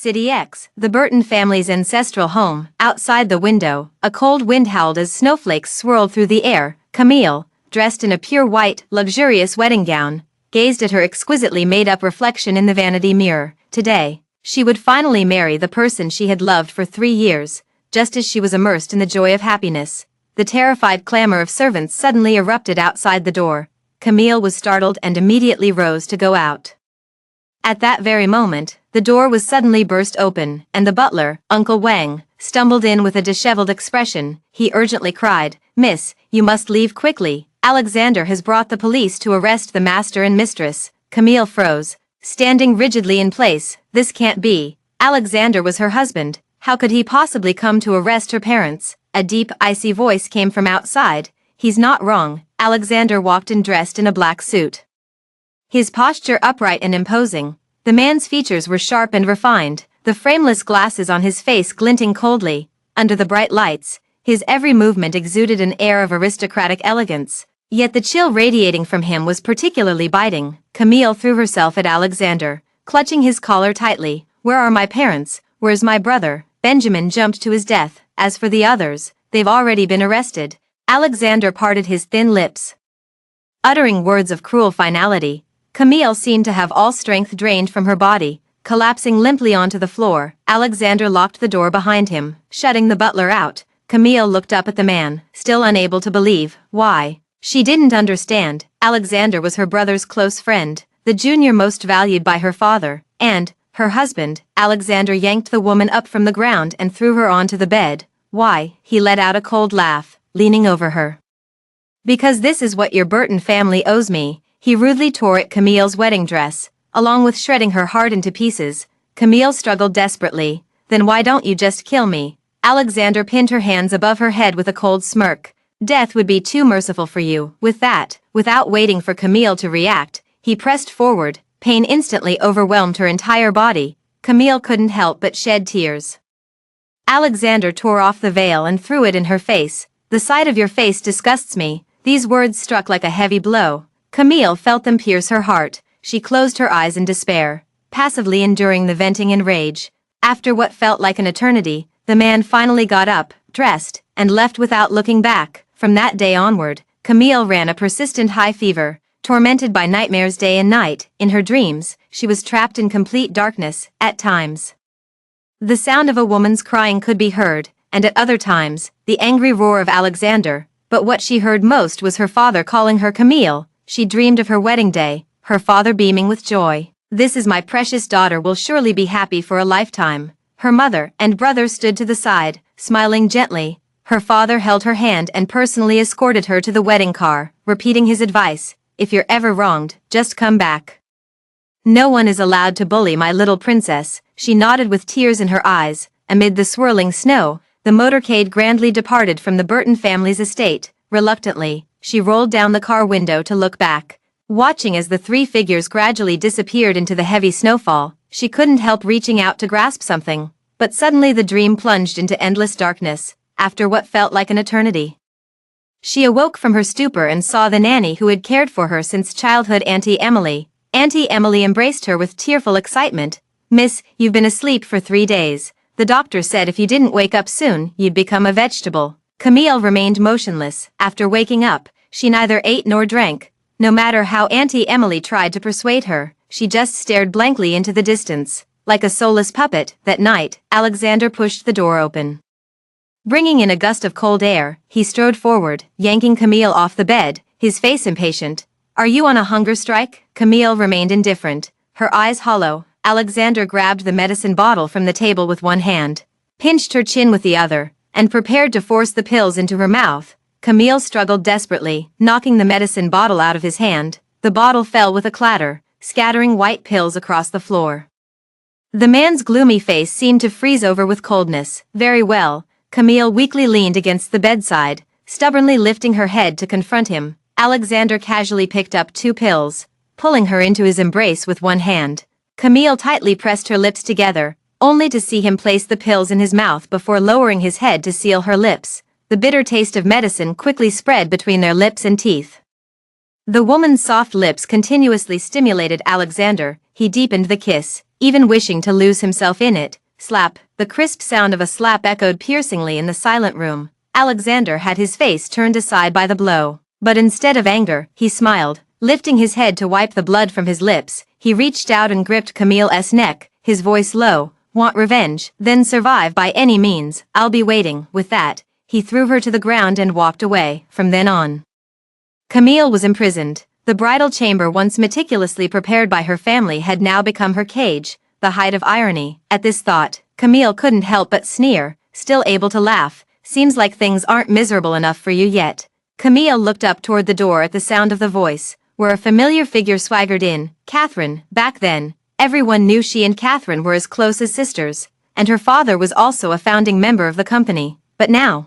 City X, the Burton family's ancestral home. Outside the window, a cold wind howled as snowflakes swirled through the air. Camille, dressed in a pure white, luxurious wedding gown, gazed at her exquisitely made-up reflection in the vanity mirror. Today, she would finally marry the person she had loved for 3 years. Just as she was immersed in the joy of happiness, the terrified clamor of servants suddenly erupted outside the door. Camille was startled and immediately rose to go out. At that very moment, the door was suddenly burst open, and the butler, Uncle Wang, stumbled in with a disheveled expression. He urgently cried, "Miss, you must leave quickly. Alexander has brought the police to arrest the master and mistress." Camille froze, standing rigidly in place. This can't be. Alexander was her husband. How could he possibly come to arrest her parents? A deep, icy voice came from outside. He's not wrong. Alexander walked in dressed in a black suit. His posture upright and imposing. The man's features were sharp and refined, the frameless glasses on his face glinting coldly. Under the bright lights, his every movement exuded an air of aristocratic elegance. Yet the chill radiating from him was particularly biting. Camille threw herself at Alexander, clutching his collar tightly. "Where are my parents? Where's my brother?" Benjamin jumped to his death. "As for the others, they've already been arrested." Alexander parted his thin lips, uttering words of cruel finality. Camille seemed to have all strength drained from her body, collapsing limply onto the floor. Alexander locked the door behind him, shutting the butler out. Camille looked up at the man, still unable to believe. Why? She didn't understand. Alexander was her brother's close friend, the junior most valued by her father, and her husband. Alexander yanked the woman up from the ground and threw her onto the bed. Why? He let out a cold laugh, leaning over her. "Because this is what your Burton family owes me." He rudely tore at Camille's wedding dress, along with shredding her heart into pieces. Camille struggled desperately. "Then why don't you just kill me?" Alexander pinned her hands above her head with a cold smirk. "Death would be too merciful for you." With that, without waiting for Camille to react, he pressed forward. Pain instantly overwhelmed her entire body. Camille couldn't help but shed tears. Alexander tore off the veil and threw it in her face. "The sight of your face disgusts me." These words struck like a heavy blow. Camille felt them pierce her heart. She closed her eyes in despair, passively enduring the venting in rage. After what felt like an eternity, the man finally got up, dressed, and left without looking back. From that day onward, Camille ran a persistent high fever, tormented by nightmares day and night. In her dreams, she was trapped in complete darkness. At times, the sound of a woman's crying could be heard, and at other times, the angry roar of Alexander. But what she heard most was her father calling her Camille. She dreamed of her wedding day, her father beaming with joy. "This is my precious daughter, will surely be happy for a lifetime." Her mother and brother stood to the side, smiling gently. Her father held her hand and personally escorted her to the wedding car, repeating his advice, "If you're ever wronged, just come back. No one is allowed to bully my little princess." She nodded with tears in her eyes. Amid the swirling snow, the motorcade grandly departed from the Burton family's estate. Reluctantly, she rolled down the car window to look back. Watching as the 3 figures gradually disappeared into the heavy snowfall, she couldn't help reaching out to grasp something. But suddenly the dream plunged into endless darkness. After what felt like an eternity, she awoke from her stupor and saw the nanny who had cared for her since childhood, Auntie Emily. Auntie Emily embraced her with tearful excitement. "Miss, you've been asleep for 3 days. The doctor said if you didn't wake up soon, you'd become a vegetable." Camille remained motionless. After waking up, she neither ate nor drank. No matter how Auntie Emily tried to persuade her, she just stared blankly into the distance, like a soulless puppet. That night, Alexander pushed the door open. Bringing in a gust of cold air, he strode forward, yanking Camille off the bed, his face impatient. "Are you on a hunger strike?" Camille remained indifferent, her eyes hollow. Alexander grabbed the medicine bottle from the table with one hand, pinched her chin with the other, and prepared to force the pills into her mouth. Camille struggled desperately, knocking the medicine bottle out of his hand. The bottle fell with a clatter, scattering white pills across the floor. The man's gloomy face seemed to freeze over with coldness. "Very well." Camille weakly leaned against the bedside, stubbornly lifting her head to confront him. Alexander casually picked up 2 pills, pulling her into his embrace with one hand. Camille tightly pressed her lips together, only to see him place the pills in his mouth before lowering his head to seal her lips. The bitter taste of medicine quickly spread between their lips and teeth. The woman's soft lips continuously stimulated Alexander. He deepened the kiss, even wishing to lose himself in it. Slap. The crisp sound of a slap echoed piercingly in the silent room. Alexander had his face turned aside by the blow. But instead of anger, he smiled. Lifting his head to wipe the blood from his lips, he reached out and gripped Camille's neck, his voice low. Want revenge? Then survive by any means. I'll be waiting. With that, he threw her to the ground and walked away. From then on, Camille was imprisoned. The bridal chamber, once meticulously prepared by her family, had now become her cage, the height of irony. At this thought, Camille couldn't help but sneer, still able to laugh. Seems like things aren't miserable enough for you yet. Camille looked up toward the door at the sound of the voice, where a familiar figure swaggered in. Catherine. Back then, everyone knew she and Catherine were as close as sisters, and her father was also a founding member of the company. But now,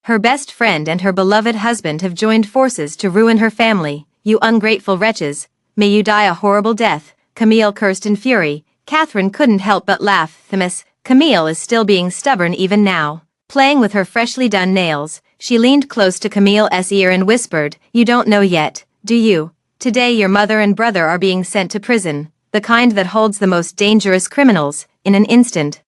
her best friend and her beloved husband have joined forces to ruin her family. You ungrateful wretches, may you die a horrible death, Camille cursed in fury. Catherine couldn't help but laugh. Miss Camille is still being stubborn even now. Playing with her freshly done nails, she leaned close to Camille's ear and whispered, "You don't know yet, do you? Today your mother and brother are being sent to prison, the kind that holds the most dangerous criminals." In an instant,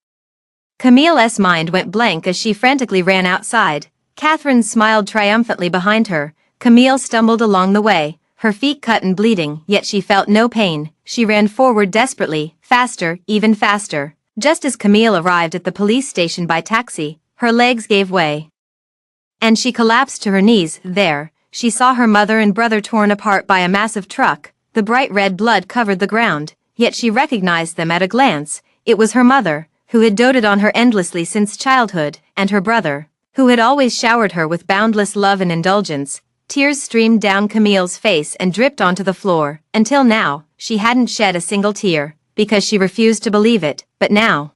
Camille's mind went blank as she frantically ran outside. Catherine smiled triumphantly behind her. Camille stumbled along the way, her feet cut and bleeding, yet she felt no pain. She ran forward desperately, faster, even faster. Just as Camille arrived at the police station by taxi, her legs gave way, and she collapsed to her knees. There, she saw her mother and brother torn apart by a massive truck. The bright red blood covered the ground, yet she recognized them at a glance. It was her mother, who had doted on her endlessly since childhood, and her brother, who had always showered her with boundless love and indulgence. Tears streamed down Camille's face and dripped onto the floor. Until now, she hadn't shed a single tear, because she refused to believe it. But now,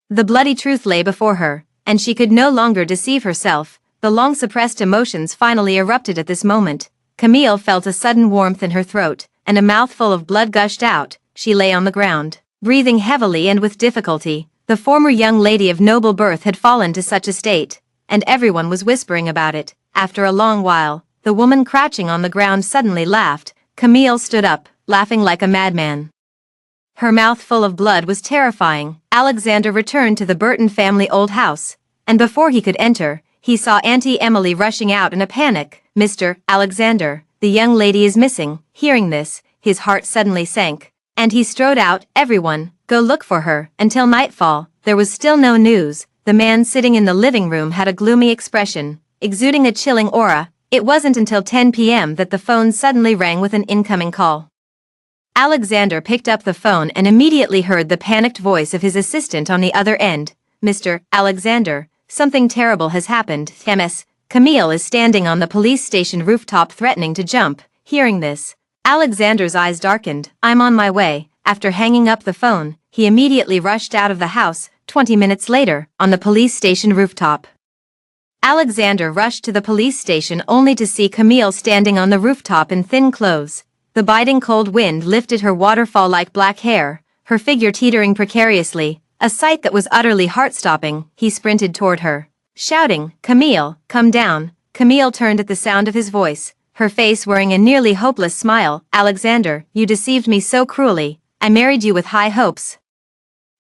the bloody truth lay before her, and she could no longer deceive herself. The long-suppressed emotions finally erupted at this moment. Camille felt a sudden warmth in her throat, and a mouthful of blood gushed out. She lay on the ground, breathing heavily and with difficulty. The former young lady of noble birth had fallen to such a state, and everyone was whispering about it. After a long while, the woman crouching on the ground suddenly laughed. Camille stood up, laughing like a madman. Her mouth full of blood was terrifying. Alexander returned to the Burton family old house, and before he could enter, he saw Auntie Emily rushing out in a panic. "Mr. Alexander, the young lady is missing." Hearing this, his heart suddenly sank, and he strode out. "Everyone, go look for her." Until nightfall, there was still no news. The man sitting in the living room had a gloomy expression, exuding a chilling aura. It wasn't until 10 p.m. that the phone suddenly rang with an incoming call. Alexander picked up the phone and immediately heard the panicked voice of his assistant on the other end. "Mr. Alexander, something terrible has happened. MS. Camille is standing on the police station rooftop threatening to jump." Hearing this, Alexander's eyes darkened. "I'm on my way." After hanging up the phone, he immediately rushed out of the house. 20 minutes later, on the police station rooftop, Alexander rushed to the police station only to see Camille standing on the rooftop in thin clothes. The biting cold wind lifted her waterfall-like black hair, her figure teetering precariously, a sight that was utterly heart-stopping. He sprinted toward her, shouting, "Camille, come down." Camille turned at the sound of his voice, her face wearing a nearly hopeless smile. "Alexander, you deceived me so cruelly. I married you with high hopes,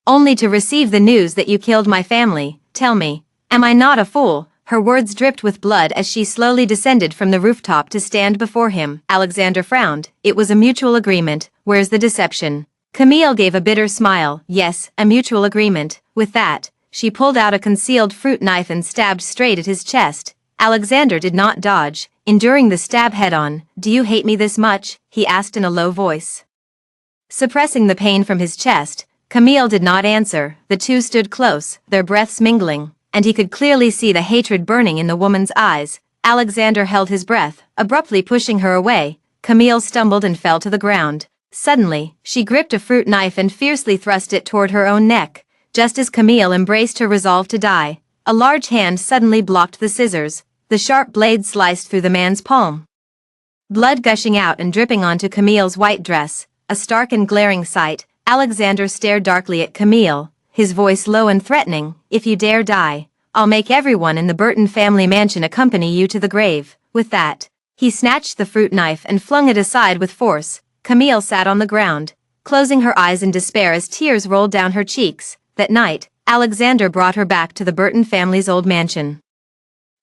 only to receive the news that you killed my family. Tell me, am I not a fool?" Her words dripped with blood as she slowly descended from the rooftop to stand before him. Alexander frowned. "It was a mutual agreement. Where's the deception?" Camille gave a bitter smile. "Yes, a mutual agreement." With that, she pulled out a concealed fruit knife and stabbed straight at his chest. Alexander did not dodge, enduring the stab head-on. "Do you hate me this much?" he asked in a low voice. Suppressing the pain from his chest, Camille did not answer. The two stood close, their breaths mingling, and he could clearly see the hatred burning in the woman's eyes. Alexander held his breath, abruptly pushing her away. Camille stumbled and fell to the ground. Suddenly, she gripped a fruit knife and fiercely thrust it toward her own neck. Just as Camille embraced her resolve to die, a large hand suddenly blocked the scissors. The sharp blade sliced through the man's palm, blood gushing out and dripping onto Camille's white dress. A stark and glaring sight. Alexander stared darkly at Camille, his voice low and threatening. "If you dare die, I'll make everyone in the Burton family mansion accompany you to the grave." With that, he snatched the fruit knife and flung it aside with force. Camille sat on the ground, closing her eyes in despair as tears rolled down her cheeks. That night, Alexander brought her back to the Burton family's old mansion.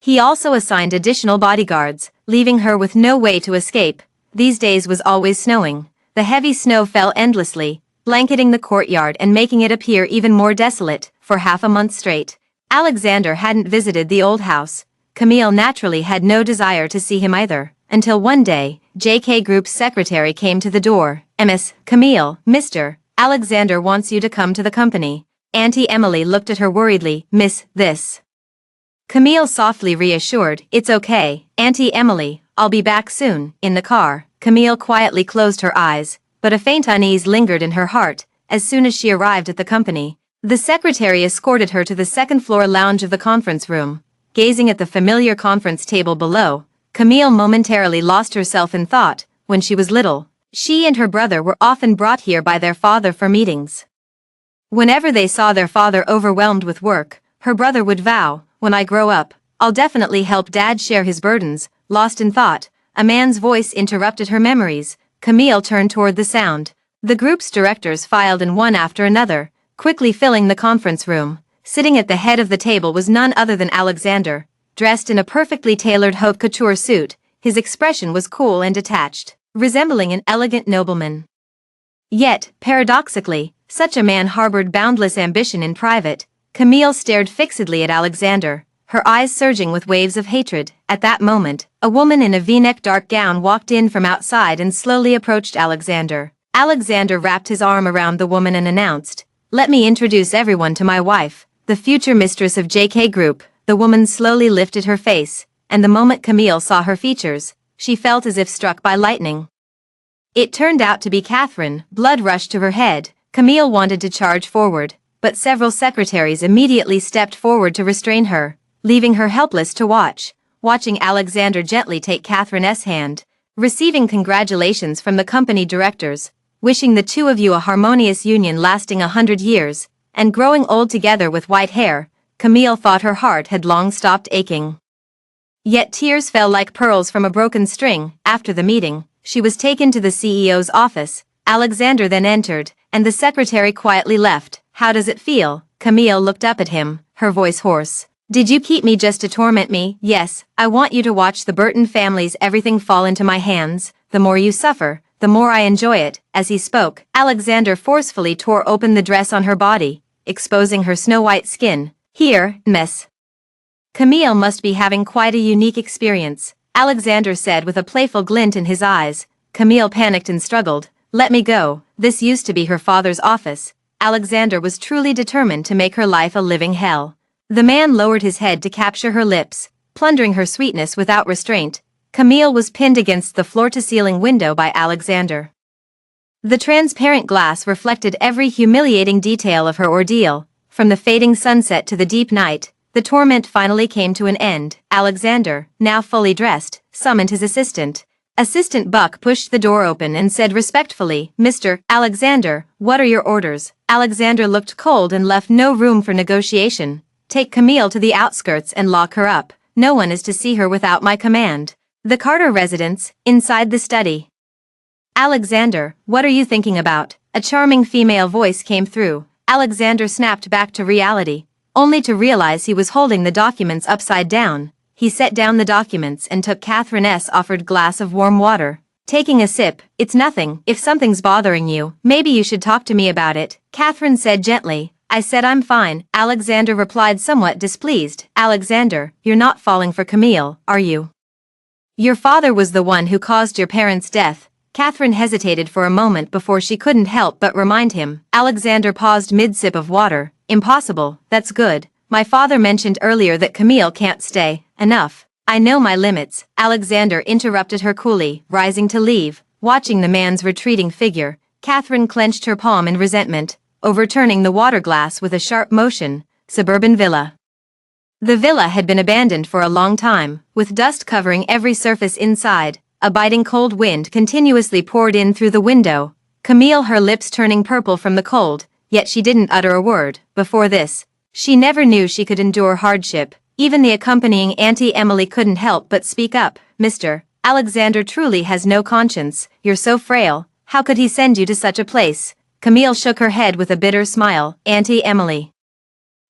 He also assigned additional bodyguards, leaving her with no way to escape. These days was always snowing. The heavy snow fell endlessly, blanketing the courtyard and making it appear even more desolate. For half a month straight, Alexander hadn't visited the old house. Camille naturally had no desire to see him either, until one day, JK Group's secretary came to the door. "Miss Camille, Mr. Alexander wants you to come to the company." Auntie Emily looked at her worriedly. "Miss, this." Camille softly reassured, "It's okay, Auntie Emily, I'll be back soon." In the car, Camille quietly closed her eyes, but a faint unease lingered in her heart. As soon as she arrived at the company, the secretary escorted her to the second-floor lounge of the conference room. Gazing at the familiar conference table below, Camille momentarily lost herself in thought. When she was little, she and her brother were often brought here by their father for meetings. Whenever they saw their father overwhelmed with work, her brother would vow, "When I grow up, I'll definitely help Dad share his burdens." Lost in thought, a man's voice interrupted her memories. Camille turned toward the sound. The group's directors filed in one after another, quickly filling the conference room. Sitting at the head of the table was none other than Alexander, dressed in a perfectly tailored haute couture suit. His expression was cool and detached, resembling an elegant nobleman. Yet, paradoxically, such a man harbored boundless ambition in private. Camille stared fixedly at Alexander, her eyes surging with waves of hatred. At that moment, a woman in a V-neck dark gown walked in from outside and slowly approached Alexander. Alexander wrapped his arm around the woman and announced, "Let me introduce everyone to my wife, the future mistress of JK Group." The woman slowly lifted her face, and the moment Camille saw her features, she felt as if struck by lightning. It turned out to be Catherine. Blood rushed to her head. Camille wanted to charge forward, but several secretaries immediately stepped forward to restrain her, leaving her helpless to watching Alexander gently take Catherine's hand, receiving congratulations from the company directors, wishing the two of you a harmonious union lasting 100 years, and growing old together with white hair. Camille thought her heart had long stopped aching. Yet tears fell like pearls from a broken string. After the meeting, she was taken to the CEO's office. Alexander then entered, and the secretary quietly left. "How does it feel?" Camille looked up at him, her voice hoarse. "Did you keep me just to torment me?" "Yes, I want you to watch the Burton family's everything fall into my hands. The more you suffer, the more I enjoy it." As he spoke, Alexander forcefully tore open the dress on her body, exposing her snow-white skin. "Here, miss." "Camille must be having quite a unique experience," Alexander said with a playful glint in his eyes. Camille panicked and struggled. "Let me go. This used to be her father's office." Alexander was truly determined to make her life a living hell. The man lowered his head to capture her lips, plundering her sweetness without restraint. Camille was pinned against the floor-to-ceiling window by Alexander. The transparent glass reflected every humiliating detail of her ordeal. From the fading sunset to the deep night, the torment finally came to an end. Alexander, now fully dressed, summoned his assistant. Assistant Buck pushed the door open and said respectfully, "Mr. Alexander, what are your orders?" Alexander looked cold and left no room for negotiation. "Take Camille to the outskirts and lock her up. No one is to see her without my command." The Carter residence, inside the study. "Alexander, what are you thinking about?" A charming female voice came through. Alexander snapped back to reality, only to realize he was holding the documents upside down. He set down the documents and took Catherine's offered glass of warm water. Taking a sip, "It's nothing. If something's bothering you, maybe you should talk to me about it," Catherine said gently. "I said I'm fine," Alexander replied somewhat displeased. "Alexander, you're not falling for Camille, are you? Your father was the one who caused your parents' death." Catherine hesitated for a moment before she couldn't help but remind him. Alexander paused mid-sip of water. "Impossible. That's good. My father mentioned earlier that Camille can't stay." "Enough. I know my limits," Alexander interrupted her coolly, rising to leave. Watching the man's retreating figure, Catherine clenched her palm in resentment, overturning the water glass with a sharp motion. Suburban villa. The villa had been abandoned for a long time, with dust covering every surface inside. A biting cold wind continuously poured in through the window. Camille, her lips turning purple from the cold, yet she didn't utter a word. Before this, she never knew she could endure hardship. Even the accompanying Auntie Emily couldn't help but speak up. "Mr. Alexander truly has no conscience. You're so frail. How could he send you to such a place? Camille shook her head with a bitter smile. Auntie Emily.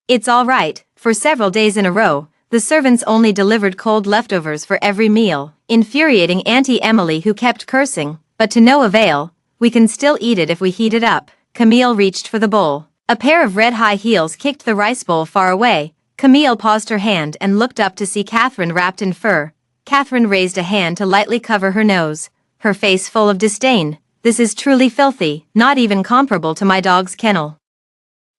It's all right. For several days in a row, the servants only delivered cold leftovers for every meal, infuriating Auntie Emily, who kept cursing, but to no avail. We can still eat it if we heat it up. Camille reached for the bowl. A pair of red high heels kicked the rice bowl far away. Camille paused her hand and looked up to see Catherine wrapped in fur. Catherine raised a hand to lightly cover her nose, her face full of disdain. This is truly filthy, not even comparable to my dog's kennel.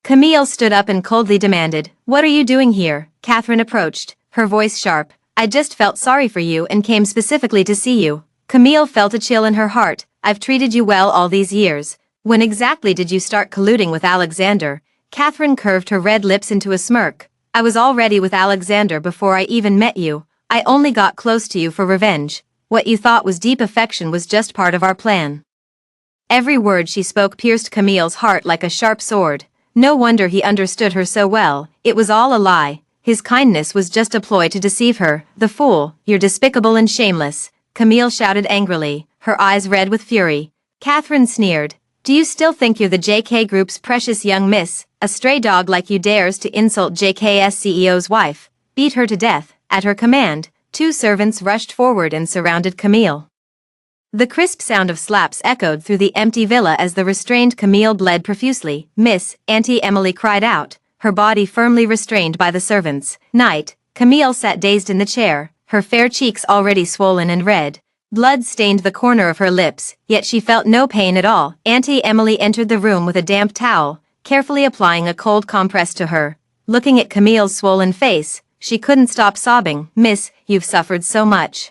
Camille stood up and coldly demanded, "What are you doing here?" Catherine approached, her voice sharp. "I just felt sorry for you and came specifically to see you." Camille felt a chill in her heart. "I've treated you well all these years. When exactly did you start colluding with Alexander?" Catherine curved her red lips into a smirk. "I was already with Alexander before I even met you. I only got close to you for revenge. What you thought was deep affection was just part of our plan." Every word she spoke pierced Camille's heart like a sharp sword. No wonder he understood her so well. It was all a lie. His kindness was just a ploy to deceive her. "The fool, you're despicable and shameless," Camille shouted angrily, her eyes red with fury. Catherine sneered. "Do you still think you're the JK Group's precious young miss? A stray dog like you dares to insult JK's CEO's wife. Beat her to death." At her command, two servants rushed forward and surrounded Camille. The crisp sound of slaps echoed through the empty villa as the restrained Camille bled profusely. "Miss," Auntie Emily cried out, her body firmly restrained by the servants. "Night." Camille sat dazed in the chair, her fair cheeks already swollen and red. Blood stained the corner of her lips, yet she felt no pain at all. Auntie Emily entered the room with a damp towel, carefully applying a cold compress to her. Looking at Camille's swollen face, she couldn't stop sobbing. "Miss, you've suffered so much."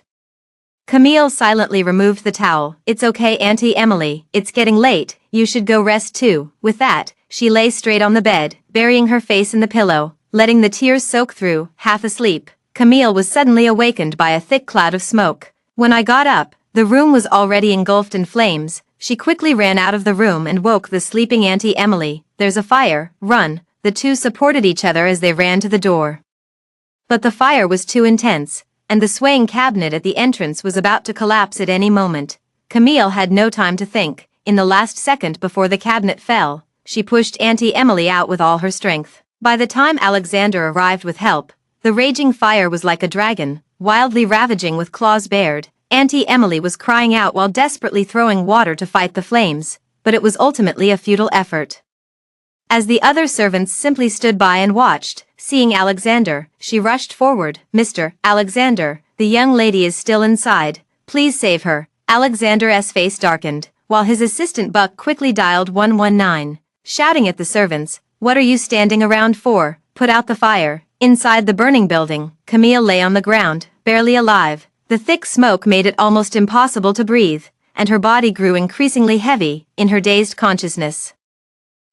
Camille silently removed the towel. "It's okay, Auntie Emily, it's getting late, you should go rest too." With that, she lay straight on the bed, burying her face in the pillow, letting the tears soak through. Half asleep, Camille was suddenly awakened by a thick cloud of smoke. When I got up, the room was already engulfed in flames. She quickly ran out of the room and woke the sleeping Auntie Emily. "There's a fire, run." The two supported each other as they ran to the door. But the fire was too intense, and the swaying cabinet at the entrance was about to collapse at any moment. Camille had no time to think. In the last second before the cabinet fell, she pushed Auntie Emily out with all her strength. By the time Alexander arrived with help, the raging fire was like a dragon, wildly ravaging with claws bared. Auntie Emily was crying out while desperately throwing water to fight the flames, but it was ultimately a futile effort. As the other servants simply stood by and watched, seeing Alexander, she rushed forward. "Mr. Alexander, the young lady is still inside. Please save her." Alexander's face darkened, while his assistant Buck quickly dialed 119, shouting at the servants, "What are you standing around for? Put out the fire." Inside the burning building, Camille lay on the ground, barely alive. The thick smoke made it almost impossible to breathe, and her body grew increasingly heavy in her dazed consciousness.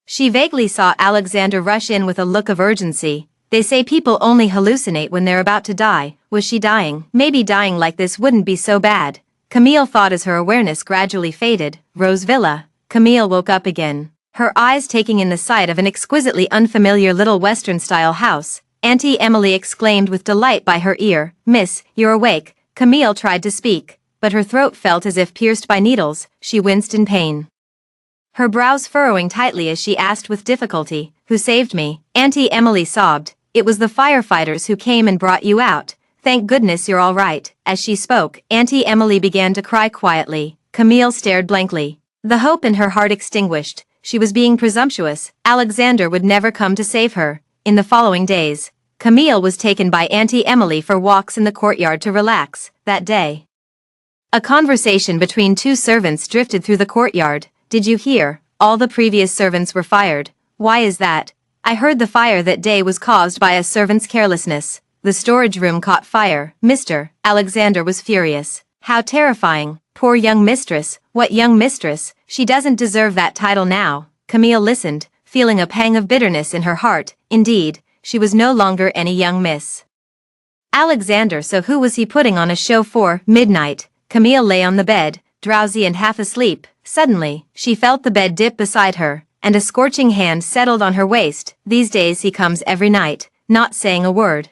She vaguely saw Alexander rush in with a look of urgency. "They say people only hallucinate when they're about to die." Was she dying? Maybe dying like this wouldn't be so bad, Camille thought as her awareness gradually faded. Rose Villa. Camille woke up again, her eyes taking in the sight of an exquisitely unfamiliar little Western-style house. Auntie Emily exclaimed with delight by her ear. "Miss, you're awake." Camille tried to speak, but her throat felt as if pierced by needles. She winced in pain, her brows furrowing tightly as she asked with difficulty, "Who saved me?" Auntie Emily sobbed. "It was the firefighters who came and brought you out. Thank goodness you're all right." As she spoke, Auntie Emily began to cry quietly. Camille stared blankly, the hope in her heart extinguished. She was being presumptuous. Alexander would never come to save her. In the following days, Camille was taken by Auntie Emily for walks in the courtyard to relax. That day, a conversation between two servants drifted through the courtyard. "Did you hear? All the previous servants were fired." "Why is that?" "I heard the fire that day was caused by a servant's carelessness. The storage room caught fire." Mr. Alexander was furious. "How terrifying. Poor young mistress." "What young mistress? She doesn't deserve that title now." Camille listened, feeling a pang of bitterness in her heart. Indeed, she was no longer any young miss. Alexander, so who was he putting on a show for? Midnight, Camille lay on the bed, drowsy and half asleep. Suddenly, she felt the bed dip beside her, and a scorching hand settled on her waist. These days he comes every night, not saying a word,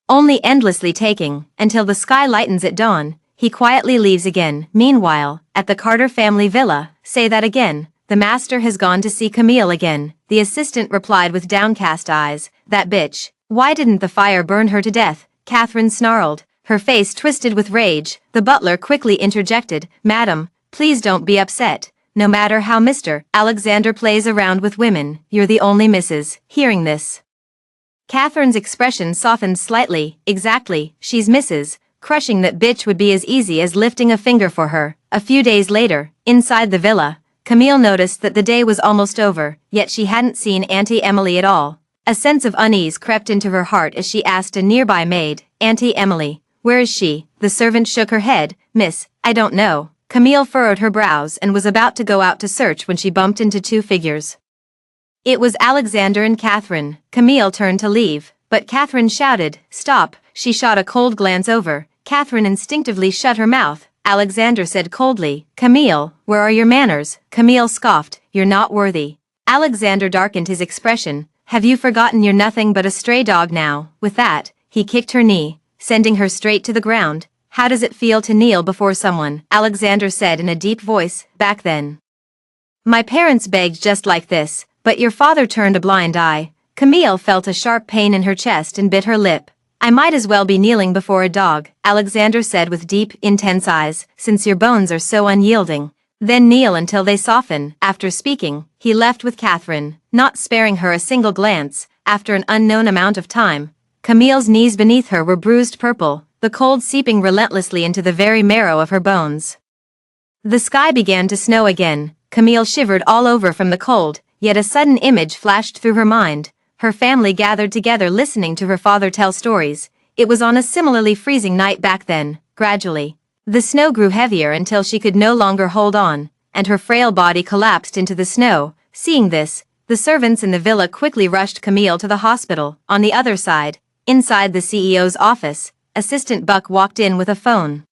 only endlessly taking, until the sky lightens at dawn. He quietly leaves again. Meanwhile, at the Carter family villa, say that again. The master has gone to see Camille again. The assistant replied with downcast eyes. That bitch. Why didn't the fire burn her to death? Catherine snarled, her face twisted with rage. The butler quickly interjected. Madam, please don't be upset. No matter how Mr. Alexander plays around with women, you're the only Mrs. Hearing this, Catherine's expression softened slightly. Exactly, she's Mrs. Crushing that bitch would be as easy as lifting a finger for her. A few days later, inside the villa, Camille noticed that the day was almost over, yet she hadn't seen Auntie Emily at all. A sense of unease crept into her heart as she asked a nearby maid, Auntie Emily, where is she? The servant shook her head. Miss, I don't know. Camille furrowed her brows and was about to go out to search when she bumped into two figures. It was Alexander and Catherine. Camille turned to leave, but Catherine shouted, stop. She shot a cold glance over. Catherine instinctively shut her mouth. Alexander said coldly, Camille, where are your manners? Camille scoffed, you're not worthy. Alexander darkened his expression. Have you forgotten you're nothing but a stray dog now? With that, he kicked her knee, sending her straight to the ground. How does it feel to kneel before someone? Alexander said in a deep voice. Back then, my parents begged just like this, but your father turned a blind eye. Camille felt a sharp pain in her chest and bit her lip. I might as well be kneeling before a dog, Alexander said with deep, intense eyes, since your bones are so unyielding. Then kneel until they soften. After speaking, he left with Catherine, not sparing her a single glance. After an unknown amount of time, Camille's knees beneath her were bruised purple, the cold seeping relentlessly into the very marrow of her bones. The sky began to snow again. Camille shivered all over from the cold, yet a sudden image flashed through her mind. Her family gathered together listening to her father tell stories. It was on a similarly freezing night back then. Gradually, the snow grew heavier until she could no longer hold on, and her frail body collapsed into the snow. Seeing this, the servants in the villa quickly rushed Camille to the hospital. On the other side, inside the CEO's office, Assistant Buck walked in with a phone.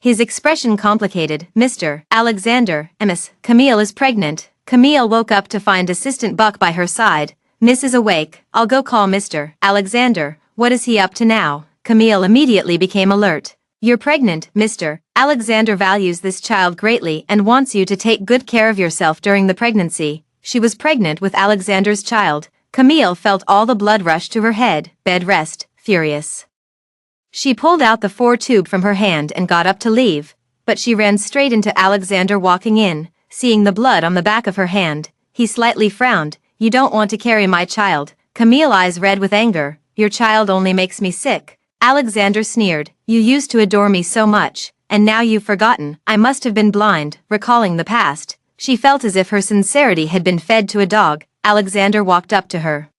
His expression complicated. Mr. Alexander, Miss Camille is pregnant. Camille woke up to find Assistant Buck by her side. Miss is awake. I'll go call Mr. Alexander. What is he up to now? Camille immediately became alert. You're pregnant, Mr. Alexander values this child greatly and wants you to take good care of yourself during the pregnancy. She was pregnant with Alexander's child. Camille felt all the blood rush to her head. Bed rest, furious. She pulled out the 4-tube from her hand and got up to leave, but she ran straight into Alexander walking in. Seeing the blood on the back of her hand, he slightly frowned. You don't want to carry my child. Camille eyes red with anger. Your child only makes me sick. Alexander sneered. You used to adore me so much, and now you've forgotten. I must have been blind. Recalling the past, she felt as if her sincerity had been fed to a dog. Alexander walked up to her,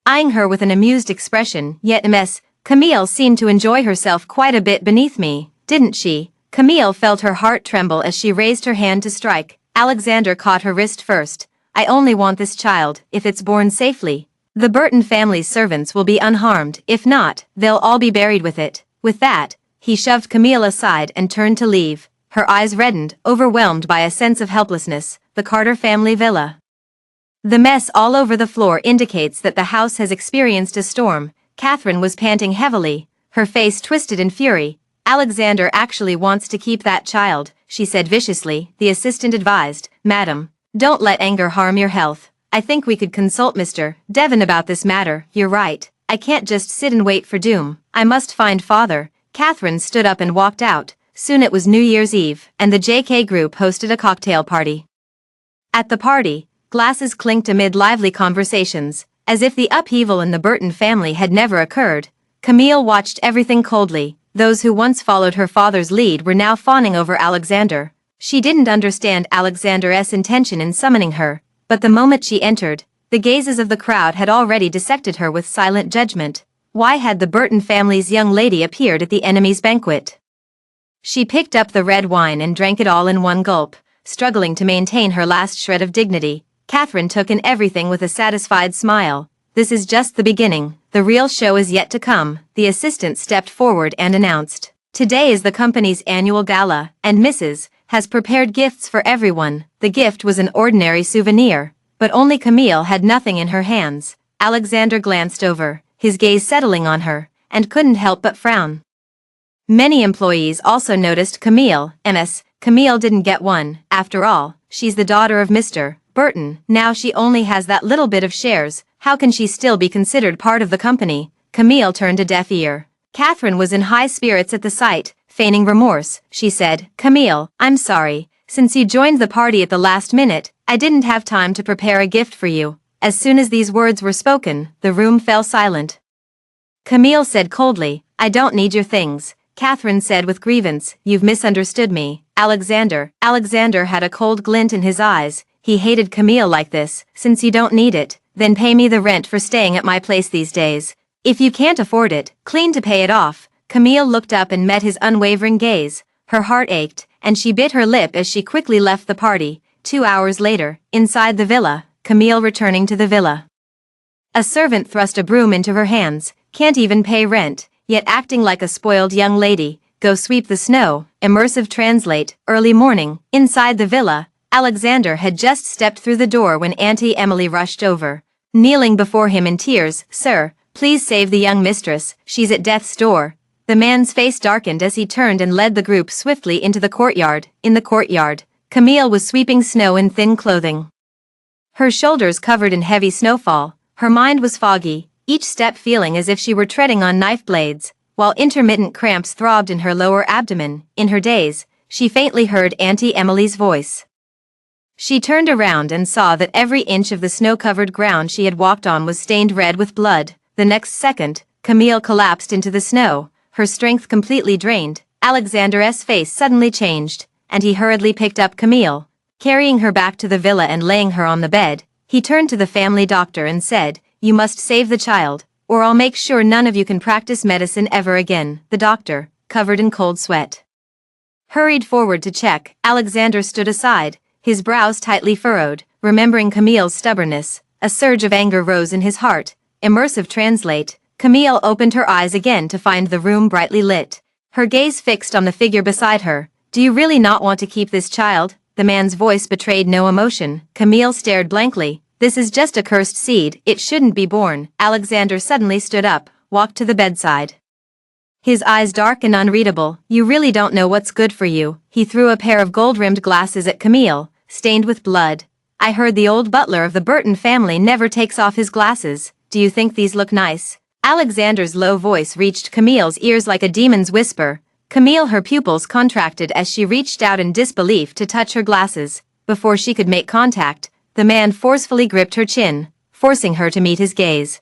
eyeing her with an amused expression. Yet Miss Camille seemed to enjoy herself quite a bit beneath me, didn't she? Camille felt her heart tremble as she raised her hand to strike. Alexander caught her wrist first. I only want this child. If it's born safely, the Burton family's servants will be unharmed. If not, they'll all be buried with it. With that, he shoved Camille aside and turned to leave. Her eyes reddened, overwhelmed by a sense of helplessness. The Carter family villa. The mess all over the floor indicates that the house has experienced a storm. Catherine was panting heavily, her face twisted in fury. Alexander actually wants to keep that child, she said viciously. The assistant advised, Madam, don't let anger harm your health. I think we could consult Mr. Devon about this matter. You're right. I can't just sit and wait for doom. I must find father. Catherine stood up and walked out. Soon it was New Year's Eve, and the JK group hosted a cocktail party. At the party, glasses clinked amid lively conversations, as if the upheaval in the Burton family had never occurred. Camille watched everything coldly. Those who once followed her father's lead were now fawning over Alexander. She didn't understand Alexander's intention in summoning her, but the moment she entered, the gazes of the crowd had already dissected her with silent judgment. Why had the Burton family's young lady appeared at the enemy's banquet? She picked up the red wine and drank it all in one gulp, struggling to maintain her last shred of dignity. Catherine took in everything with a satisfied smile. This is just the beginning. The real show is yet to come. The assistant stepped forward and announced, today is the company's annual gala, and Mrs. has prepared gifts for everyone. The gift was an ordinary souvenir, but only Camille had nothing in her hands. Alexander glanced over, his gaze settling on her, and couldn't help but frown. Many employees also noticed Camille. Camille didn't get one. After all, she's the daughter of Mr. Burton. Now she only has that little bit of shares. How can she still be considered part of the company? Camille turned a deaf ear. Catherine was in high spirits at the sight. Feigning remorse, she said, "Camille, I'm sorry. Since you joined the party at the last minute, I didn't have time to prepare a gift for you." As soon as these words were spoken, the room fell silent. Camille said coldly, "I don't need your things." Catherine said with grievance, "You've misunderstood me, Alexander." Alexander had a cold glint in his eyes. He hated Camille like this. "Since you don't need it, then pay me the rent for staying at my place these days. If you can't afford it, clean to pay it off." Camille looked up and met his unwavering gaze. Her heart ached, and she bit her lip as she quickly left the party. 2 hours later, inside the villa, Camille returning to the villa. A servant thrust a broom into her hands. "Can't even pay rent, yet acting like a spoiled young lady. Go sweep the snow." Immersive translate, early morning, inside the villa. Alexander had just stepped through the door when Auntie Emily rushed over. Kneeling before him in tears, "Sir, please save the young mistress, she's at death's door." The man's face darkened as he turned and led the group swiftly into the courtyard. In the courtyard, Camille was sweeping snow in thin clothing. Her shoulders covered in heavy snowfall, her mind was foggy, each step feeling as if she were treading on knife blades, while intermittent cramps throbbed in her lower abdomen. In her daze, she faintly heard Auntie Emily's voice. She turned around and saw that every inch of the snow-covered ground she had walked on was stained red with blood. The next second, Camille collapsed into the snow, her strength completely drained. Alexander's face suddenly changed, and he hurriedly picked up Camille. Carrying her back to the villa and laying her on the bed, he turned to the family doctor and said, "You must save the child, or I'll make sure none of you can practice medicine ever again." The doctor, covered in cold sweat, hurried forward to check. Alexander stood aside, his brows tightly furrowed, remembering Camille's stubbornness. A surge of anger rose in his heart. Immersive translate. Camille opened her eyes again to find the room brightly lit, her gaze fixed on the figure beside her. "Do you really not want to keep this child?" The man's voice betrayed no emotion. Camille stared blankly. "This is just a cursed seed, it shouldn't be born." Alexander suddenly stood up, walked to the bedside. His eyes dark and unreadable. "You really don't know what's good for you." He threw a pair of gold-rimmed glasses at Camille, stained with blood. "I heard the old butler of the Burton family never takes off his glasses. Do you think these look nice?" Alexander's low voice reached Camille's ears like a demon's whisper. Camille, her pupils contracted as she reached out in disbelief to touch her glasses. Before she could make contact, the man forcefully gripped her chin, forcing her to meet his gaze.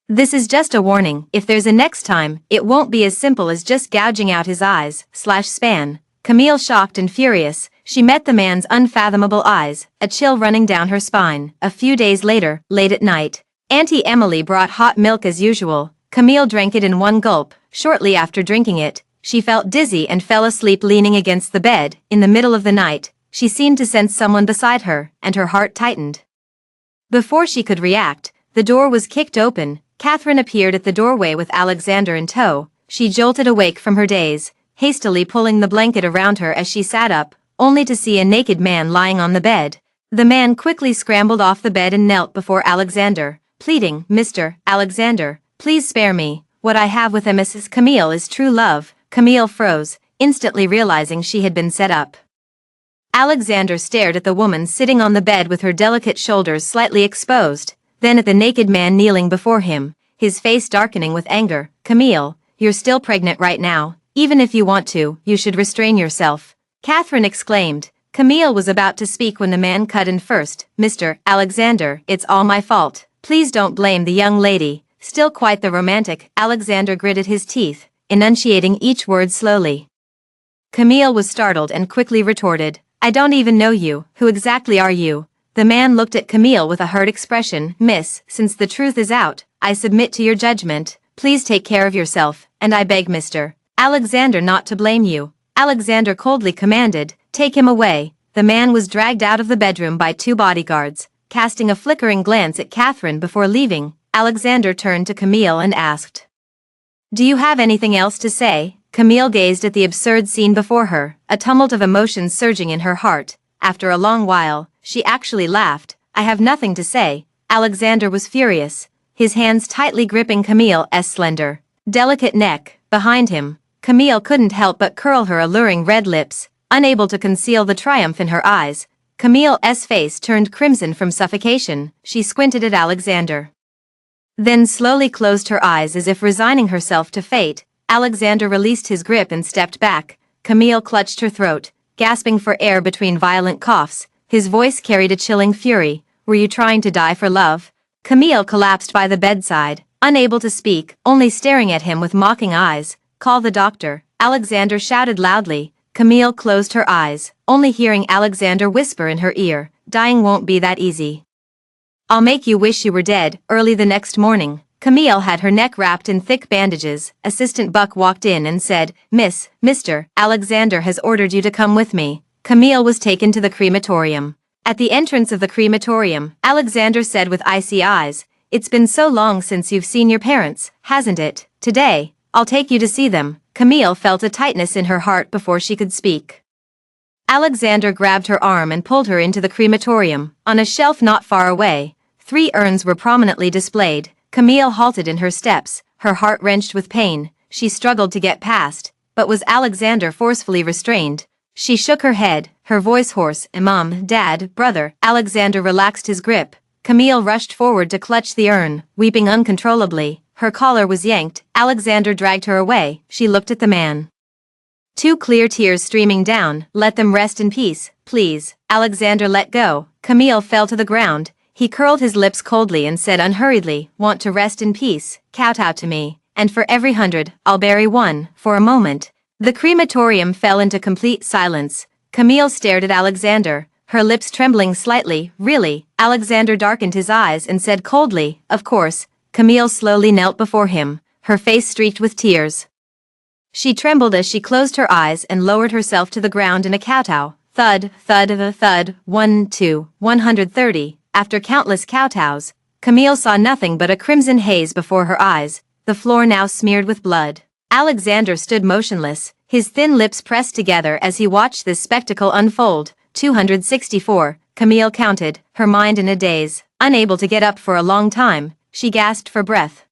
"This is just a warning. If there's a next time, it won't be as simple as just gouging out his eyes." Span. Camille, shocked and furious, she met the man's unfathomable eyes, a chill running down her spine. A few days later, late at night, Auntie Emily brought hot milk as usual. Camille drank it in one gulp. Shortly after drinking it, she felt dizzy and fell asleep leaning against the bed. In the middle of the night, she seemed to sense someone beside her, and her heart tightened. Before she could react, the door was kicked open. Catherine appeared at the doorway with Alexander in tow. She jolted awake from her daze, hastily pulling the blanket around her as she sat up, only to see a naked man lying on the bed. The man quickly scrambled off the bed and knelt before Alexander, pleading, "Mr. Alexander, please spare me. What I have with Mrs. Camille is true love." Camille froze, instantly realizing she had been set up. Alexander stared at the woman sitting on the bed with her delicate shoulders slightly exposed, then at the naked man kneeling before him, his face darkening with anger. "Camille, you're still pregnant right now. Even if you want to, you should restrain yourself," Catherine exclaimed. Camille was about to speak when the man cut in first. "Mr. Alexander, it's all my fault. Please don't blame the young lady." Still quite the romantic, Alexander gritted his teeth, enunciating each word slowly. Camille was startled and quickly retorted, "I don't even know you. Who exactly are you?" The man looked at Camille with a hurt expression. "Miss, since the truth is out, I submit to your judgment. Please take care of yourself, and I beg Mr. Alexander not to blame you." Alexander coldly commanded, "Take him away." The man was dragged out of the bedroom by 2 bodyguards. Casting a flickering glance at Catherine before leaving, Alexander turned to Camille and asked, "Do you have anything else to say?" Camille gazed at the absurd scene before her, a tumult of emotions surging in her heart. After a long while, she actually laughed. "I have nothing to say." Alexander was furious, his hands tightly gripping Camille's slender, delicate neck. Behind him, Camille couldn't help but curl her alluring red lips, unable to conceal the triumph in her eyes. Camille's face turned crimson from suffocation. She squinted at Alexander, then slowly closed her eyes as if resigning herself to fate. Alexander released his grip and stepped back. Camille clutched her throat, gasping for air between violent coughs. His voice carried a chilling fury. "Were you trying to die for love?" Camille collapsed by the bedside, unable to speak, only staring at him with mocking eyes. "Call the doctor," Alexander shouted loudly. Camille closed her eyes, only hearing Alexander whisper in her ear, "Dying won't be that easy. I'll make you wish you were dead." Early the next morning, Camille had her neck wrapped in thick bandages. Assistant Buck walked in and said, Mr. Alexander has ordered you to come with me." Camille was taken to the crematorium. At the entrance of the crematorium, Alexander said with icy eyes, "It's been so long since you've seen your parents, hasn't it? Today, I'll take you to see them." Camille felt a tightness in her heart before she could speak. Alexander grabbed her arm and pulled her into the crematorium. On a shelf not far away, 3 urns were prominently displayed. Camille halted in her steps, her heart wrenched with pain. She struggled to get past, but was Alexander forcefully restrained. She shook her head, her voice hoarse. "Mom, Dad, brother." Alexander relaxed his grip. Camille rushed forward to clutch the urn, weeping uncontrollably. Her collar was yanked. Alexander dragged her away. She looked at the man, 2 clear tears streaming down. "Let them rest in peace, please." Alexander let go. Camille fell to the ground. He curled his lips coldly and said unhurriedly, "Want to rest in peace? Kowtow to me, and for every 100, I'll bury one." For a moment, the crematorium fell into complete silence. Camille stared at Alexander, her lips trembling slightly. "Really?" Alexander darkened his eyes and said coldly, "Of course." Camille slowly knelt before him, her face streaked with tears. She trembled as she closed her eyes and lowered herself to the ground in a kowtow. Thud, thud, thud, 1, 2, 130. After countless kowtows, Camille saw nothing but a crimson haze before her eyes, the floor now smeared with blood. Alexander stood motionless, his thin lips pressed together as he watched this spectacle unfold. 264, Camille counted, her mind in a daze. Unable to get up for a long time, she gasped for breath,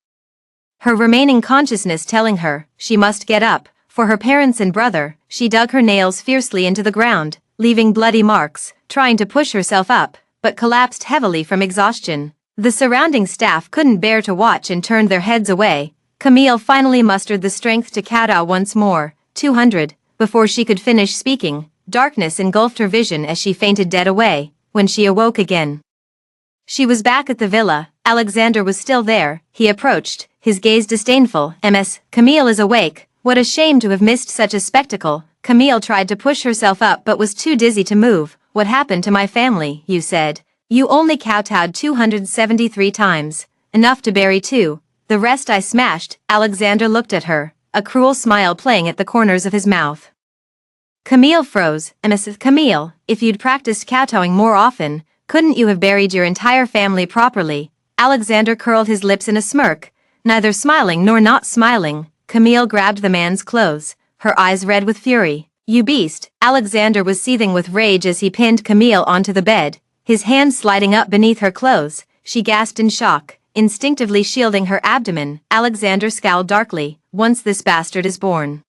her remaining consciousness telling her she must get up. For her parents and brother, she dug her nails fiercely into the ground, leaving bloody marks, trying to push herself up, but collapsed heavily from exhaustion. The surrounding staff couldn't bear to watch and turned their heads away. Camille finally mustered the strength to kowtow once more. 200. Before she could finish speaking, darkness engulfed her vision as she fainted dead away. When she awoke again, she was back at the villa. Alexander was still there. He approached, his gaze disdainful. Camille is awake. What a shame to have missed such a spectacle." Camille tried to push herself up but was too dizzy to move. "What happened to my family?" "You said you only kowtowed 273 times. Enough to bury 2. The rest I smashed." Alexander looked at her, a cruel smile playing at the corners of his mouth. Camille froze. Camille, if you'd practiced kowtowing more often, couldn't you have buried your entire family properly?" Alexander curled his lips in a smirk, neither smiling nor not smiling. Camille grabbed the man's clothes, her eyes red with fury. "You beast!" Alexander was seething with rage as he pinned Camille onto the bed, his hands sliding up beneath her clothes. She gasped in shock, instinctively shielding her abdomen. Alexander scowled darkly. "Once this bastard is born,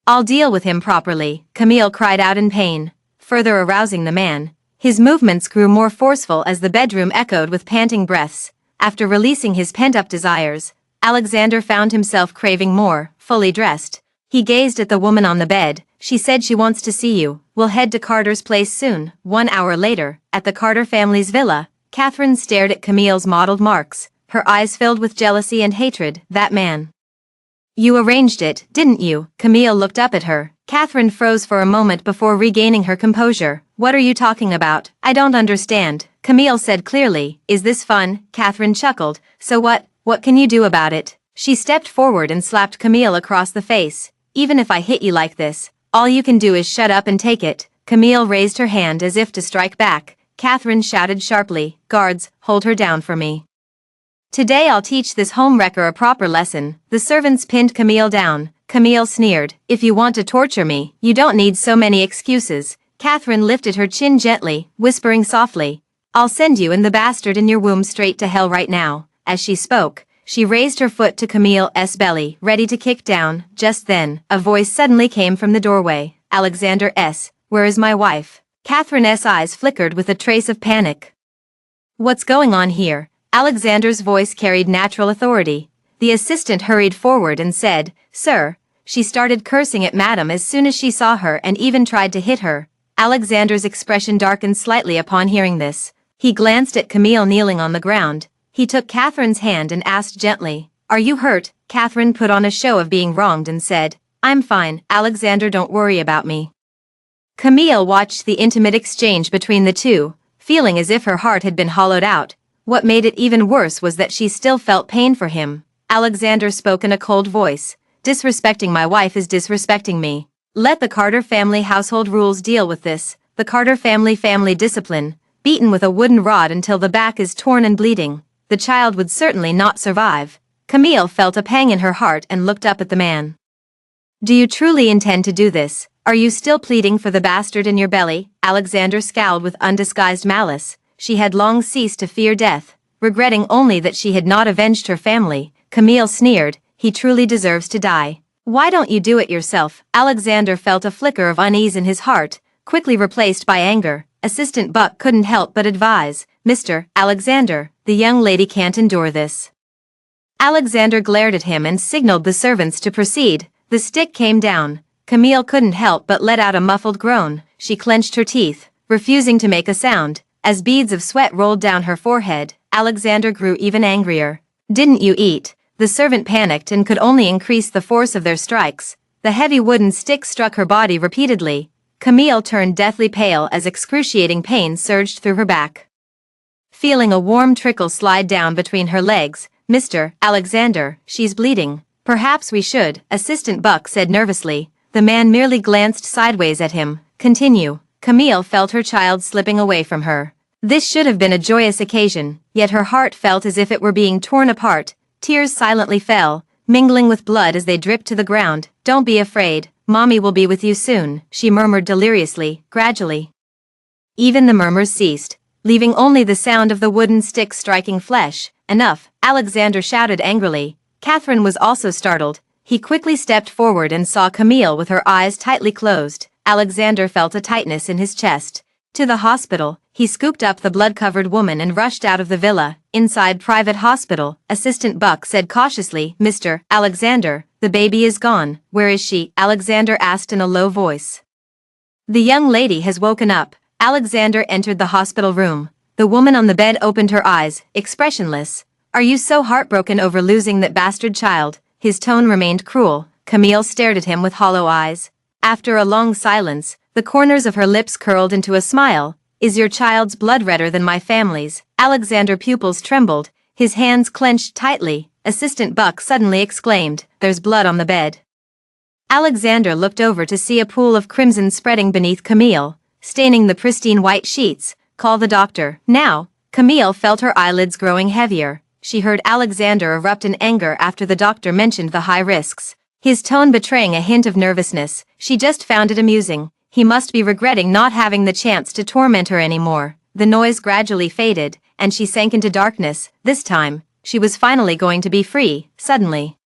I'll deal with him properly." Camille cried out in pain, further arousing the man. His movements grew more forceful as the bedroom echoed with panting breaths. After releasing his pent-up desires, Alexander found himself craving more. Fully dressed, he gazed at the woman on the bed. "She said she wants to see you. We'll head to Carter's place soon." 1 hour later, at the Carter family's villa, Catherine stared at Camille's mottled marks, her eyes filled with jealousy and hatred. "That man. You arranged it, didn't you?" Camille looked up at her. Catherine froze for a moment before regaining her composure. "What are you talking about? I don't understand." Camille said clearly. "Is this fun?" Catherine chuckled. "So what can you do about it?" She stepped forward and slapped Camille across the face. "Even if I hit you like this, all you can do is shut up and take it." Camille raised her hand as if to strike back. Catherine shouted sharply, "Guards, hold her down for me. Today I'll teach this homewrecker a proper lesson." The servants pinned Camille down. Camille sneered, "If you want to torture me, you don't need so many excuses." Catherine lifted her chin gently, whispering softly, "I'll send you and the bastard in your womb straight to hell right now." As she spoke, She raised her foot to Camille's belly, ready to kick down. Just then, a voice suddenly came from the doorway. Alexander S., where is my wife? Catherine's eyes flickered with a trace of panic. What's going on here? Alexander's voice carried natural authority. The assistant hurried forward and said, Sir. She started cursing at Madame as soon as she saw her and even tried to hit her. Alexander's expression darkened slightly upon hearing this. He glanced at Camille kneeling on the ground. He took Catherine's hand and asked gently, Are you hurt? Catherine put on a show of being wronged and said, I'm fine, Alexander, don't worry about me. Camille watched the intimate exchange between the two, feeling as if her heart had been hollowed out. What made it even worse was that she still felt pain for him. Alexander spoke in a cold voice. Disrespecting my wife is disrespecting me. Let the Carter family household rules deal with this. The Carter family discipline, beaten with a wooden rod until the back is torn and bleeding. The child would certainly not survive. Camille felt a pang in her heart and looked up at the man. Do you truly intend to do this? Are you still pleading for the bastard in your belly? Alexander scowled with undisguised malice. She had long ceased to fear death, regretting only that she had not avenged her family. Camille sneered, he truly deserves to die. Why don't you do it yourself? Alexander felt a flicker of unease in his heart, quickly replaced by anger. Assistant Buck couldn't help but advise, Mr. Alexander, the young lady can't endure this. Alexander glared at him and signaled the servants to proceed. The stick came down. Camille couldn't help but let out a muffled groan. She clenched her teeth, refusing to make a sound. As beads of sweat rolled down her forehead, Alexander grew even angrier. Didn't you eat? The servant panicked and could only increase the force of their strikes. The heavy wooden stick struck her body repeatedly. Camille turned deathly pale as excruciating pain surged through her back. Feeling a warm trickle slide down between her legs, Mr. Alexander, she's bleeding. Perhaps we should, Assistant Buck said nervously. The man merely glanced sideways at him. Continue. Camille felt her child slipping away from her. This should have been a joyous occasion, yet her heart felt as if it were being torn apart. Tears silently fell, mingling with blood as they dripped to the ground. Don't be afraid, Mommy will be with you soon, she murmured deliriously. Gradually, even the murmurs ceased, leaving only the sound of the wooden stick striking flesh. Enough, Alexander shouted angrily. Catherine was also startled. He quickly stepped forward and saw Camille with her eyes tightly closed. Alexander felt a tightness in his chest. To the hospital, he scooped up the blood-covered woman and rushed out of the villa. Inside private hospital, Assistant Buck said cautiously, Mr. Alexander, the baby is gone. Where is she? Alexander asked in a low voice. The young lady has woken up. Alexander entered the hospital room. The woman on the bed opened her eyes, expressionless. Are you so heartbroken over losing that bastard child? His tone remained cruel. Camille stared at him with hollow eyes. After a long silence, the corners of her lips curled into a smile. Is your child's blood redder than my family's? Alexander's pupils trembled, his hands clenched tightly. Assistant Buck suddenly exclaimed, There's blood on the bed. Alexander looked over to see a pool of crimson spreading beneath Camille, staining the pristine white sheets. Call the doctor. Now. Camille felt her eyelids growing heavier. She heard Alexander erupt in anger after the doctor mentioned the high risks, his tone betraying a hint of nervousness. She just found it amusing. He must be regretting not having the chance to torment her anymore. The noise gradually faded, and she sank into darkness. This time, she was finally going to be free. Suddenly,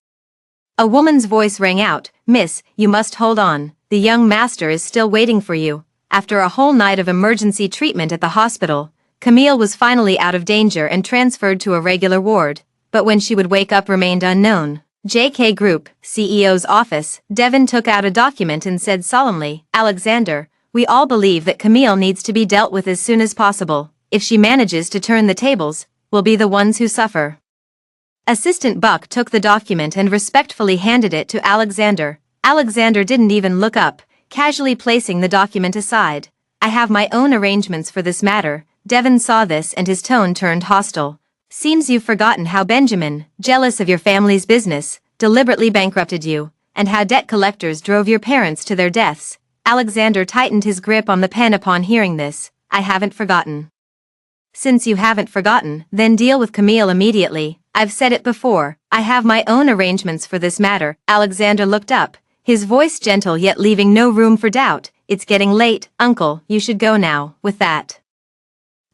a woman's voice rang out, Miss, you must hold on. The young master is still waiting for you. After a whole night of emergency treatment at the hospital, Camille was finally out of danger and transferred to a regular ward, but when she would wake up remained unknown. JK Group, CEO's office, Devon took out a document and said solemnly, Alexander, we all believe that Camille needs to be dealt with as soon as possible. If she manages to turn the tables, we'll be the ones who suffer. Assistant Buck took the document and respectfully handed it to Alexander. Alexander didn't even look up, casually placing the document aside. I have my own arrangements for this matter. Devon saw this and his tone turned hostile. Seems you've forgotten how Benjamin, jealous of your family's business, deliberately bankrupted you, and how debt collectors drove your parents to their deaths. Alexander tightened his grip on the pen upon hearing this. I haven't forgotten. Since you haven't forgotten, then deal with Camille immediately. I've said it before, I have my own arrangements for this matter. Alexander looked up, his voice gentle yet leaving no room for doubt. It's getting late, uncle, you should go now. With that,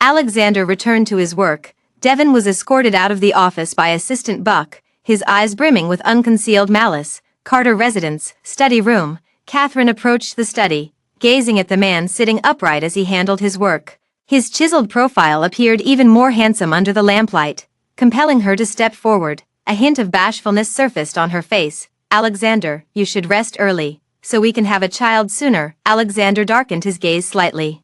Alexander returned to his work. Devon was escorted out of the office by Assistant Buck, his eyes brimming with unconcealed malice. Carter residence, study room. Catherine approached the study, gazing at the man sitting upright as he handled his work. His chiseled profile appeared even more handsome under the lamplight, compelling her to step forward. A hint of bashfulness surfaced on her face. Alexander, you should rest early, so we can have a child sooner. Alexander darkened his gaze slightly,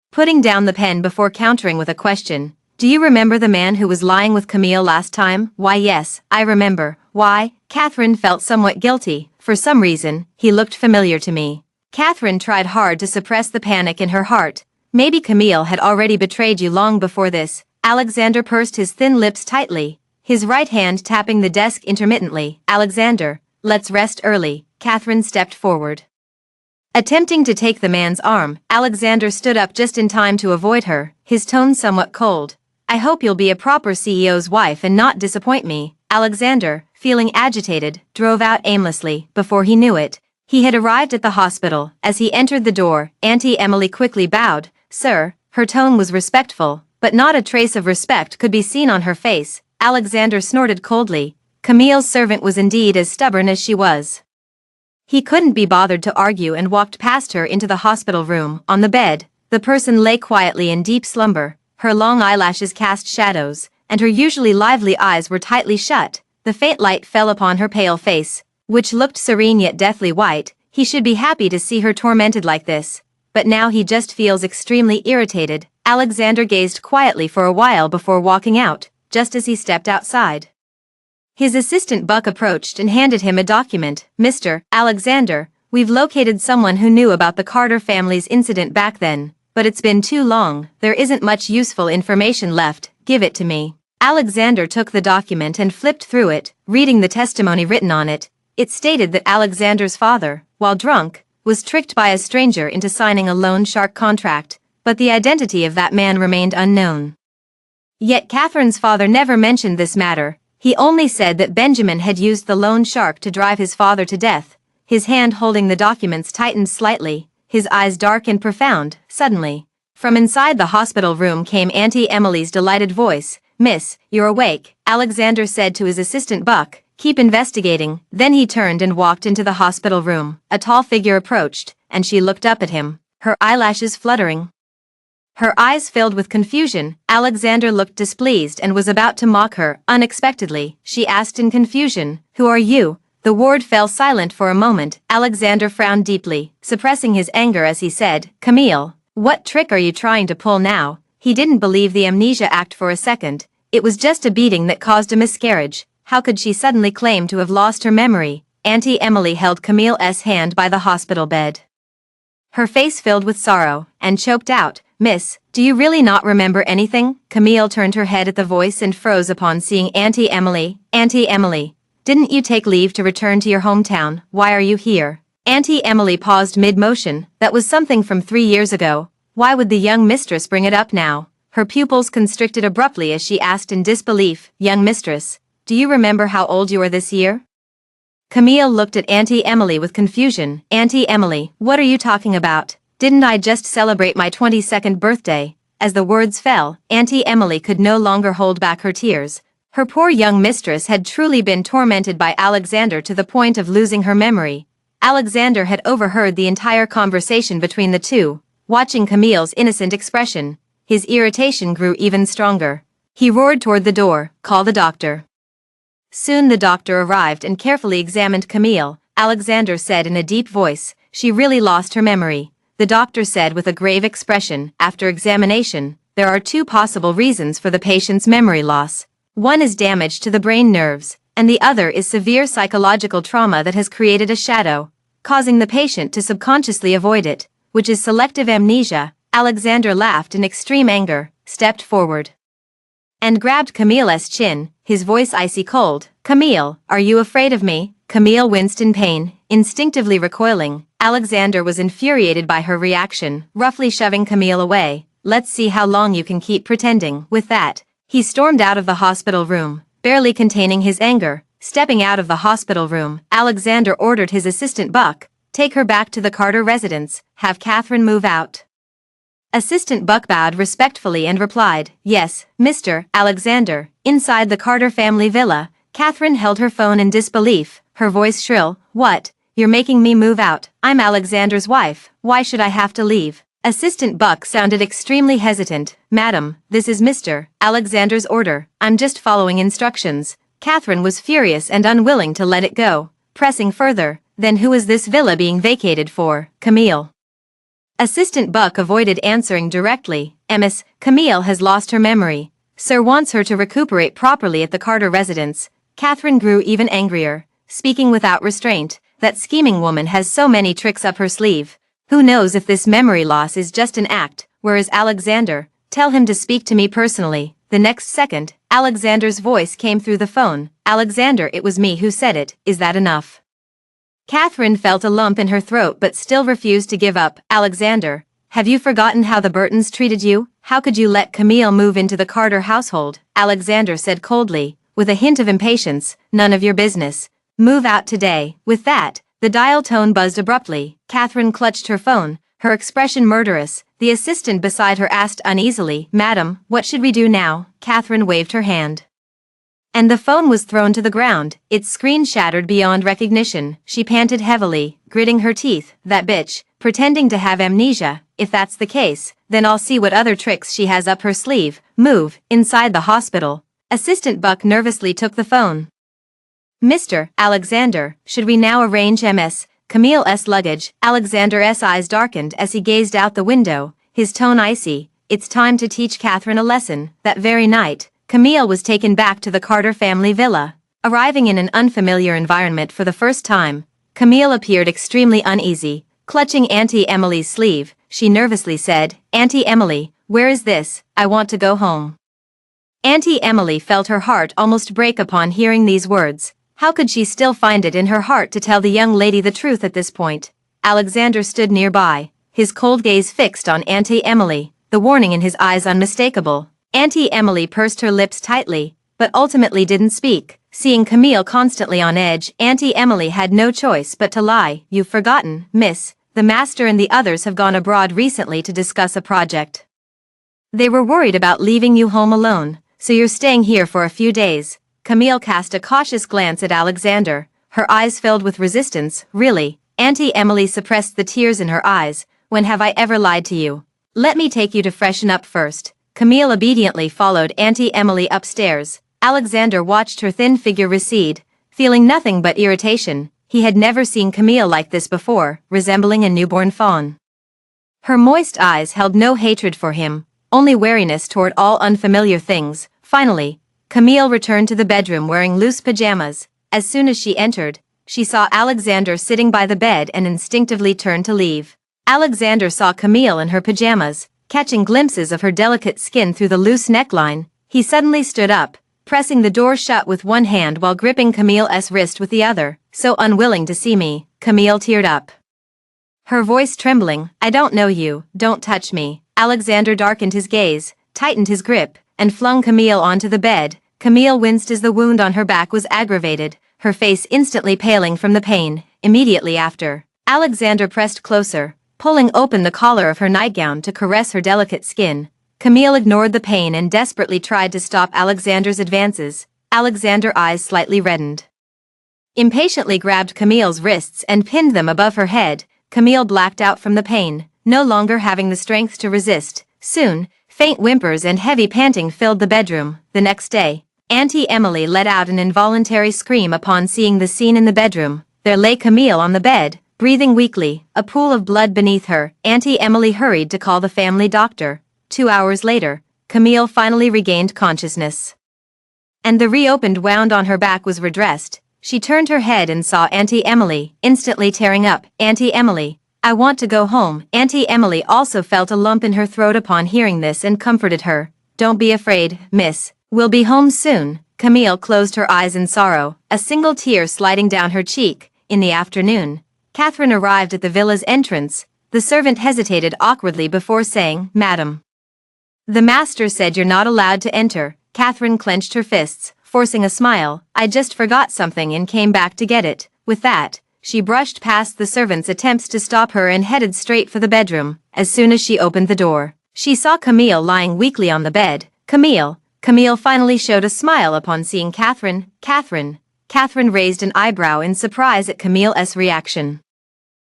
putting down the pen before countering with a question. Do you remember the man who was lying with Camille last time? Why yes, I remember. Why? Catherine felt somewhat guilty. For some reason, he looked familiar to me. Catherine tried hard to suppress the panic in her heart. Maybe Camille had already betrayed you long before this. Alexander pursed his thin lips tightly, his right hand tapping the desk intermittently. Alexander, let's rest early. Catherine stepped forward, attempting to take the man's arm. Alexander stood up just in time to avoid her, his tone somewhat cold. I hope you'll be a proper CEO's wife and not disappoint me. Alexander, feeling agitated, drove out aimlessly. Before he knew it, he had arrived at the hospital. As he entered the door, Auntie Emily quickly bowed. Sir. Her tone was respectful, but not a trace of respect could be seen on her face. Alexander snorted coldly. Camille's servant was indeed as stubborn as she was. He couldn't be bothered to argue and walked past her into the hospital room. On the bed, the person lay quietly in deep slumber. Her long eyelashes cast shadows, and her usually lively eyes were tightly shut. The faint light fell upon her pale face, which looked serene yet deathly white. He should be happy to see her tormented like this, but now he just feels extremely irritated. Alexander gazed quietly for a while before walking out. Just as he stepped outside, his assistant Buck approached and handed him a document. Mr. Alexander, we've located someone who knew about the Carter family's incident back then, but it's been too long. There isn't much useful information left. Give it to me. Alexander took the document and flipped through it, reading the testimony written on it. It stated that Alexander's father, while drunk, was tricked by a stranger into signing a loan shark contract, but the identity of that man remained unknown. Yet Catherine's father never mentioned this matter. He only said that Benjamin had used the loan shark to drive his father to death. His hand holding the documents tightened slightly, his eyes dark and profound. Suddenly, from inside the hospital room came Auntie Emily's delighted voice. Miss, you're awake, Alexander said to his assistant Buck. Keep investigating. Then he turned and walked into the hospital room. A tall figure approached, and she looked up at him, her eyelashes fluttering, her eyes filled with confusion. Alexander looked displeased and was about to mock her. Unexpectedly, she asked in confusion, Who are you? The ward fell silent for a moment. Alexander frowned deeply, suppressing his anger as he said, Camille, what trick are you trying to pull now? He didn't believe the amnesia act for a second. It was just a beating that caused a miscarriage. How could she suddenly claim to have lost her memory? Auntie Emily held Camille's hand by the hospital bed, her face filled with sorrow, and choked out, Miss, do you really not remember anything? Camille turned her head at the voice and froze upon seeing Auntie Emily. Auntie Emily, didn't you take leave to return to your hometown? Why are you here? Auntie Emily paused mid-motion. That was something from 3 years ago. Why would the young mistress bring it up now? Her pupils constricted abruptly as she asked in disbelief, Young mistress, do you remember how old you are this year? Camille looked at Auntie Emily with confusion. Auntie Emily, what are you talking about? Didn't I just celebrate my 22nd birthday? As the words fell, Auntie Emily could no longer hold back her tears. Her poor young mistress had truly been tormented by Alexander to the point of losing her memory. Alexander had overheard the entire conversation between the two. Watching Camille's innocent expression, his irritation grew even stronger. He roared toward the door, Call the doctor. Soon the doctor arrived and carefully examined Camille. Alexander said in a deep voice, She really lost her memory. The doctor said with a grave expression, After examination, there are 2 possible reasons for the patient's memory loss. One is damage to the brain nerves, and the other is severe psychological trauma that has created a shadow, causing the patient to subconsciously avoid it, which is selective amnesia. Alexander laughed in extreme anger, stepped forward, and grabbed Camille's chin, his voice icy cold. Camille, are you afraid of me? Camille winced in pain, instinctively recoiling. Alexander was infuriated by her reaction, roughly shoving Camille away. Let's see how long you can keep pretending. With that, he stormed out of the hospital room, barely containing his anger. Stepping out of the hospital room, Alexander ordered his assistant Buck, Take her back to the Carter residence, have Catherine move out. Assistant Buck bowed respectfully and replied, "Yes, Mr. Alexander." Inside the Carter family villa, Catherine held her phone in disbelief, her voice shrill. "What? You're making me move out? I'm Alexander's wife, why should I have to leave?" Assistant Buck sounded extremely hesitant. "Madam, this is Mr. Alexander's order, I'm just following instructions." Catherine was furious and unwilling to let it go, pressing further. "Then who is this villa being vacated for, Camille?" Assistant Buck avoided answering directly. "Miss Camille has lost her memory. Sir wants her to recuperate properly at the Carter residence." Catherine grew even angrier, speaking without restraint. "That scheming woman has so many tricks up her sleeve. Who knows if this memory loss is just an act? Where is Alexander? Tell him to speak to me personally." The next second, Alexander's voice came through the phone. "Alexander, it was me who said it. Is that enough?" Catherine felt a lump in her throat but still refused to give up. "Alexander, have you forgotten how the Burtons treated you? How could you let Camille move into the Carter household?" Alexander said coldly, with a hint of impatience. "None of your business. Move out today." With that, the dial tone buzzed abruptly. Catherine clutched her phone, her expression murderous. The assistant beside her asked uneasily, "Madam, what should we do now?" Catherine waved her hand, and the phone was thrown to the ground, its screen shattered beyond recognition. She panted heavily, gritting her teeth. "That bitch, pretending to have amnesia. If that's the case, then I'll see what other tricks she has up her sleeve." "Move." Inside the hospital, Assistant Buck nervously took the phone. "Mr. Alexander, should we now arrange Ms. Camille's luggage?" Alexander's eyes darkened as he gazed out the window, his tone icy. "It's time to teach Catherine a lesson." That very night, Camille was taken back to the Carter family villa. Arriving in an unfamiliar environment for the first time, Camille appeared extremely uneasy. Clutching Auntie Emily's sleeve, she nervously said, "Auntie Emily, where is this? I want to go home." Auntie Emily felt her heart almost break upon hearing these words. How could she still find it in her heart to tell the young lady the truth at this point? Alexander stood nearby, his cold gaze fixed on Auntie Emily, the warning in his eyes unmistakable. Auntie Emily pursed her lips tightly, but ultimately didn't speak. Seeing Camille constantly on edge, Auntie Emily had no choice but to lie. "You've forgotten, miss. The master and the others have gone abroad recently to discuss a project. They were worried about leaving you home alone, so you're staying here for a few days." Camille cast a cautious glance at Alexander, her eyes filled with resistance. "Really?" Auntie Emily suppressed the tears in her eyes. "When have I ever lied to you? Let me take you to freshen up first." Camille obediently followed Auntie Emily upstairs. Alexander watched her thin figure recede, feeling nothing but irritation. He had never seen Camille like this before, resembling a newborn fawn. Her moist eyes held no hatred for him, only wariness toward all unfamiliar things. Finally, Camille returned to the bedroom wearing loose pajamas. As soon as she entered, she saw Alexander sitting by the bed and instinctively turned to leave. Alexander saw Camille in her pajamas, catching glimpses of her delicate skin through the loose neckline. He suddenly stood up, pressing the door shut with one hand while gripping Camille's wrist with the other. "So unwilling to see me." Camille teared up, her voice trembling. "I don't know you, don't touch me." Alexander darkened his gaze, tightened his grip, and flung Camille onto the bed. Camille winced as the wound on her back was aggravated, her face instantly paling from the pain. Immediately after, Alexander pressed closer, pulling open the collar of her nightgown to caress her delicate skin. Camille ignored the pain and desperately tried to stop Alexander's advances. Alexander's eyes slightly reddened, impatiently grabbed Camille's wrists and pinned them above her head. Camille blacked out from the pain, no longer having the strength to resist. Soon, faint whimpers and heavy panting filled the bedroom. The next day, Auntie Emily let out an involuntary scream upon seeing the scene in the bedroom. There lay Camille on the bed, breathing weakly, a pool of blood beneath her. Auntie Emily hurried to call the family doctor. 2 hours later, Camille finally regained consciousness, and the reopened wound on her back was redressed. She turned her head and saw Auntie Emily, instantly tearing up. "Auntie Emily, I want to go home." Auntie Emily also felt a lump in her throat upon hearing this and comforted her. "Don't be afraid, miss. We'll be home soon." Camille closed her eyes in sorrow, a single tear sliding down her cheek. In the afternoon, Catherine arrived at the villa's entrance. The servant hesitated awkwardly before saying, "Madam, the master said you're not allowed to enter." Catherine clenched her fists, forcing a smile. "I just forgot something and came back to get it." With that, she brushed past the servant's attempts to stop her and headed straight for the bedroom. As soon as she opened the door, She saw Camille lying weakly on the bed. Camille finally showed a smile upon seeing Catherine. Catherine raised an eyebrow in surprise at Camille's reaction.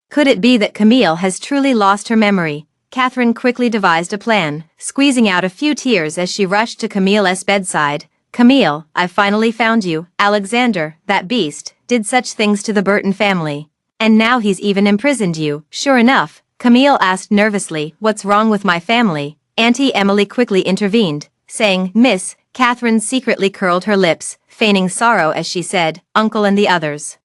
Could it be that Camille has truly lost her memory? Catherine quickly devised a plan, squeezing out a few tears as she rushed to Camille's bedside. Camille, I finally found you. Alexander, that beast, did such things to the Burton family. And now he's even imprisoned you. Sure enough, Camille asked nervously, what's wrong with my family? Auntie Emily quickly intervened, saying, Miss, Catherine secretly curled her lips, feigning sorrow as she said, Uncle and the others.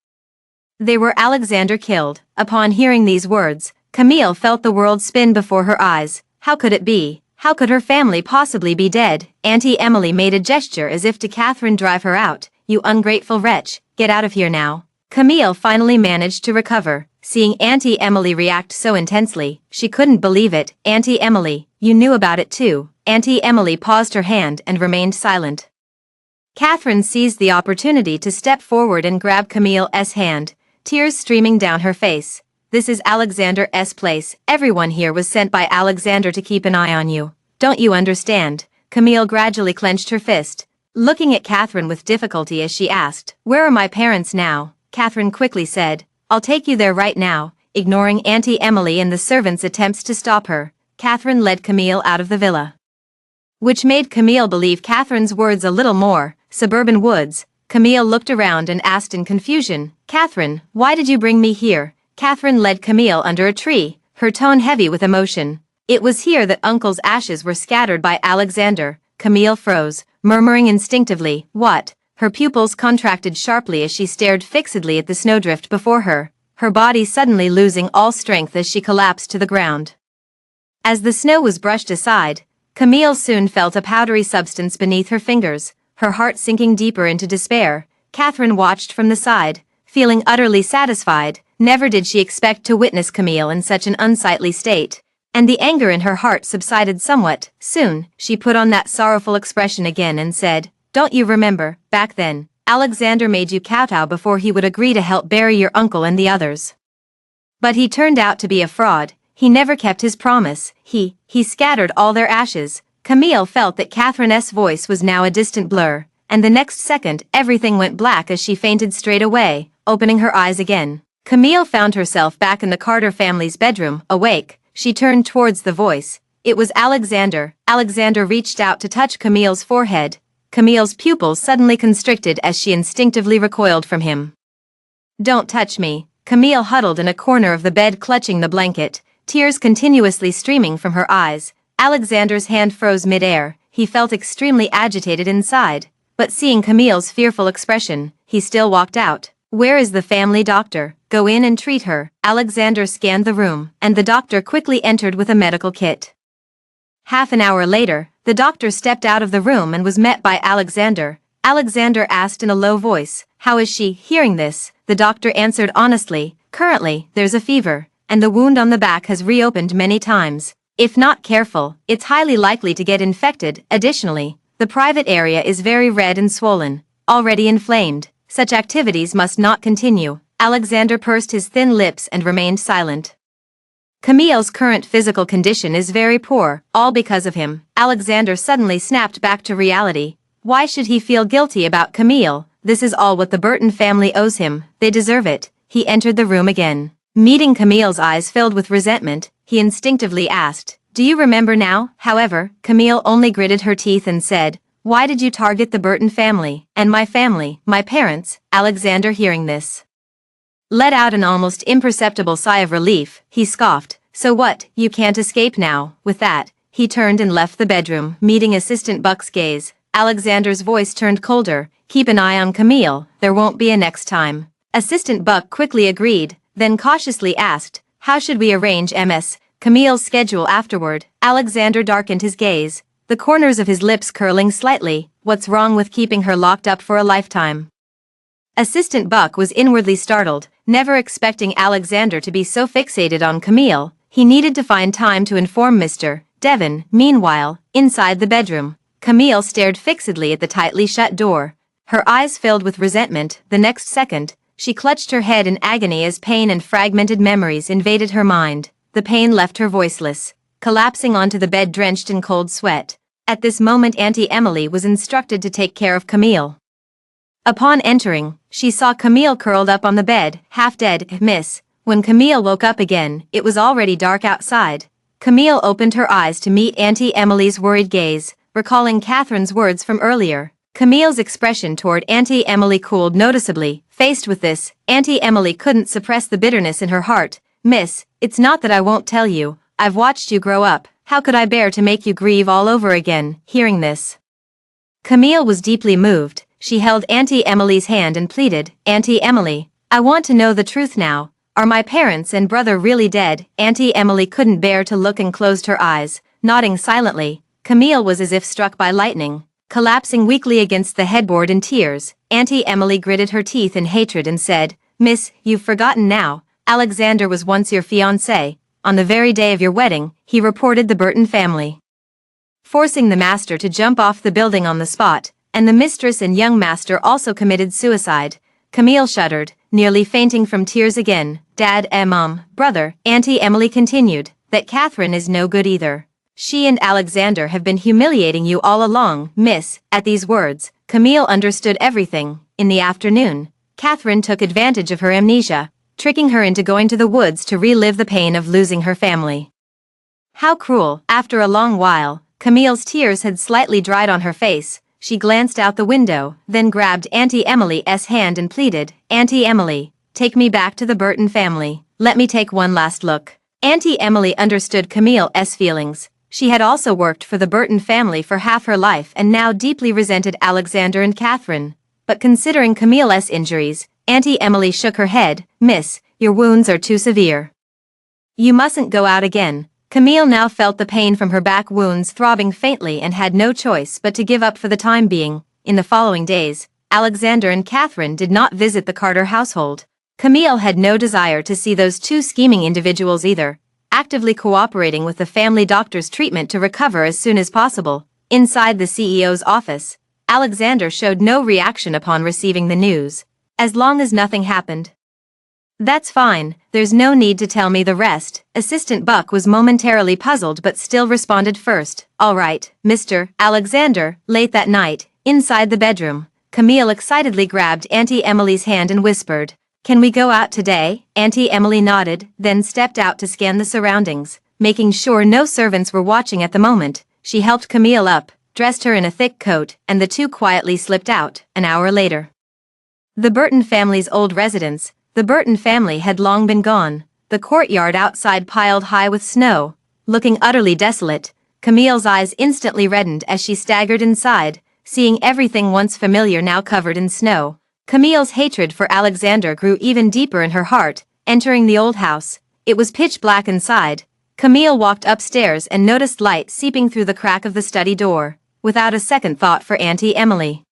They were Alexander killed. Upon hearing these words, Camille felt the world spin before her eyes. How could it be? How could her family possibly be dead? Auntie Emily made a gesture as if to Catherine, drive her out. You ungrateful wretch, get out of here now. Camille finally managed to recover. Seeing Auntie Emily react so intensely, she couldn't believe it. Auntie Emily, you knew about it too. Auntie Emily paused her hand and remained silent. Catherine seized the opportunity to step forward and grab Camille's hand, tears streaming down her face. This is Alexander's place. Everyone here was sent by Alexander to keep an eye on you. Don't you understand? Camille gradually clenched her fist, looking at Catherine with difficulty as she asked, Where are my parents now? Catherine quickly said, I'll take you there right now. Ignoring Auntie Emily and the servants' attempts to stop her, Catherine led Camille out of the villa. Which made Camille believe Catherine's words a little more. Suburban woods. Camille looked around and asked in confusion, Catherine, why did you bring me here? Catherine led Camille under a tree, her tone heavy with emotion. It was here that Uncle's ashes were scattered by Alexander. Camille froze, murmuring instinctively, What? Her pupils contracted sharply as she stared fixedly at the snowdrift before her body suddenly losing all strength as she collapsed to the ground. As the snow was brushed aside, Camille soon felt a powdery substance beneath her fingers, her heart sinking deeper into despair. Catherine watched from the side, feeling utterly satisfied. Never did she expect to witness Camille in such an unsightly state, and the anger in her heart subsided somewhat. Soon, she put on that sorrowful expression again and said, Don't you remember, back then, Alexander made you kowtow before he would agree to help bury your uncle and the others. But he turned out to be a fraud. He never kept his promise. He scattered all their ashes. Camille felt that Catherine's voice was now a distant blur, and the next second everything went black as she fainted straight away, opening her eyes again. Camille found herself back in the Carter family's bedroom. Awake, she turned towards the voice. It was Alexander. Alexander reached out to touch Camille's forehead. Camille's pupils suddenly constricted as she instinctively recoiled from him. Don't touch me. Camille huddled in a corner of the bed clutching the blanket, tears continuously streaming from her eyes. Alexander's hand froze mid-air. He felt extremely agitated inside, but seeing Camille's fearful expression, he still walked out. Where is the family doctor? Go in and treat her. Alexander scanned the room, and the doctor quickly entered with a medical kit. Half an hour later, the doctor stepped out of the room and was met by Alexander. Alexander asked in a low voice, How is she? Hearing this, the doctor answered honestly, Currently, there's a fever, and the wound on the back has reopened many times. If not careful, it's highly likely to get infected. Additionally, the private area is very red and swollen, already inflamed. Such activities must not continue. Alexander pursed his thin lips and remained silent. Camille's current physical condition is very poor, all because of him. Alexander suddenly snapped back to reality. Why should he feel guilty about Camille? This is all what the Burton family owes him. They deserve it. He entered the room again. Meeting Camille's eyes filled with resentment, he instinctively asked, Do you remember now? However, Camille only gritted her teeth and said, Why did you target the Burton family, and my family, my parents? Alexander, hearing this, let out an almost imperceptible sigh of relief. He scoffed, So what, you can't escape now? With that, he turned and left the bedroom. Meeting Assistant Buck's gaze, Alexander's voice turned colder. Keep an eye on Camille, there won't be a next time. Assistant Buck quickly agreed, then cautiously asked, How should we arrange Camille's schedule afterward? Alexander darkened his gaze, the corners of his lips curling slightly. What's wrong with keeping her locked up for a lifetime? Assistant Buck was inwardly startled, never expecting Alexander to be so fixated on Camille. He needed to find time to inform Mr. Devon. Meanwhile, inside the bedroom, Camille stared fixedly at the tightly shut door, her eyes filled with resentment. The next second, she clutched her head in agony as pain and fragmented memories invaded her mind. The pain left her voiceless, collapsing onto the bed drenched in cold sweat. At this moment Auntie Emily was instructed to take care of Camille. Upon entering, she saw Camille curled up on the bed, half dead. Miss, when Camille woke up again, it was already dark outside. Camille opened her eyes to meet Auntie Emily's worried gaze, recalling Catherine's words from earlier. Camille's expression toward Auntie Emily cooled noticeably. Faced with this, Auntie Emily couldn't suppress the bitterness in her heart. Miss, it's not that I won't tell you, I've watched you grow up, how could I bear to make you grieve all over again? Hearing this, Camille was deeply moved. She held Auntie Emily's hand and pleaded, Auntie Emily, I want to know the truth now. Are my parents and brother really dead? Auntie Emily couldn't bear to look and closed her eyes, nodding silently. Camille was as if struck by lightning. Collapsing weakly against the headboard in tears, Auntie Emily gritted her teeth in hatred and said, Miss, you've forgotten now, Alexander was once your fiancé. On the very day of your wedding, he reported the Burton family, forcing the master to jump off the building on the spot, and the mistress and young master also committed suicide. Camille shuddered, nearly fainting from tears again. Dad Mom, brother, Auntie Emily continued, that Catherine is no good either. She and Alexander have been humiliating you all along, miss. At these words, Camille understood everything. In the afternoon, Catherine took advantage of her amnesia, tricking her into going to the woods to relive the pain of losing her family. How cruel. After a long while, Camille's tears had slightly dried on her face. She glanced out the window, then grabbed Auntie Emily's hand and pleaded, Auntie Emily, take me back to the Burton family. Let me take one last look. Auntie Emily understood Camille's feelings. She had also worked for the Burton family for half her life and now deeply resented Alexander and Catherine. But considering Camille's injuries, Auntie Emily shook her head. Miss, your wounds are too severe. You mustn't go out again. Camille now felt the pain from her back wounds throbbing faintly and had no choice but to give up for the time being. In the following days, Alexander and Catherine did not visit the Carter household. Camille had no desire to see those two scheming individuals either, actively cooperating with the family doctor's treatment to recover as soon as possible. Inside the CEO's office, Alexander showed no reaction upon receiving the news. As long as nothing happened. That's fine, there's no need to tell me the rest. Assistant Buck was momentarily puzzled but still responded first. All right, Mr. Alexander. Late that night, inside the bedroom, Camille excitedly grabbed Auntie Emily's hand and whispered, Can we go out today? Auntie Emily nodded, then stepped out to scan the surroundings, making sure no servants were watching at the moment. She helped Camille up, dressed her in a thick coat, and the two quietly slipped out. An hour later, the Burton family's old residence. The Burton family had long been gone, the courtyard outside piled high with snow, looking utterly desolate. Camille's eyes instantly reddened as she staggered inside, seeing everything once familiar now covered in snow. Camille's hatred for Alexander grew even deeper in her heart. Entering the old house, it was pitch black inside. Camille walked upstairs and noticed light seeping through the crack of the study door, without a second thought for Auntie Emily.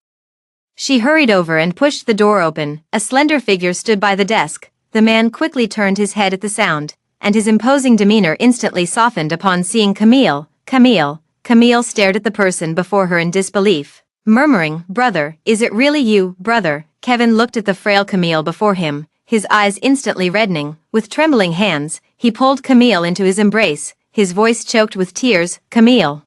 She hurried over and pushed the door open. A slender figure stood by the desk. The man quickly turned his head at the sound, and his imposing demeanor instantly softened upon seeing Camille. Camille stared at the person before her in disbelief, murmuring, Brother, is it really you, brother? Kevin looked at the frail Camille before him, his eyes instantly reddening. With trembling hands, he pulled Camille into his embrace, his voice choked with tears. Camille.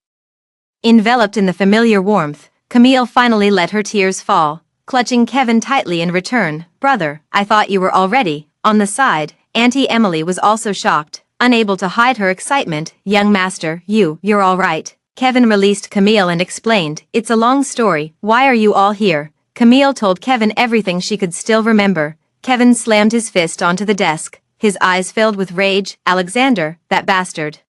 Enveloped in the familiar warmth, Camille finally let her tears fall, clutching Kevin tightly in return. Brother, I thought you were already. On the side, Auntie Emily was also shocked, unable to hide her excitement. Young master, you're all right. Kevin released Camille and explained, It's a long story, why are you all here? Camille told Kevin everything she could still remember. Kevin slammed his fist onto the desk, his eyes filled with rage. Alexander, that bastard.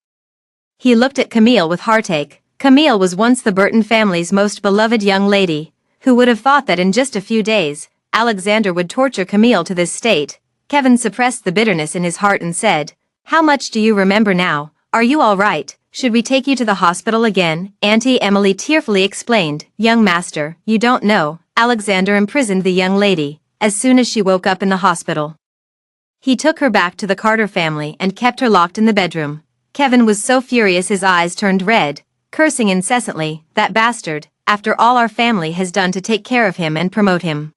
He looked at Camille with heartache. Camille was once the Burton family's most beloved young lady. Who would have thought that in just a few days, Alexander would torture Camille to this state? Kevin suppressed the bitterness in his heart and said, How much do you remember now? Are you all right? Should we take you to the hospital again? Auntie Emily tearfully explained, Young master, you don't know, Alexander imprisoned the young lady, as soon as she woke up in the hospital. He took her back to the Carter family and kept her locked in the bedroom. Kevin was so furious his eyes turned red, cursing incessantly, That bastard, after all our family has done to take care of him and promote him.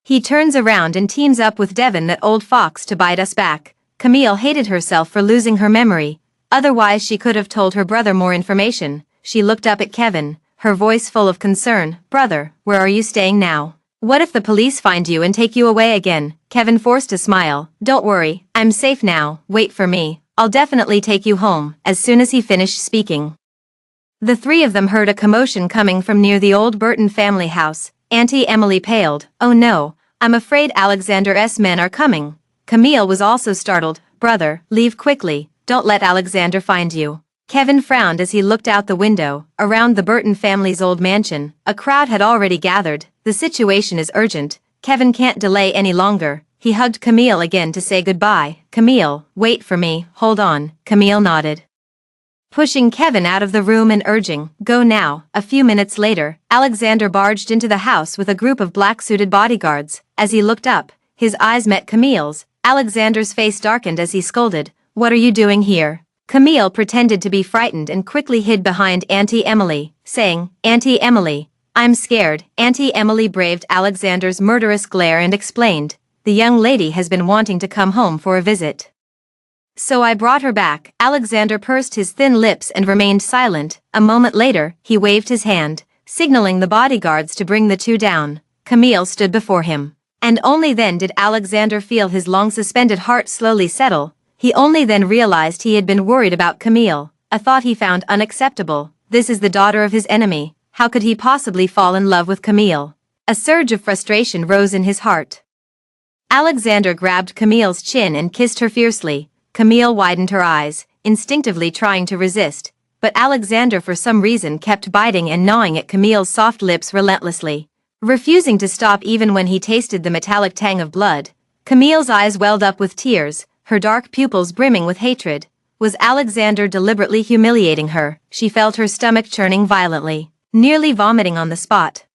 He turns around and teams up with Devon, that old fox, to bite us back. Camille hated herself for losing her memory. Otherwise she could have told her brother more information. She looked up at Kevin, her voice full of concern. Brother, where are you staying now? What if the police find you and take you away again? Kevin forced a smile. Don't worry, I'm safe now, wait for me. I'll definitely take you home. As soon as he finished speaking, the three of them heard a commotion coming from near the old Burton family house. Auntie Emily paled. Oh no, I'm afraid Alexander's men are coming. Camille was also startled. Brother, leave quickly, don't let Alexander find you. Kevin frowned as he looked out the window. Around the Burton family's old mansion, a crowd had already gathered. The situation is urgent. Kevin can't delay any longer. He hugged Camille again to say goodbye. Camille, wait for me, hold on. Camille nodded, pushing Kevin out of the room and urging, go now. A few minutes later, Alexander barged into the house with a group of black-suited bodyguards. As he looked up, his eyes met Camille's. Alexander's face darkened as he scolded, what are you doing here? Camille pretended to be frightened and quickly hid behind Auntie Emily, saying, Auntie Emily, I'm scared. Auntie Emily braved Alexander's murderous glare and explained, the young lady has been wanting to come home for a visit, so I brought her back. Alexander pursed his thin lips and remained silent. A moment later, he waved his hand, signaling the bodyguards to bring the two down. Camille stood before him, and only then did Alexander feel his long-suspended heart slowly settle. He only then realized he had been worried about Camille, a thought he found unacceptable. This is the daughter of his enemy. How could he possibly fall in love with Camille? A surge of frustration rose in his heart. Alexander grabbed Camille's chin and kissed her fiercely. Camille widened her eyes, instinctively trying to resist, but Alexander for some reason kept biting and gnawing at Camille's soft lips relentlessly, refusing to stop even when he tasted the metallic tang of blood. Camille's eyes welled up with tears, her dark pupils brimming with hatred. Was Alexander deliberately humiliating her? She felt her stomach churning violently, nearly vomiting on the spot.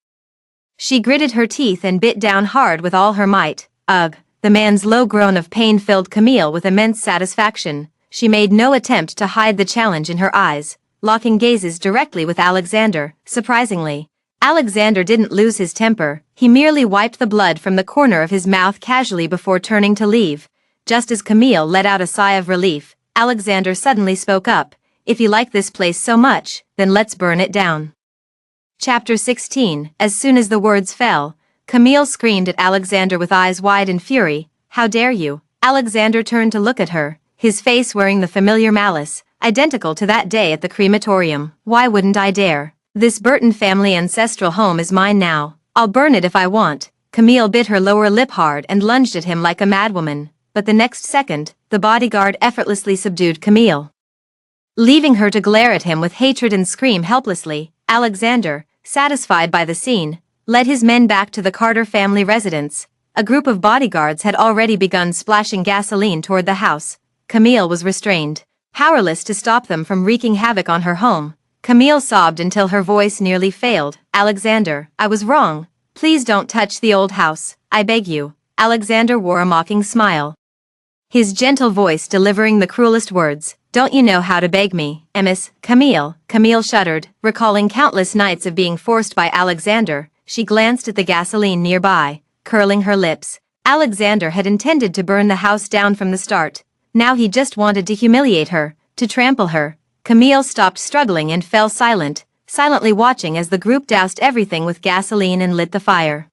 She gritted her teeth and bit down hard with all her might. Ugh! The man's low groan of pain filled Camille with immense satisfaction. She made no attempt to hide the challenge in her eyes, locking gazes directly with Alexander. Surprisingly, Alexander didn't lose his temper. He merely wiped the blood from the corner of his mouth casually before turning to leave. Just as Camille let out a sigh of relief, Alexander suddenly spoke up. If you like this place so much, then let's burn it down. Chapter 16. As soon as the words fell, Camille screamed at Alexander with eyes wide in fury. How dare you? Alexander turned to look at her, his face wearing the familiar malice, identical to that day at the crematorium. Why wouldn't I dare? This Burton family ancestral home is mine now. I'll burn it if I want. Camille bit her lower lip hard and lunged at him like a madwoman, but the next second, the bodyguard effortlessly subdued Camille, leaving her to glare at him with hatred and scream helplessly. Alexander, satisfied by the scene, led his men back to the Carter family residence. A group of bodyguards had already begun splashing gasoline toward the house. Camille was restrained, powerless to stop them from wreaking havoc on her home. Camille sobbed until her voice nearly failed. Alexander, I was wrong. Please don't touch the old house, I beg you. Alexander wore a mocking smile, his gentle voice delivering the cruelest words. Don't you know how to beg me, Miss Camille? Camille shuddered, recalling countless nights of being forced by Alexander. She glanced at the gasoline nearby, curling her lips. Alexander had intended to burn the house down from the start. Now he just wanted to humiliate her, to trample her. Camille stopped struggling and fell silent, silently watching as the group doused everything with gasoline and lit the fire.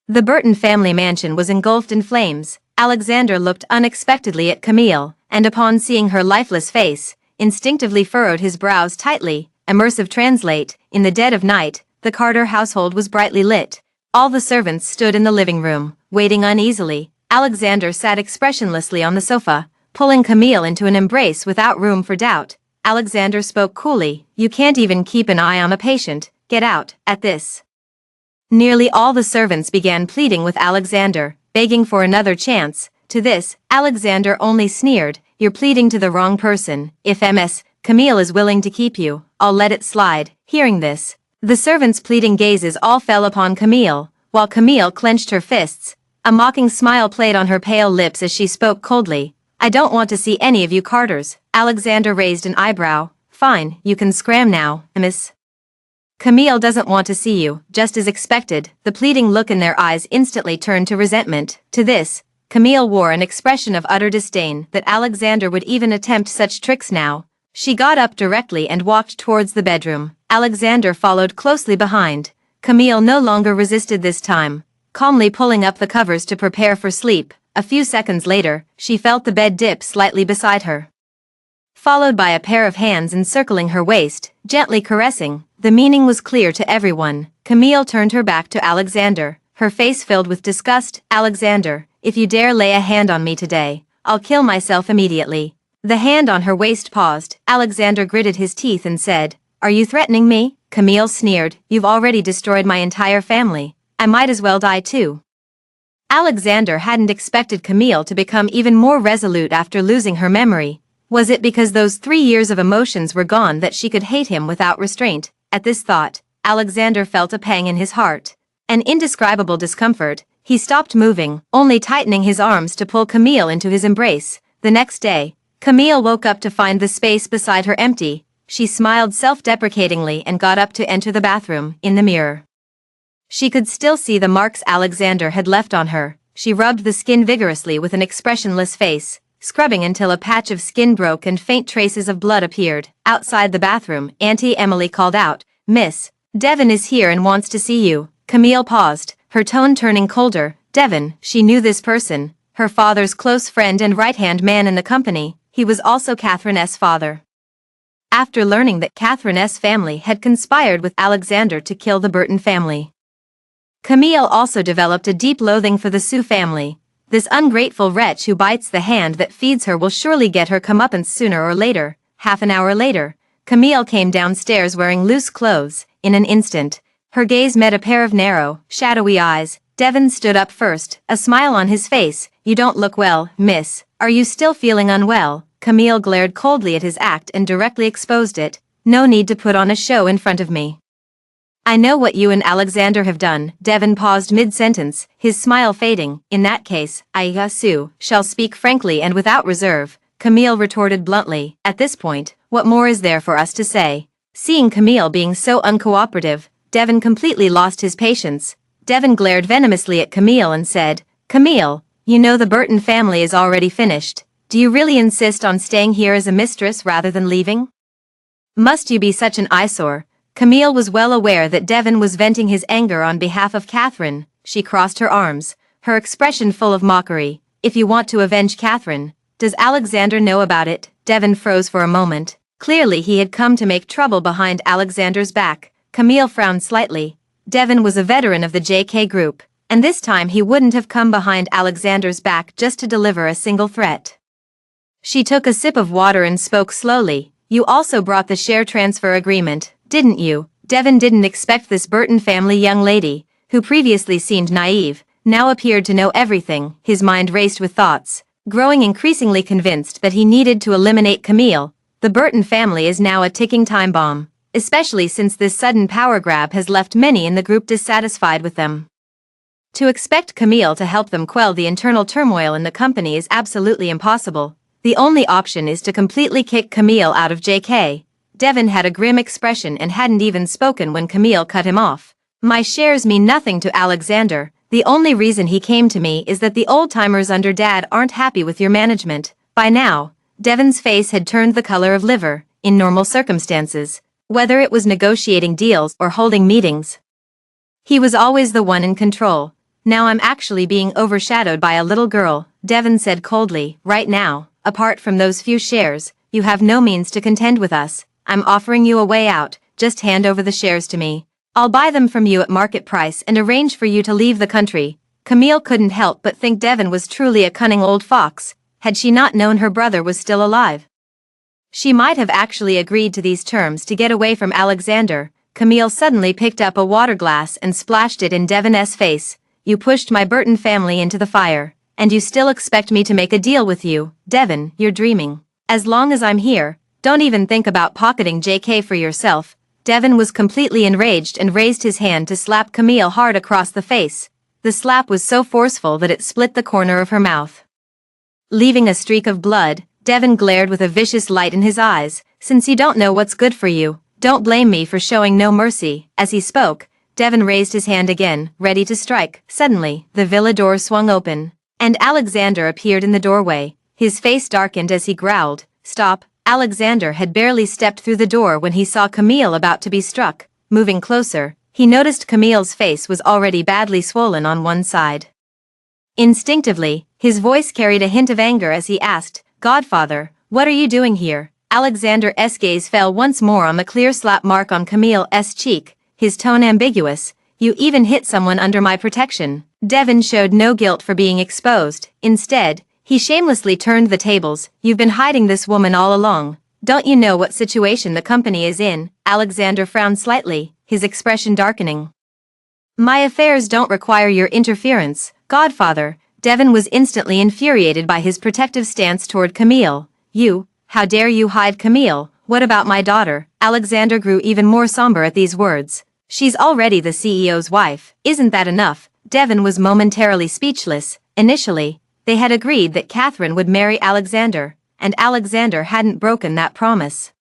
The Burton family mansion was engulfed in flames. Alexander looked unexpectedly at Camille, and upon seeing her lifeless face, instinctively furrowed his brows tightly. Immersive translate. In the dead of night, the Carter household was brightly lit. All the servants stood in the living room, waiting uneasily. Alexander sat expressionlessly on the sofa, pulling Camille into an embrace without room for doubt. Alexander spoke coolly, you can't even keep an eye on a patient. Get out. At this, nearly all the servants began pleading with Alexander, begging for another chance. To this, Alexander only sneered, you're pleading to the wrong person. If Ms. Camille is willing to keep you, I'll let it slide. Hearing this, the servants' pleading gazes all fell upon Camille, while Camille clenched her fists. A mocking smile played on her pale lips as she spoke coldly. I don't want to see any of you Carters. Alexander raised an eyebrow. Fine, you can scram now, Miss Camille doesn't want to see you. Just as expected, the pleading look in their eyes instantly turned to resentment. To this, Camille wore an expression of utter disdain that Alexander would even attempt such tricks now. She got up directly and walked towards the bedroom. Alexander followed closely behind. Camille no longer resisted this time, calmly pulling up the covers to prepare for sleep. A few seconds later, she felt the bed dip slightly beside her, followed by a pair of hands encircling her waist, gently caressing. The meaning was clear to everyone. Camille turned her back to Alexander, her face filled with disgust. "Alexander, if you dare lay a hand on me today, I'll kill myself immediately." The hand on her waist paused. Alexander gritted his teeth and said, "Are you threatening me?" Camille sneered, "You've already destroyed my entire family. I might as well die too." Alexander hadn't expected Camille to become even more resolute after losing her memory. Was it because those 3 years of emotions were gone that she could hate him without restraint? At this thought, Alexander felt a pang in his heart. An indescribable discomfort. He stopped moving, only tightening his arms to pull Camille into his embrace. The next day, Camille woke up to find the space beside her empty. She smiled self-deprecatingly and got up to enter the bathroom. In the mirror, she could still see the marks Alexander had left on her. She rubbed the skin vigorously with an expressionless face, scrubbing until a patch of skin broke and faint traces of blood appeared. Outside the bathroom, Auntie Emily called out, "Miss, Devin is here and wants to see you." Camille paused, her tone turning colder. Devin, she knew this person, her father's close friend and right-hand man in the company. He was also Catherine's father. After learning that Catherine's family had conspired with Alexander to kill the Burton family, Camille also developed a deep loathing for the Sue family. This ungrateful wretch who bites the hand that feeds her will surely get her comeuppance sooner or later. Half an hour later, Camille came downstairs wearing loose clothes. In an instant, her gaze met a pair of narrow, shadowy eyes. Devin stood up first, a smile on his face. "You don't look well, miss. Are you still feeling unwell?" Camille glared coldly at his act and directly exposed it. "No need to put on a show in front of me. I know what you and Alexander have done." Devin paused mid-sentence, his smile fading. "In that case, I, Sue, shall speak frankly and without reserve," Camille retorted bluntly. "At this point, what more is there for us to say?" Seeing Camille being so uncooperative, Devin completely lost his patience. Devin glared venomously at Camille and said, "Camille, you know the Burton family is already finished. Do you really insist on staying here as a mistress rather than leaving? Must you be such an eyesore?" Camille was well aware that Devin was venting his anger on behalf of Catherine. She crossed her arms, her expression full of mockery. "If you want to avenge Catherine, does Alexander know about it?" Devin froze for a moment. Clearly he had come to make trouble behind Alexander's back. Camille frowned slightly. Devin was a veteran of the JK group, and this time he wouldn't have come behind Alexander's back just to deliver a single threat. She took a sip of water and spoke slowly. "You also brought the share transfer agreement, didn't you?" Devin didn't expect this Burton family young lady, who previously seemed naive, now appeared to know everything. His mind raced with thoughts, growing increasingly convinced that he needed to eliminate Camille. The Burton family is now a ticking time bomb, especially since this sudden power grab has left many in the group dissatisfied with them. To expect Camille to help them quell the internal turmoil in the company is absolutely impossible. The only option is to completely kick Camille out of JK. Devin had a grim expression and hadn't even spoken when Camille cut him off. "My shares mean nothing to Alexander. The only reason he came to me is that the old-timers under Dad aren't happy with your management." By now, Devin's face had turned the color of liver. In normal circumstances, whether it was negotiating deals or holding meetings, he was always the one in control. "Now I'm actually being overshadowed by a little girl," Devin said coldly. "Right now, apart from those few shares, you have no means to contend with us. I'm offering you a way out. Just hand over the shares to me. I'll buy them from you at market price and arrange for you to leave the country." Camille couldn't help but think Devin was truly a cunning old fox. Had she not known her brother was still alive, she might have actually agreed to these terms to get away from Alexander. Camille suddenly picked up a water glass and splashed it in Devin's face. "You pushed my Burton family into the fire, and you still expect me to make a deal with you? Devin, you're dreaming. As long as I'm here, don't even think about pocketing JK for yourself." Devin was completely enraged and raised his hand to slap Camille hard across the face. The slap was so forceful that it split the corner of her mouth, leaving a streak of blood. Devin glared with a vicious light in his eyes. "Since you don't know what's good for you, don't blame me for showing no mercy." As he spoke, Devin raised his hand again, ready to strike. Suddenly, the villa door swung open, And Alexander appeared in the doorway. His face darkened as he growled, "Stop." Alexander had barely stepped through the door when he saw Camille about to be struck. Moving closer, he noticed Camille's face was already badly swollen on one side. Instinctively, his voice carried a hint of anger as he asked, "Godfather, what are you doing here?" Alexander's gaze fell once more on the clear slap mark on Camille's cheek, his tone ambiguous. "You even hit someone under my protection." Devon showed no guilt for being exposed. Instead, he shamelessly turned the tables. "You've been hiding this woman all along. Don't you know what situation the company is in?" Alexander frowned slightly, his expression darkening. "My affairs don't require your interference, Godfather." Devon was instantly infuriated by his protective stance toward Camille. How dare you hide Camille? What about my daughter?" Alexander grew even more somber at these words. "She's already the CEO's wife, isn't that enough?" Devon was momentarily speechless. Initially, they had agreed that Catherine would marry Alexander, and Alexander hadn't broken that promise.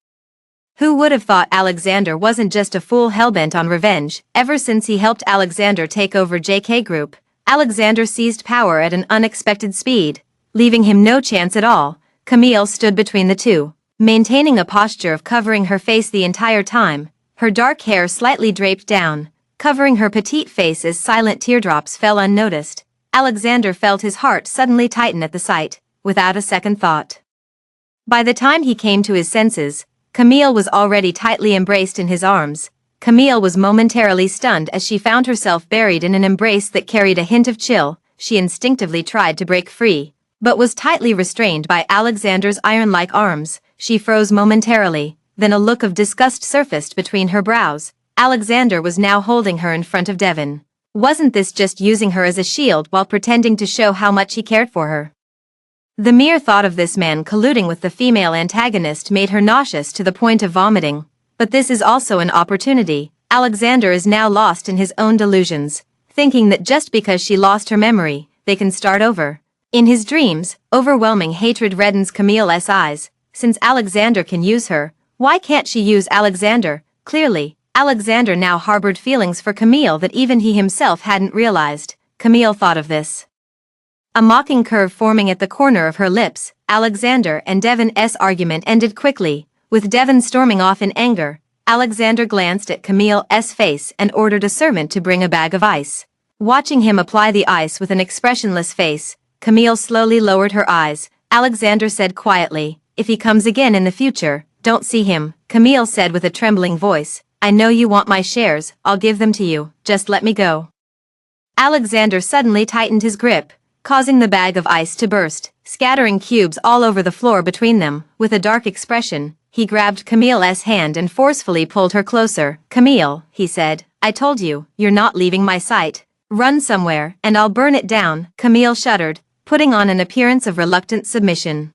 Who would have thought Alexander wasn't just a fool hellbent on revenge? Ever since he helped Alexander take over JK Group, Alexander seized power at an unexpected speed, leaving him no chance at all. Camille stood between the two, maintaining a posture of covering her face the entire time, her dark hair slightly draped down, covering her petite face as silent teardrops fell unnoticed. Alexander felt his heart suddenly tighten at the sight, without a second thought. By the time he came to his senses, Camille was already tightly embraced in his arms. Camille was momentarily stunned as she found herself buried in an embrace that carried a hint of chill. She instinctively tried to break free, but was tightly restrained by Alexander's iron-like arms. She froze momentarily, then a look of disgust surfaced between her brows. Alexander was now holding her in front of Devon. Wasn't this just using her as a shield while pretending to show how much he cared for her? The mere thought of this man colluding with the female antagonist made her nauseous to the point of vomiting. But this is also an opportunity. Alexander is now lost in his own delusions, thinking that just because she lost her memory, they can start over. In his dreams, overwhelming hatred reddens Camille's eyes. Since Alexander can use her, why can't she use Alexander? Clearly, Alexander now harbored feelings for Camille that even he himself hadn't realized. Camille thought of this. A mocking curve forming at the corner of her lips. Alexander and Devon's argument ended quickly, with Devon storming off in anger. Alexander glanced at Camille's face and ordered a servant to bring a bag of ice. Watching him apply the ice with an expressionless face, Camille slowly lowered her eyes. Alexander said quietly, "If he comes again in the future, don't see him." Camille said with a trembling voice, "I know you want my shares, I'll give them to you, just let me go." Alexander suddenly tightened his grip, causing the bag of ice to burst, scattering cubes all over the floor between them. With a dark expression, he grabbed Camille's hand and forcefully pulled her closer. "Camille," he said, "I told you, you're not leaving my sight. Run somewhere, and I'll burn it down." Camille shuddered, putting on an appearance of reluctant submission.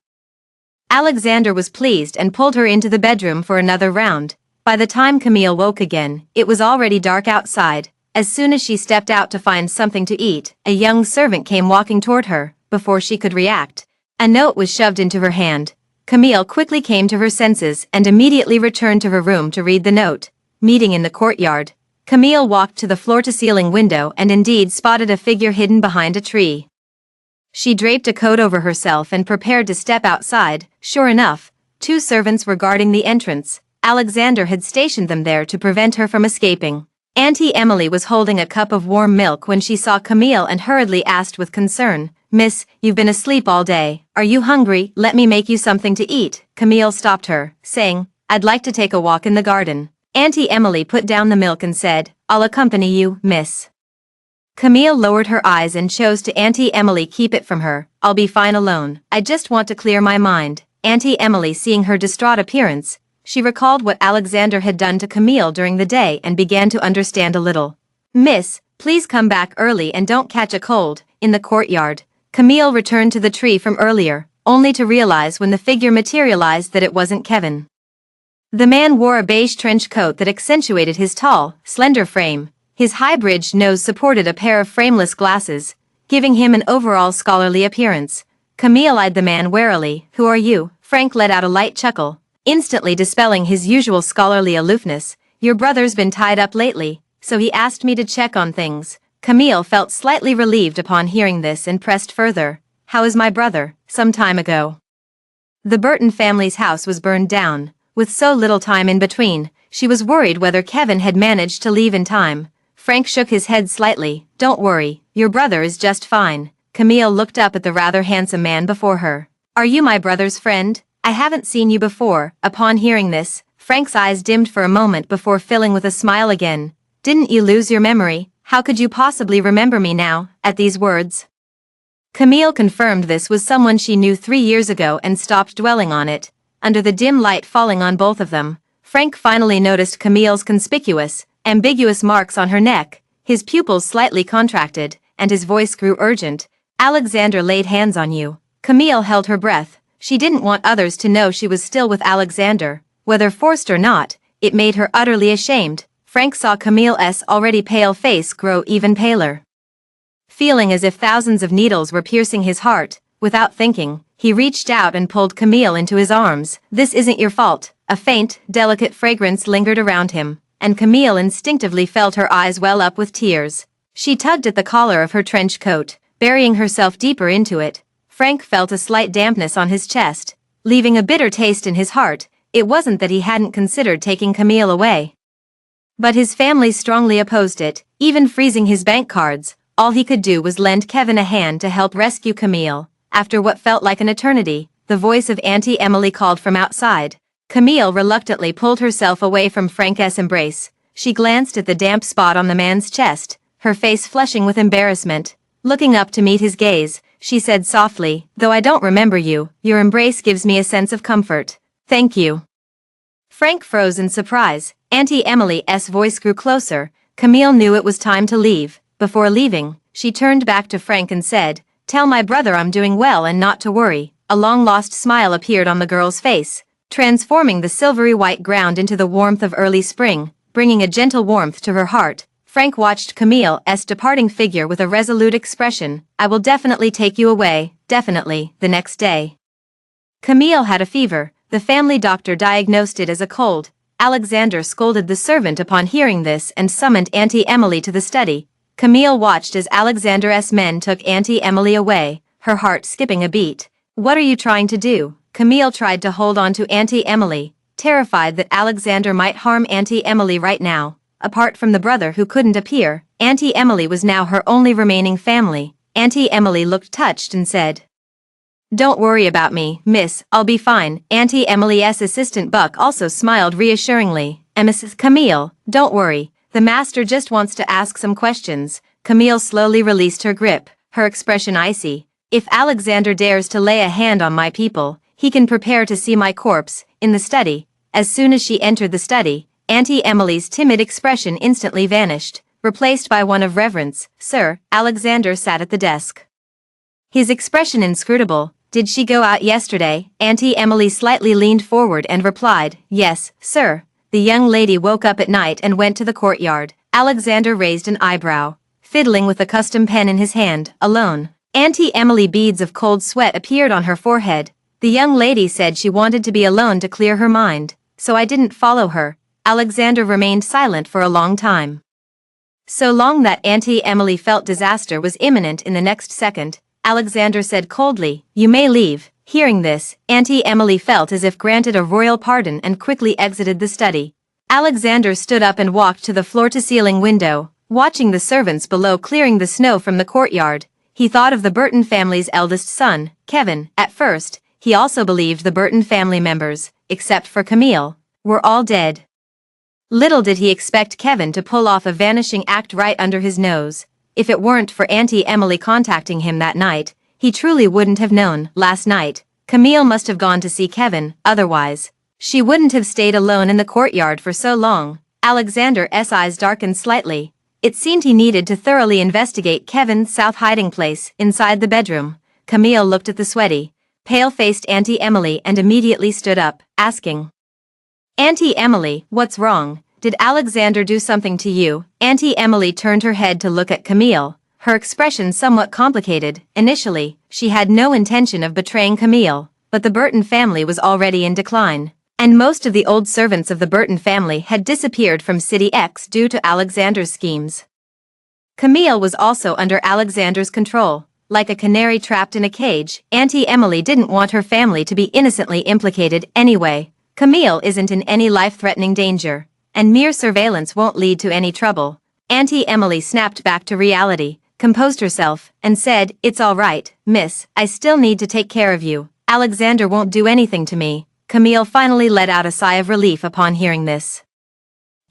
Alexander was pleased and pulled her into the bedroom for another round. By the time Camille woke again, it was already dark outside. As soon as she stepped out to find something to eat, a young servant came walking toward her. Before she could react, a note was shoved into her hand. Camille quickly came to her senses and immediately returned to her room to read the note. Meeting in the courtyard, Camille walked to the floor-to-ceiling window and indeed spotted a figure hidden behind a tree. She draped a coat over herself and prepared to step outside. Sure enough, two servants were guarding the entrance. Alexander had stationed them there to prevent her from escaping. Auntie Emily was holding a cup of warm milk when she saw Camille and hurriedly asked with concern, "Miss, you've been asleep all day. Are you hungry? Let me make you something to eat." Camille stopped her, saying, "I'd like to take a walk in the garden." Auntie Emily put down the milk and said, "I'll accompany you, miss." Camille lowered her eyes and chose to Auntie Emily keep it from her. "I'll be fine alone. I just want to clear my mind." Auntie Emily, seeing her distraught appearance, she recalled what Alexander had done to Camille during the day and began to understand a little. "Miss, please come back early and don't catch a cold." In the courtyard, Camille returned to the tree from earlier, only to realize when the figure materialized that it wasn't Kevin. The man wore a beige trench coat that accentuated his tall, slender frame. His high-bridged nose supported a pair of frameless glasses, giving him an overall scholarly appearance. Camille eyed the man warily. "Who are you?" Frank let out a light chuckle, instantly dispelling his usual scholarly aloofness. "Your brother's been tied up lately, so he asked me to check on things." Camille felt slightly relieved upon hearing this and pressed further. How is my brother? Some time ago. The Burton family's house was burned down. With so little time in between, she was worried whether Kevin had managed to leave in time. Frank shook his head slightly. Don't worry, your brother is just fine. Camille looked up at the rather handsome man before her. Are you my brother's friend? I haven't seen you before. Upon hearing this, Frank's eyes dimmed for a moment before filling with a smile again. Didn't you lose your memory? How could you possibly remember me now? At these words, Camille confirmed this was someone she knew 3 years ago and stopped dwelling on it. Under the dim light falling on both of them, Frank finally noticed Camille's conspicuous, ambiguous marks on her neck. His pupils slightly contracted, and his voice grew urgent. Alexander laid hands on you. Camille held her breath. She didn't want others to know she was still with Alexander. Whether forced or not, it made her utterly ashamed. Frank saw Camille's already pale face grow even paler. Feeling as if thousands of needles were piercing his heart, without thinking, he reached out and pulled Camille into his arms. This isn't your fault. A faint, delicate fragrance lingered around him, and Camille instinctively felt her eyes well up with tears. She tugged at the collar of her trench coat, burying herself deeper into it. Frank felt a slight dampness on his chest, leaving a bitter taste in his heart. It wasn't that he hadn't considered taking Camille away, but his family strongly opposed it, even freezing his bank cards. All he could do was lend Kevin a hand to help rescue Camille. After what felt like an eternity, the voice of Auntie Emily called from outside. Camille reluctantly pulled herself away from Frank's embrace. She glanced at the damp spot on the man's chest, her face flushing with embarrassment. Looking up to meet his gaze, she said softly, though I don't remember you, your embrace gives me a sense of comfort. Thank you. Frank froze in surprise. Auntie Emily's voice grew closer. Camille knew it was time to leave. Before leaving, she turned back to Frank and said, Tell my brother I'm doing well and not to worry. A long-lost smile appeared on the girl's face, transforming the silvery white ground into the warmth of early spring, bringing a gentle warmth to her heart. Frank watched Camille's departing figure with a resolute expression. I will definitely take you away, definitely. The next day, Camille had a fever. The family doctor diagnosed it as a cold. Alexander scolded the servant upon hearing this and summoned Auntie Emily to the study. Camille watched as Alexander's men took Auntie Emily away, her heart skipping a beat. What are you trying to do? Camille tried to hold on to Auntie Emily, terrified that Alexander might harm Auntie Emily right now. Apart from the brother who couldn't appear, Auntie Emily was now her only remaining family. Auntie Emily looked touched and said, Don't worry about me, miss, I'll be fine. Auntie Emily's assistant Buck also smiled reassuringly. And Mrs. Camille, don't worry, the master just wants to ask some questions. Camille slowly released her grip, her expression icy. If Alexander dares to lay a hand on my people, he can prepare to see my corpse. In the study, as soon as she entered the study, Auntie Emily's timid expression instantly vanished, replaced by one of reverence. Sir, Alexander sat at the desk, his expression inscrutable. Did she go out yesterday? Auntie Emily slightly leaned forward and replied, Yes, sir. The young lady woke up at night and went to the courtyard. Alexander raised an eyebrow, fiddling with a custom pen in his hand. Alone. Auntie Emily, beads of cold sweat appeared on her forehead. The young lady said she wanted to be alone to clear her mind, so I didn't follow her. Alexander remained silent for a long time. So long that Auntie Emily felt disaster was imminent in the next second. Alexander said coldly, You may leave. Hearing this, Auntie Emily felt as if granted a royal pardon and quickly exited the study. Alexander stood up and walked to the floor-to-ceiling window, watching the servants below clearing the snow from the courtyard. He thought of the Burton family's eldest son, Kevin. At first, he also believed the Burton family members, except for Camille, were all dead. Little did he expect Kevin to pull off a vanishing act right under his nose. If it weren't for Auntie Emily contacting him that night, he truly wouldn't have known. Last night, Camille must have gone to see Kevin, otherwise, she wouldn't have stayed alone in the courtyard for so long. Alexander's eyes darkened slightly. It seemed he needed to thoroughly investigate Kevin's south hiding place inside the bedroom. Camille looked at the sweaty, pale-faced Auntie Emily and immediately stood up, asking, Auntie Emily, what's wrong? Did Alexander do something to you? Auntie Emily turned her head to look at Camille, her expression somewhat complicated. Initially, she had no intention of betraying Camille, but the Burton family was already in decline, and most of the old servants of the Burton family had disappeared from City X due to Alexander's schemes. Camille was also under Alexander's control. Like a canary trapped in a cage, Auntie Emily didn't want her family to be innocently implicated anyway. Camille isn't in any life-threatening danger, and mere surveillance won't lead to any trouble. Auntie Emily snapped back to reality, composed herself, and said, "It's all right, miss, I still need to take care of you. Alexander won't do anything to me." Camille finally let out a sigh of relief upon hearing this.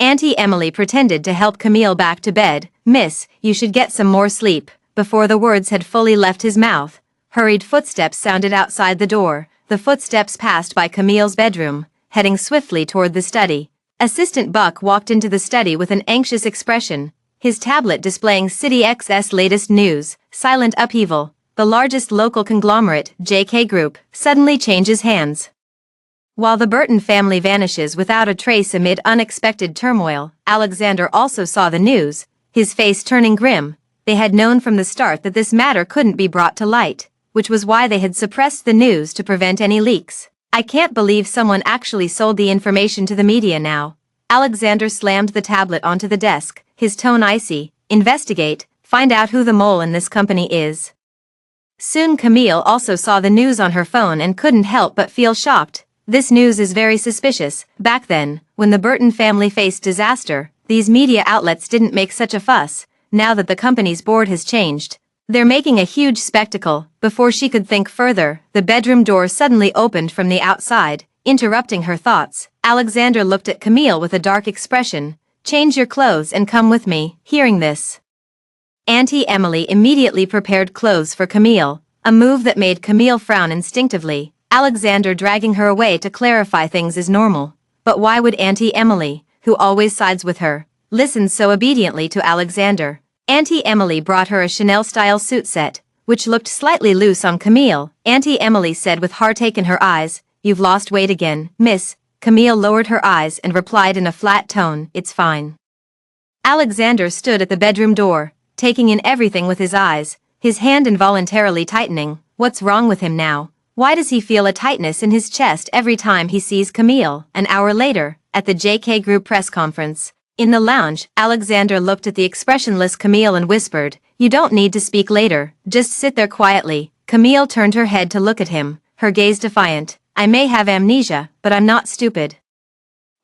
Auntie Emily pretended to help Camille back to bed. "Miss, you should get some more sleep." Before the words had fully left his mouth, hurried footsteps sounded outside the door. The footsteps passed by Camille's bedroom, heading swiftly toward the study. Assistant Buck walked into the study with an anxious expression, his tablet displaying City X's latest news. Silent upheaval. The largest local conglomerate, JK Group, suddenly changes hands. While the Burton family vanishes without a trace amid unexpected turmoil, Alexander also saw the news, his face turning grim. They had known from the start that this matter couldn't be brought to light, which was why they had suppressed the news to prevent any leaks. "I can't believe someone actually sold the information to the media now." Alexander slammed the tablet onto the desk, his tone icy. "Investigate, find out who the mole in this company is." Soon Camille also saw the news on her phone and couldn't help but feel shocked. This news is very suspicious. Back then, when the Burton family faced disaster, these media outlets didn't make such a fuss. Now that the company's board has changed, they're making a huge spectacle. Before she could think further, the bedroom door suddenly opened from the outside, interrupting her thoughts. Alexander looked at Camille with a dark expression. "Change your clothes and come with me." Hearing this, Auntie Emily immediately prepared clothes for Camille, a move that made Camille frown instinctively. Alexander dragging her away to clarify things is normal. But why would Auntie Emily, who always sides with her, listen so obediently to Alexander? Auntie Emily brought her a Chanel-style suit set, which looked slightly loose on Camille. Auntie Emily said with heartache in her eyes, "You've lost weight again, miss." Camille lowered her eyes and replied in a flat tone, "It's fine." Alexander stood at the bedroom door, taking in everything with his eyes, his hand involuntarily tightening. What's wrong with him now? Why does he feel a tightness in his chest every time he sees Camille? An hour later, at the JK Group press conference, in the lounge, Alexander looked at the expressionless Camille and whispered, "You don't need to speak later, just sit there quietly." Camille turned her head to look at him, her gaze defiant. "I may have amnesia, but I'm not stupid.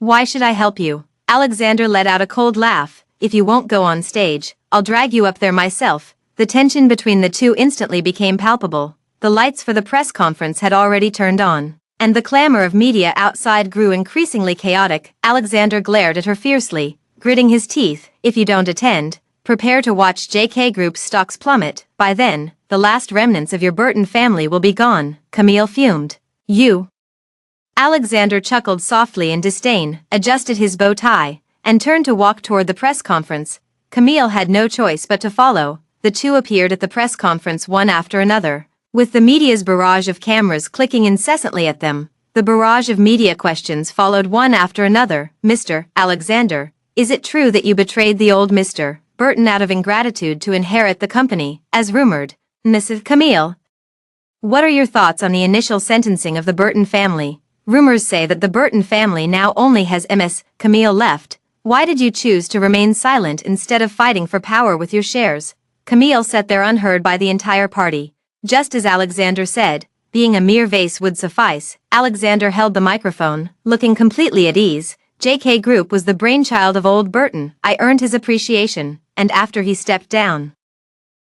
Why should I help you?" Alexander let out a cold laugh. "If you won't go on stage, I'll drag you up there myself." The tension between the two instantly became palpable. The lights for the press conference had already turned on, and the clamor of media outside grew increasingly chaotic. Alexander glared at her fiercely, gritting his teeth. "If you don't attend, prepare to watch JK Group's stocks plummet. By then, the last remnants of your Burton family will be gone." Camille fumed. "You?" Alexander chuckled softly in disdain, adjusted his bow tie, and turned to walk toward the press conference. Camille had no choice but to follow. The two appeared at the press conference one after another, with the media's barrage of cameras clicking incessantly at them. The barrage of media questions followed one after another. "Mr. Alexander, is it true that you betrayed the old Mr. Burton out of ingratitude to inherit the company, as rumored?" "Mrs. Camille, what are your thoughts on the initial sentencing of the Burton family? Rumors say that the Burton family now only has Ms. Camille left. Why did you choose to remain silent instead of fighting for power with your shares?" Camille sat there unheard by the entire party. Just as Alexander said, being a mere vase would suffice. Alexander held the microphone, looking completely at ease. "JK Group was the brainchild of old Burton. I earned his appreciation, and after he stepped down,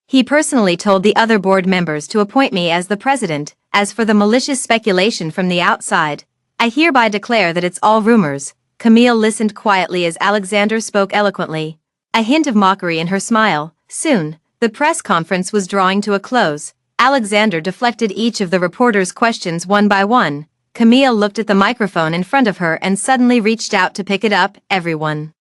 he personally told the other board members to appoint me as the president. As for the malicious speculation from the outside, I hereby declare that it's all rumors." Camille listened quietly as Alexander spoke eloquently, a hint of mockery in her smile. Soon, the press conference was drawing to a close. Alexander deflected each of the reporters' questions one by one. Camille looked at the microphone in front of her and suddenly reached out to pick it up. Everyone.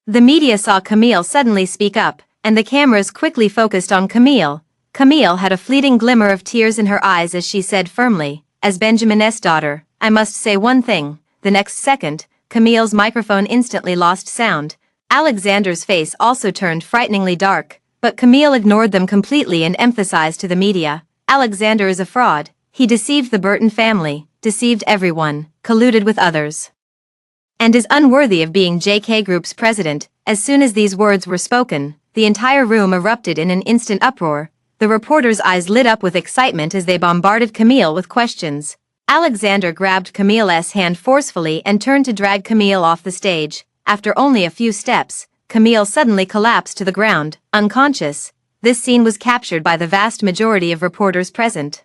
The media saw Camille suddenly speak up, and the cameras quickly focused on Camille. Camille had a fleeting glimmer of tears in her eyes as she said firmly, "As Benjamin's daughter, I must say one thing." The next second, Camille's microphone instantly lost sound. Alexander's face also turned frighteningly dark, but Camille ignored them completely and emphasized to the media, "Alexander is a fraud. He deceived the Burton family, deceived everyone, colluded with others, and is unworthy of being JK Group's president." As soon as these words were spoken, the entire room erupted in an instant uproar. The reporters' eyes lit up with excitement as they bombarded Camille with questions. Alexander grabbed Camille's hand forcefully and turned to drag Camille off the stage. After only a few steps, Camille suddenly collapsed to the ground, unconscious. This scene was captured by the vast majority of reporters present.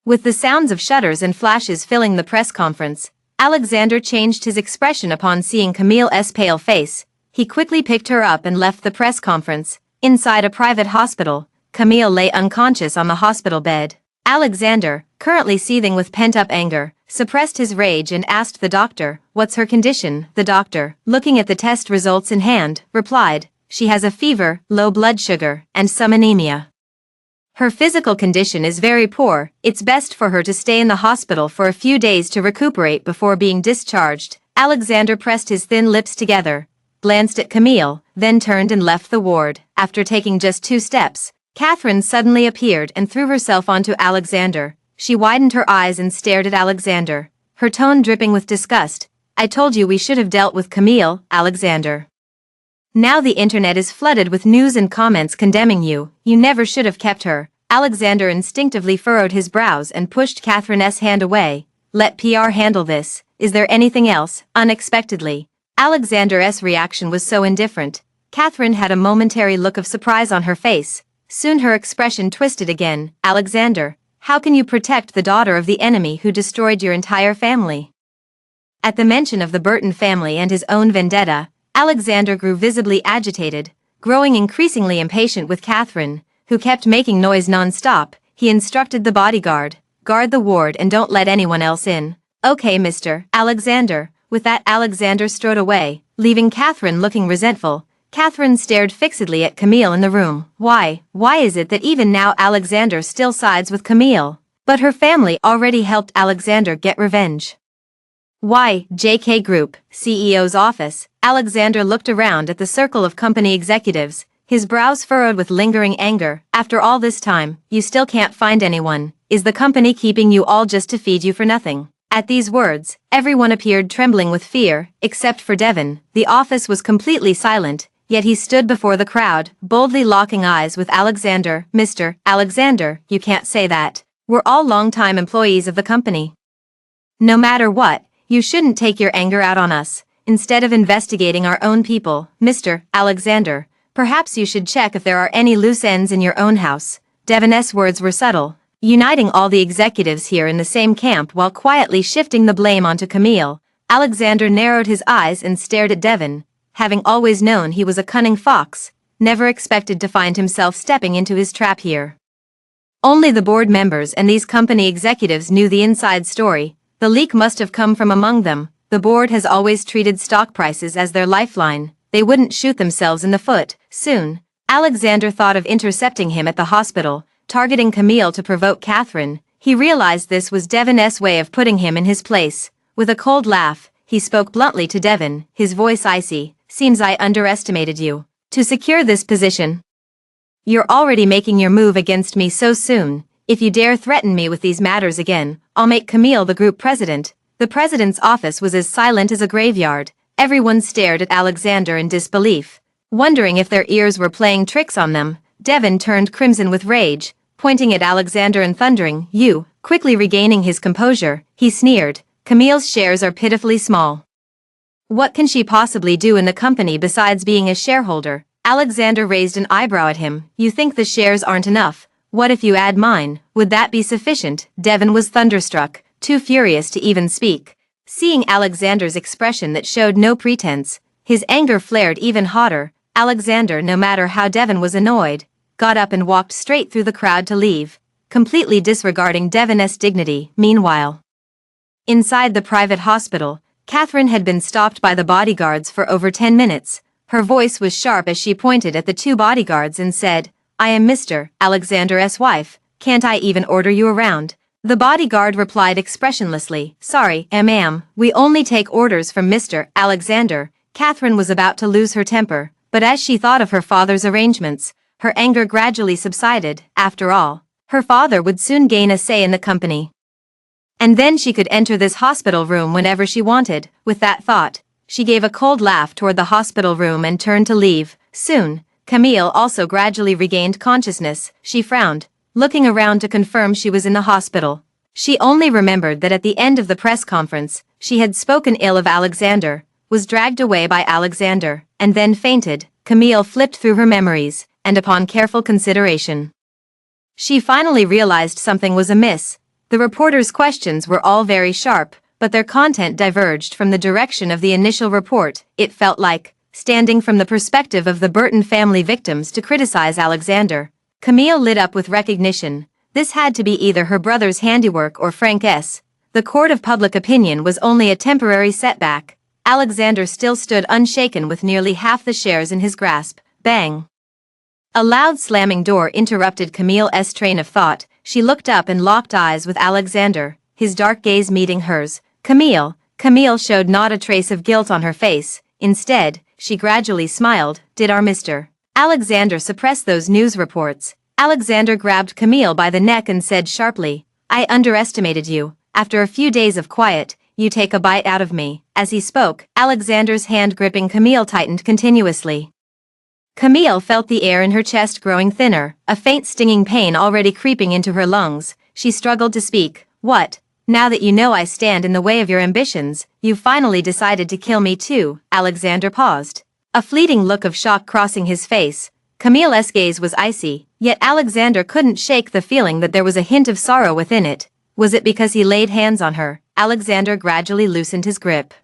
With the sounds of shutters and flashes filling the press conference, Alexander changed his expression upon seeing Camille's pale face. He quickly picked her up and left the press conference. Inside a private hospital, Camille lay unconscious on the hospital bed. Alexander, currently seething with pent-up anger, suppressed his rage and asked the doctor, "What's her condition?" The doctor, looking at the test results in hand, replied, "She has a fever, low blood sugar, and some anemia. Her physical condition is very poor. It's best for her to stay in the hospital for a few days to recuperate before being discharged." Alexander pressed his thin lips together, glanced at Camille, then turned and left the ward. After taking just 2 steps, Catherine suddenly appeared and threw herself onto Alexander. She widened her eyes and stared at Alexander, her tone dripping with disgust. "I told you we should have dealt with Camille, Alexander. Now the internet is flooded with news and comments condemning you. You never should have kept her." Alexander instinctively furrowed his brows and pushed Catherine's hand away. "Let PR handle this. Is there anything else?" Unexpectedly, Alexander's reaction was so indifferent. Catherine had a momentary look of surprise on her face. Soon her expression twisted again. "Alexander, how can you protect the daughter of the enemy who destroyed your entire family?" At the mention of the Burton family and his own vendetta, Alexander grew visibly agitated, growing increasingly impatient with Catherine, who kept making noise non-stop. He instructed the bodyguard, "Guard the ward and don't let anyone else in." "Okay, Mr. Alexander." With that, Alexander strode away, leaving Catherine looking resentful. Catherine stared fixedly at Camille in the room. Why is it that even now Alexander still sides with Camille? But her family already helped Alexander get revenge. Why? JK Group, CEO's office. Alexander looked around at the circle of company executives, his brows furrowed with lingering anger. "After all this time, you still can't find anyone. Is the company keeping you all just to feed you for nothing?" At these words, everyone appeared trembling with fear, except for Devon. The office was completely silent, yet he stood before the crowd, boldly locking eyes with Alexander. "Mr. Alexander, you can't say that. We're all long-time employees of the company. No matter what, you shouldn't take your anger out on us. Instead of investigating our own people, Mr. Alexander, perhaps you should check if there are any loose ends in your own house." Devon's words were subtle, uniting all the executives here in the same camp while quietly shifting the blame onto Camille. Alexander narrowed his eyes and stared at Devon. Having always known he was a cunning fox, never expected to find himself stepping into his trap here. Only the board members and these company executives knew the inside story. The leak must have come from among them. The board has always treated stock prices as their lifeline. They wouldn't shoot themselves in the foot. Soon, Alexander thought of intercepting him at the hospital, targeting Camille to provoke Catherine. He realized this was Devon's way of putting him in his place. With a cold laugh, he spoke bluntly to Devon, his voice icy. "Seems I underestimated you. To secure this position, you're already making your move against me so soon. If you dare threaten me with these matters again, I'll make Camille the group president." The president's office was as silent as a graveyard. Everyone stared at Alexander in disbelief, wondering if their ears were playing tricks on them. Devon turned crimson with rage, pointing at Alexander and thundering, "You!" Quickly regaining his composure, he sneered, "Camille's shares are pitifully small. What can she possibly do in the company besides being a shareholder?" Alexander raised an eyebrow at him. "You think the shares aren't enough? What if you add mine? Would that be sufficient?" Devon was thunderstruck, too furious to even speak. Seeing Alexander's expression that showed no pretense, his anger flared even hotter. Alexander, no matter how Devon was annoyed, got up and walked straight through the crowd to leave, completely disregarding Devon's dignity. Meanwhile, inside the private hospital, Catherine had been stopped by the bodyguards for over 10 minutes. Her voice was sharp as she pointed at the 2 bodyguards and said, "I am Mr. Alexander's wife. Can't I even order you around?" The bodyguard replied expressionlessly, "Sorry, ma'am, we only take orders from Mr. Alexander." Catherine was about to lose her temper, but as she thought of her father's arrangements, her anger gradually subsided. After all, her father would soon gain a say in the company. And then she could enter this hospital room whenever she wanted. With that thought, she gave a cold laugh toward the hospital room and turned to leave. Soon, Camille also gradually regained consciousness. She frowned, looking around to confirm she was in the hospital. She only remembered that at the end of the press conference, she had spoken ill of Alexander, was dragged away by Alexander, and then fainted. Camille flipped through her memories, and upon careful consideration, she finally realized something was amiss. The reporter's questions were all very sharp, but their content diverged from the direction of the initial report. It felt like standing from the perspective of the Burton family victims to criticize Alexander. Camille lit up with recognition. This had to be either her brother's handiwork or Frank's. The court of public opinion was only a temporary setback. Alexander still stood unshaken with nearly half the shares in his grasp. Bang! A loud slamming door interrupted Camille's train of thought. She looked up and locked eyes with Alexander, his dark gaze meeting hers. Camille showed not a trace of guilt on her face. Instead, she gradually smiled. Did our Mr. Alexander suppress those news reports? Alexander grabbed Camille by the neck and said sharply, I underestimated you. After a few days of quiet, you take a bite out of me. As he spoke, Alexander's hand gripping Camille tightened continuously. Camille felt the air in her chest growing thinner, a faint stinging pain already creeping into her lungs. She struggled to speak. What? Now that you know I stand in the way of your ambitions, you finally decided to kill me too. Alexander paused, a fleeting look of shock crossing his face. Camille's gaze was icy, yet Alexander couldn't shake the feeling that there was a hint of sorrow within it. Was it because he laid hands on her? Alexander gradually loosened his grip.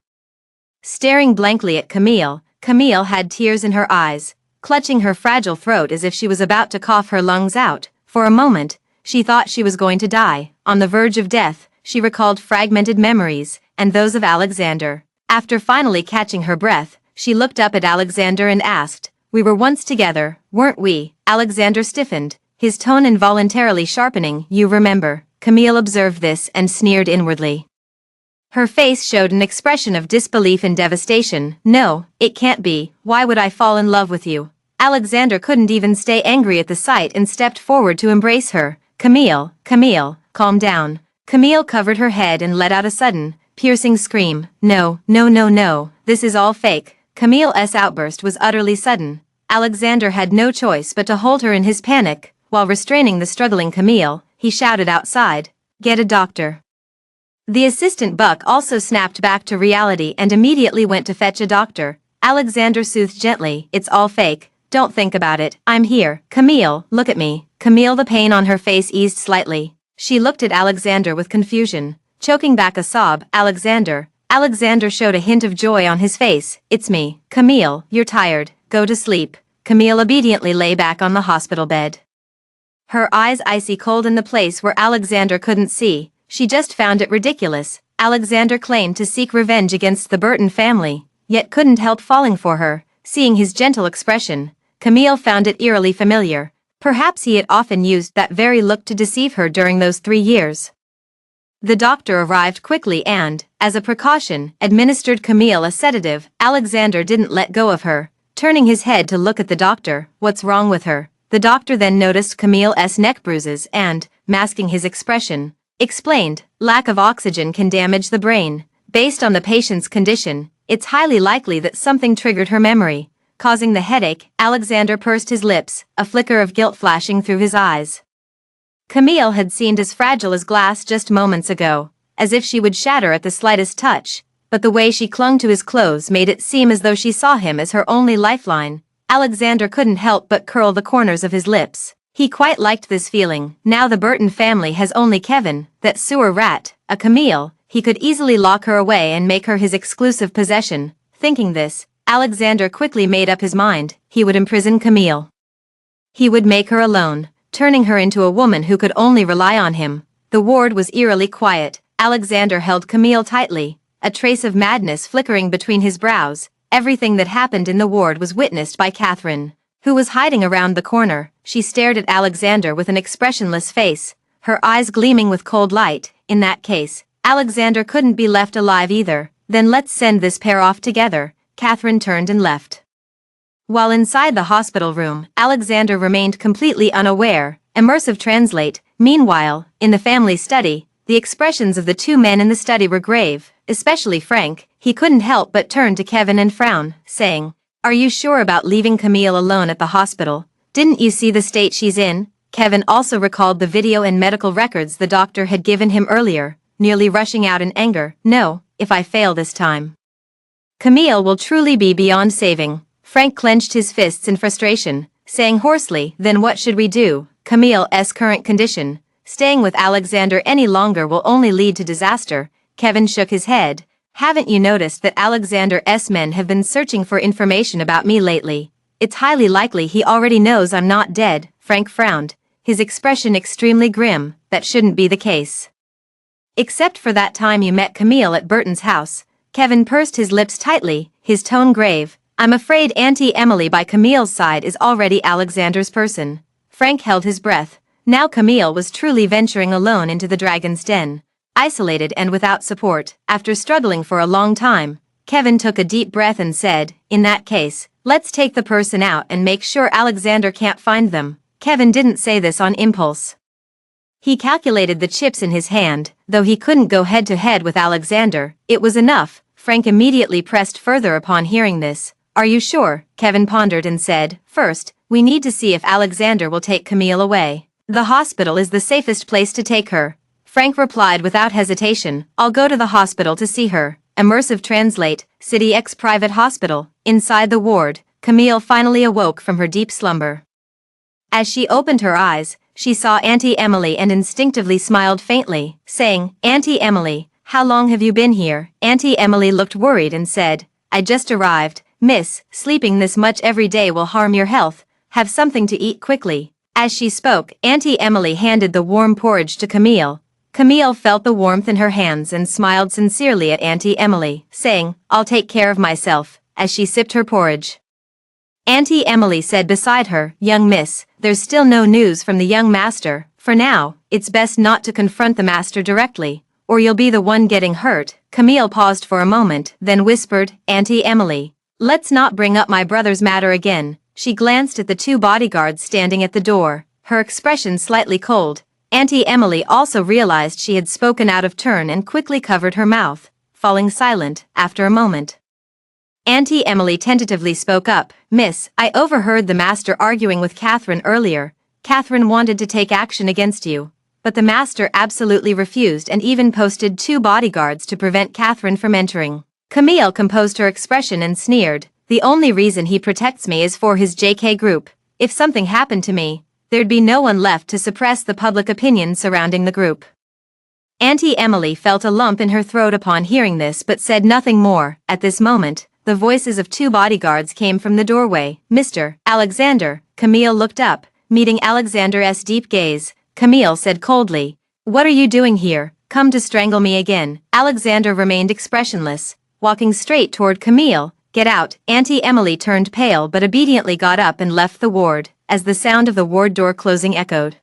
Staring blankly at Camille, Camille had tears in her eyes, clutching her fragile throat as if she was about to cough her lungs out. For a moment, she thought she was going to die. On the verge of death, she recalled fragmented memories, and those of Alexander. After finally catching her breath, she looked up at Alexander and asked, We were once together, weren't we? Alexander stiffened, his tone involuntarily sharpening. You remember. Camille observed this and sneered inwardly. Her face showed an expression of disbelief and devastation. No, it can't be. Why would I fall in love with you? Alexander couldn't even stay angry at the sight and stepped forward to embrace her. Camille, calm down. Camille covered her head and let out a sudden, piercing scream. No, this is all fake. Camille's outburst was utterly sudden. Alexander had no choice but to hold her in his panic. While restraining the struggling Camille, he shouted outside, Get a doctor. The assistant Buck also snapped back to reality and immediately went to fetch a doctor. Alexander soothed gently, It's all fake, don't think about it, I'm here. Camille, look at me. Camille, the pain on her face eased slightly. She looked at Alexander with confusion, choking back a sob. Alexander showed a hint of joy on his face. It's me. Camille, you're tired, go to sleep. Camille obediently lay back on the hospital bed, her eyes icy cold in the place where Alexander couldn't see. She just found it ridiculous. Alexander claimed to seek revenge against the Burton family, yet couldn't help falling for her. Seeing his gentle expression, Camille found it eerily familiar. Perhaps he had often used that very look to deceive her during those 3 years. The doctor arrived quickly and, as a precaution, administered Camille a sedative. Alexander didn't let go of her, turning his head to look at the doctor. What's wrong with her? The doctor then noticed Camille's neck bruises and, masking his expression, explained, lack of oxygen can damage the brain. Based on the patient's condition, it's highly likely that something triggered her memory, causing the headache. Alexander pursed his lips, a flicker of guilt flashing through his eyes. Camille had seemed as fragile as glass just moments ago, as if she would shatter at the slightest touch, but the way she clung to his clothes made it seem as though she saw him as her only lifeline. Alexander couldn't help but curl the corners of his lips. He quite liked this feeling. Now the Burton family has only Kevin, that sewer rat, a Camille. He could easily lock her away and make her his exclusive possession. Thinking this, Alexander quickly made up his mind. He would imprison Camille. He would make her alone, turning her into a woman who could only rely on him. The ward was eerily quiet. Alexander held Camille tightly, a trace of madness flickering between his brows. Everything that happened in the ward was witnessed by Catherine, who was hiding around the corner. She stared at Alexander with an expressionless face, her eyes gleaming with cold light. In that case, Alexander couldn't be left alive either. Then let's send this pair off together. Catherine turned and left. While inside the hospital room, Alexander remained completely unaware. Immersive translate. Meanwhile, in the family study, the expressions of the two men in the study were grave, especially Frank. He couldn't help but turn to Kevin and frown, saying, Are you sure about leaving Camille alone at the hospital? Didn't you see the state she's in? Kevin also recalled the video and medical records the doctor had given him earlier, nearly rushing out in anger. No, if I fail this time, Camille will truly be beyond saving. Frank clenched his fists in frustration, saying hoarsely, then what should we do? Camille's current condition, staying with Alexander any longer will only lead to disaster. Kevin shook his head. Haven't you noticed that Alexander's men have been searching for information about me lately? It's highly likely he already knows I'm not dead. Frank frowned, his expression extremely grim. That shouldn't be the case. Except for that time you met Camille at Burton's house. Kevin pursed his lips tightly, his tone grave. I'm afraid Auntie Emily by Camille's side is already Alexander's person. Frank held his breath. Now Camille was truly venturing alone into the dragon's den, isolated and without support. After struggling for a long time, Kevin took a deep breath and said, in that case, let's take the person out and make sure Alexander can't find them. Kevin didn't say this on impulse. He calculated the chips in his hand. Though he couldn't go head-to-head with Alexander, it was enough. Frank immediately pressed further upon hearing this. Are you sure? Kevin pondered and said, first, we need to see if Alexander will take Camille away. The hospital is the safest place to take her. Frank replied without hesitation, I'll go to the hospital to see her. Immersive translate, City X private hospital. Inside the ward, Camille finally awoke from her deep slumber. As she opened her eyes, she saw Auntie Emily and instinctively smiled faintly, saying, Auntie Emily, how long have you been here? Auntie Emily looked worried and said, I just arrived. Miss, sleeping this much every day will harm your health. Have something to eat quickly. As she spoke, Auntie Emily handed the warm porridge to Camille. Camille felt the warmth in her hands and smiled sincerely at Auntie Emily, saying, I'll take care of myself, as she sipped her porridge. Auntie Emily said beside her, Young miss, there's still no news from the young master. For now, it's best not to confront the master directly, or you'll be the one getting hurt. Camille paused for a moment, then whispered, Auntie Emily, let's not bring up my brother's matter again. She glanced at the two bodyguards standing at the door, her expression slightly cold. Auntie Emily also realized she had spoken out of turn and quickly covered her mouth, falling silent. After a moment, Auntie Emily tentatively spoke up, Miss, I overheard the master arguing with Catherine earlier. Catherine wanted to take action against you, but the master absolutely refused and even posted 2 bodyguards to prevent Catherine from entering. Camille composed her expression and sneered, the only reason he protects me is for his JK group. If something happened to me, there'd be no one left to suppress the public opinion surrounding the group. Auntie Emily felt a lump in her throat upon hearing this but said nothing more. At this moment, the voices of 2 bodyguards came from the doorway. Mr. Alexander. Camille looked up, meeting Alexander's deep gaze. Camille said coldly, What are you doing here? Come to strangle me again. Alexander remained expressionless, walking straight toward Camille. Get out. Auntie Emily turned pale but obediently got up and left the ward, as the sound of the ward door closing echoed.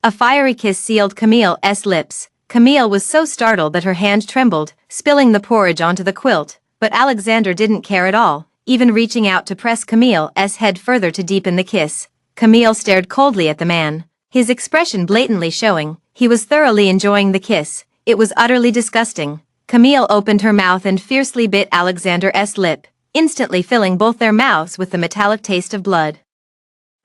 A fiery kiss sealed Camille's lips. Camille was so startled that her hand trembled, spilling the porridge onto the quilt. But Alexander didn't care at all, even reaching out to press Camille's head further to deepen the kiss. Camille stared coldly at the man, his expression blatantly showing he was thoroughly enjoying the kiss. It was utterly disgusting. Camille opened her mouth and fiercely bit Alexander's lip, instantly filling both their mouths with the metallic taste of blood.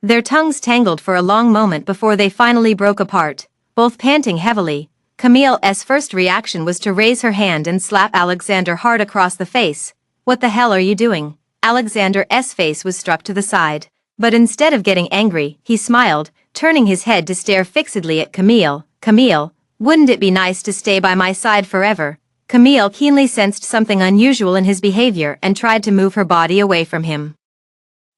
Their tongues tangled for a long moment before they finally broke apart, both panting heavily. Camille's first reaction was to raise her hand and slap Alexander hard across the face. What the hell are you doing? Alexander's face was struck to the side. But instead of getting angry, he smiled, turning his head to stare fixedly at Camille. Camille, wouldn't it be nice to stay by my side forever? Camille keenly sensed something unusual in his behavior and tried to move her body away from him.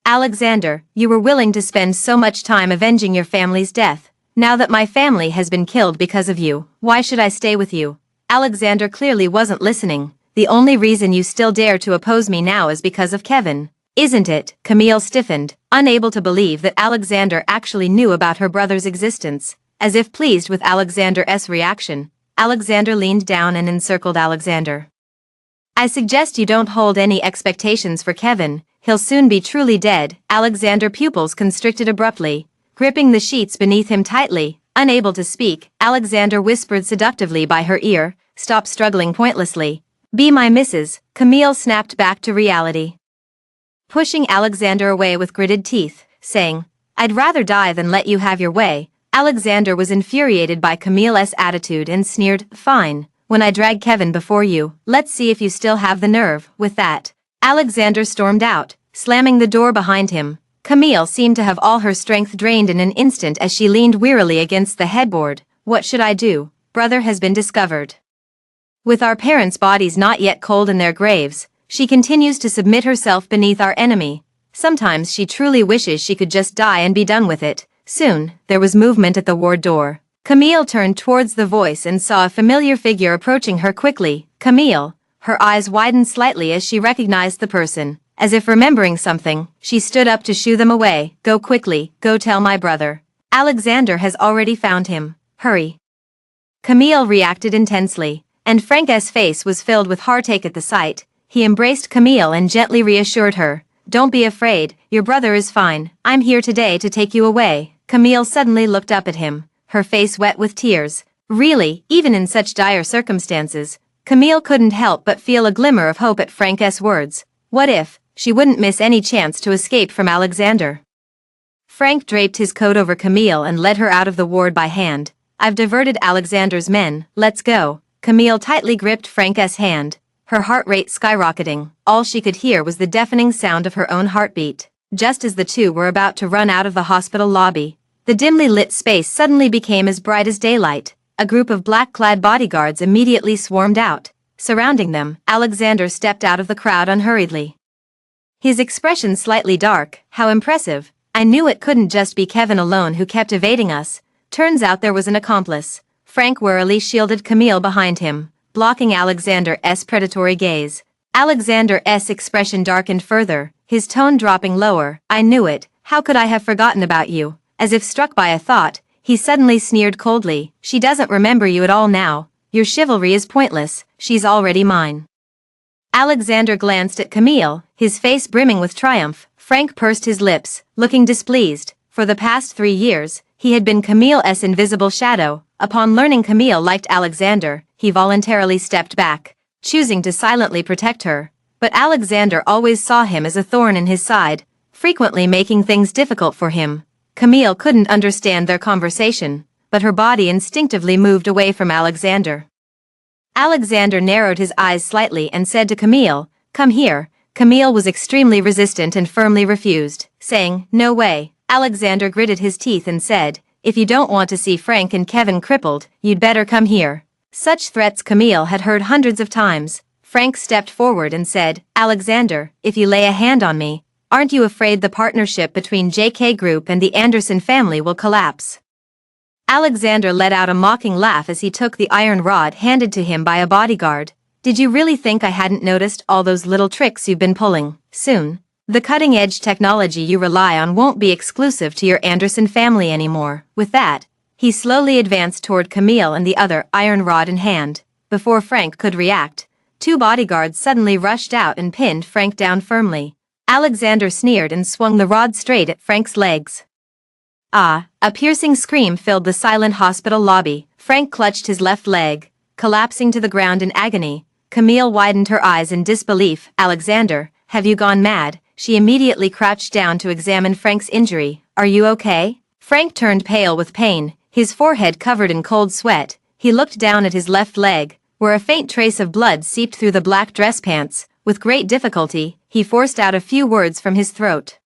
Alexander, you were willing to spend so much time avenging your family's death. Now that my family has been killed because of you, why should I stay with you? Alexander clearly wasn't listening. The only reason you still dare to oppose me now is because of Kevin, isn't it? Camille stiffened, unable to believe that Alexander actually knew about her brother's existence. As if pleased with Alexander's reaction, Alexander leaned down and encircled Alexander. I suggest you don't hold any expectations for Kevin, he'll soon be truly dead. Alexander's pupils constricted abruptly, gripping the sheets beneath him tightly. Unable to speak, Alexander whispered seductively by her ear, Stop struggling pointlessly. Be my missus. Camille snapped back to reality. pushing Alexander away with gritted teeth, saying, "I'd rather die than let you have your way." Alexander was infuriated by Camille's attitude and sneered, "Fine, when I drag Kevin before you, let's see if you still have the nerve." With that, Alexander stormed out, slamming the door behind him. Camille seemed to have all her strength drained in an instant as she leaned wearily against the headboard. "What should I do? Brother has been discovered." With our parents' bodies not yet cold in their graves, she continues to submit herself beneath our enemy. Sometimes she truly wishes she could just die and be done with it. Soon, there was movement at the ward door. Camille turned towards the voice and saw a familiar figure approaching her quickly. "Camille." Her eyes widened slightly as she recognized the person. As if remembering something, she stood up to shoo them away. "Go quickly, go tell my brother. Alexander has already found him. Hurry." Camille reacted intensely, and Frank's face was filled with heartache at the sight. He embraced Camille and gently reassured her. "Don't be afraid, your brother is fine. I'm here today to take you away." Camille suddenly looked up at him, her face wet with tears. Really, even in such dire circumstances, Camille couldn't help but feel a glimmer of hope at Frank's words. What if she wouldn't miss any chance to escape from Alexander? Frank draped his coat over Camille and led her out of the ward by hand. "I've diverted Alexander's men, let's go." Camille tightly gripped Frank's hand, her heart rate skyrocketing. All she could hear was the deafening sound of her own heartbeat. Just as the two were about to run out of the hospital lobby, the dimly lit space suddenly became as bright as daylight. A group of black-clad bodyguards immediately swarmed out. Surrounding them, Alexander stepped out of the crowd unhurriedly. His expression slightly dark. "How impressive. I knew it couldn't just be Kevin alone who kept evading us. Turns out there was an accomplice." Frank warily shielded Camille behind him, blocking Alexander's predatory gaze. Alexander's expression darkened further, his tone dropping lower. "I knew it. How could I have forgotten about you?" As if struck by a thought, he suddenly sneered coldly. "She doesn't remember you at all now. Your chivalry is pointless. She's already mine." Alexander glanced at Camille, his face brimming with triumph. Frank pursed his lips, looking displeased. For the past 3 years, he had been Camille's invisible shadow. Upon learning Camille liked Alexander, he voluntarily stepped back, choosing to silently protect her. But Alexander always saw him as a thorn in his side, frequently making things difficult for him. Camille couldn't understand their conversation, but her body instinctively moved away from Alexander. Alexander narrowed his eyes slightly and said to Camille, "Come here." Camille was extremely resistant and firmly refused, saying, "No way." Alexander gritted his teeth and said, "If you don't want to see Frank and Kevin crippled, you'd better come here." Such threats Camille had heard hundreds of times. Frank stepped forward and said, "Alexander, if you lay a hand on me, aren't you afraid the partnership between JK Group and the Anderson family will collapse?" Alexander let out a mocking laugh as he took the iron rod handed to him by a bodyguard. "Did you really think I hadn't noticed all those little tricks you've been pulling? Soon, the cutting-edge technology you rely on won't be exclusive to your Anderson family anymore." With that, he slowly advanced toward Camille and the other, iron rod in hand. Before Frank could react, 2 bodyguards suddenly rushed out and pinned Frank down firmly. Alexander sneered and swung the rod straight at Frank's legs. Ah! A piercing scream filled the silent hospital lobby. Frank clutched his left leg, collapsing to the ground in agony. Camille widened her eyes in disbelief. "Alexander, have you gone mad?" She immediately crouched down to examine Frank's injury. "Are you okay?" Frank turned pale with pain, his forehead covered in cold sweat. He looked down at his left leg, where a faint trace of blood seeped through the black dress pants. With great difficulty, he forced out a few words from his throat.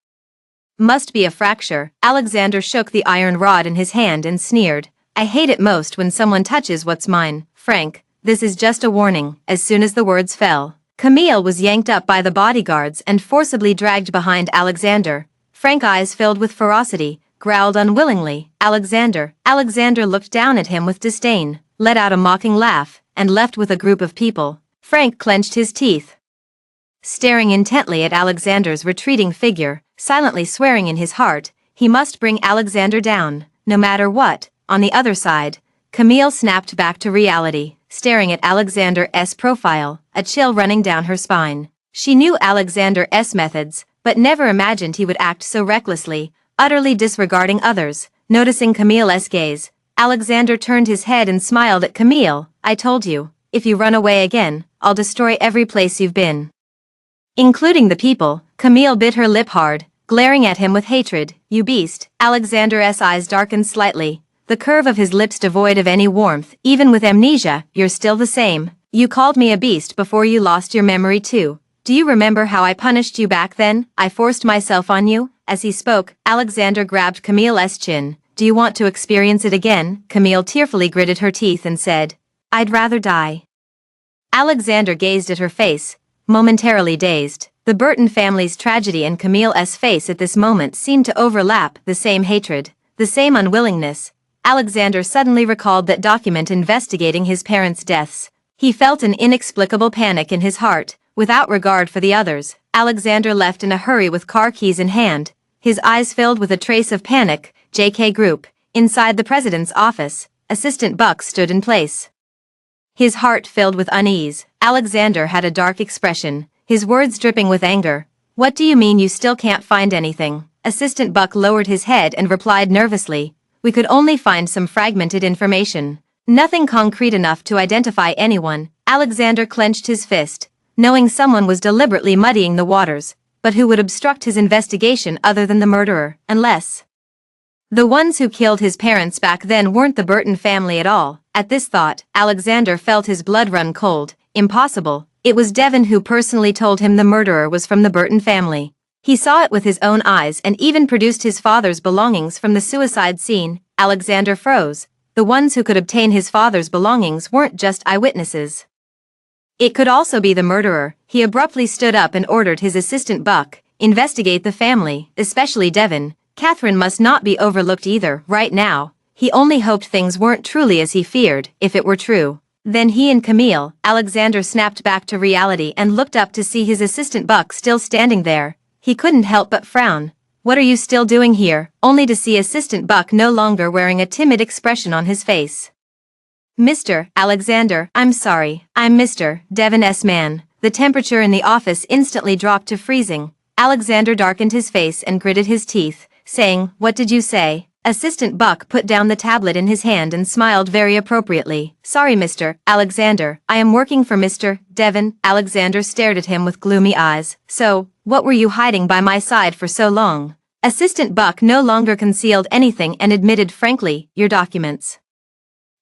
"Must be a fracture." Alexander shook the iron rod in his hand and sneered. "I hate it most when someone touches what's mine." "Frank, this is just a warning." As soon as the words fell, Camille was yanked up by the bodyguards and forcibly dragged behind Alexander. Frank's eyes filled with ferocity, growled unwillingly, "Alexander." Alexander looked down at him with disdain, let out a mocking laugh, and left with a group of people. Frank clenched his teeth, staring intently at Alexander's retreating figure, silently swearing in his heart, he must bring Alexander down, no matter what. On the other side, Camille snapped back to reality, staring at Alexander's profile, a chill running down her spine. She knew Alexander's methods, but never imagined he would act so recklessly, utterly disregarding others. Noticing Camille's gaze, Alexander turned his head and smiled at Camille. "I told you, if you run away again, I'll destroy every place you've been." including the people. Camille bit her lip hard, glaring at him with hatred. You beast. Alexander's eyes darkened slightly, the curve of his lips devoid of any warmth. Even with amnesia, you're still the same. You called me a beast before you lost your memory too. Do you remember how I punished you back then? I forced myself on you. As he spoke, Alexander grabbed Camille's chin. Do you want to experience it again? Camille tearfully gritted her teeth and said, I'd rather die. Alexander gazed at her face, momentarily dazed. The Burton family's tragedy and Camille's face at this moment seemed to overlap. The same hatred, the same unwillingness. Alexander suddenly recalled that document investigating his parents' deaths. He felt an inexplicable panic in his heart. Without regard for the others, Alexander left in a hurry with car keys in hand, his eyes filled with a trace of panic. JK Group. Inside the president's office, Assistant Buck stood in place. His heart filled with unease. Alexander had a dark expression, his words dripping with anger. What do you mean you still can't find anything? Assistant Buck lowered his head and replied nervously, we could only find some fragmented information. Nothing concrete enough to identify anyone. Alexander clenched his fist, knowing someone was deliberately muddying the waters, but who would obstruct his investigation other than the murderer, unless the ones who killed his parents back then weren't the Burton family at all. At this thought, Alexander felt his blood run cold. Impossible. It was Devon who personally told him the murderer was from the Burton family. He saw it with his own eyes and even produced his father's belongings from the suicide scene. Alexander froze. The ones who could obtain his father's belongings weren't just eyewitnesses. It could also be the murderer. He abruptly stood up and ordered his assistant Buck, investigate the family, especially Devon. Catherine must not be overlooked either. Right now, he only hoped things weren't truly as he feared. If it were true, then he and Camille. Alexander snapped back to reality and looked up to see his assistant Buck still standing there. He couldn't help but frown. What are you still doing here? Only to see assistant Buck no longer wearing a timid expression on his face. Mr. Alexander, I'm sorry, I'm Mr. Devon's man. The temperature in the office instantly dropped to freezing. Alexander darkened his face and gritted his teeth, saying, what did you say? Assistant Buck put down the tablet in his hand and smiled very appropriately. Sorry, Mr. Alexander, I am working for Mr. Devon. Alexander stared at him with gloomy eyes. So, what were you hiding by my side for so long? Assistant Buck no longer concealed anything and admitted frankly, your documents,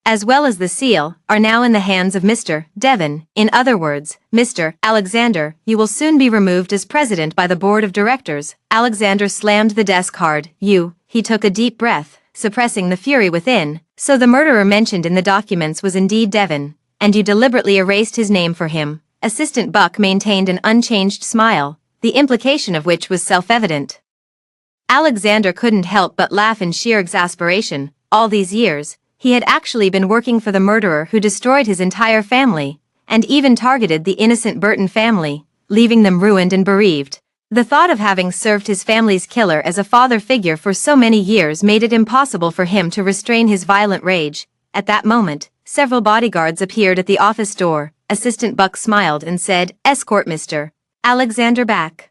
as well as the seal, are now in the hands of Mr. Devon. In other words, Mr. Alexander, you will soon be removed as president by the board of directors. Alexander slammed the desk hard. He took a deep breath, suppressing the fury within. So the murderer mentioned in the documents was indeed Devon, and you deliberately erased his name for him. Assistant Buck maintained an unchanged smile, the implication of which was self-evident. Alexander couldn't help but laugh in sheer exasperation. All these years, he had actually been working for the murderer who destroyed his entire family, and even targeted the innocent Burton family, leaving them ruined and bereaved. The thought of having served his family's killer as a father figure for so many years made it impossible for him to restrain his violent rage. At that moment, several bodyguards appeared at the office door. Assistant Buck smiled and said, escort Mr. Alexander back.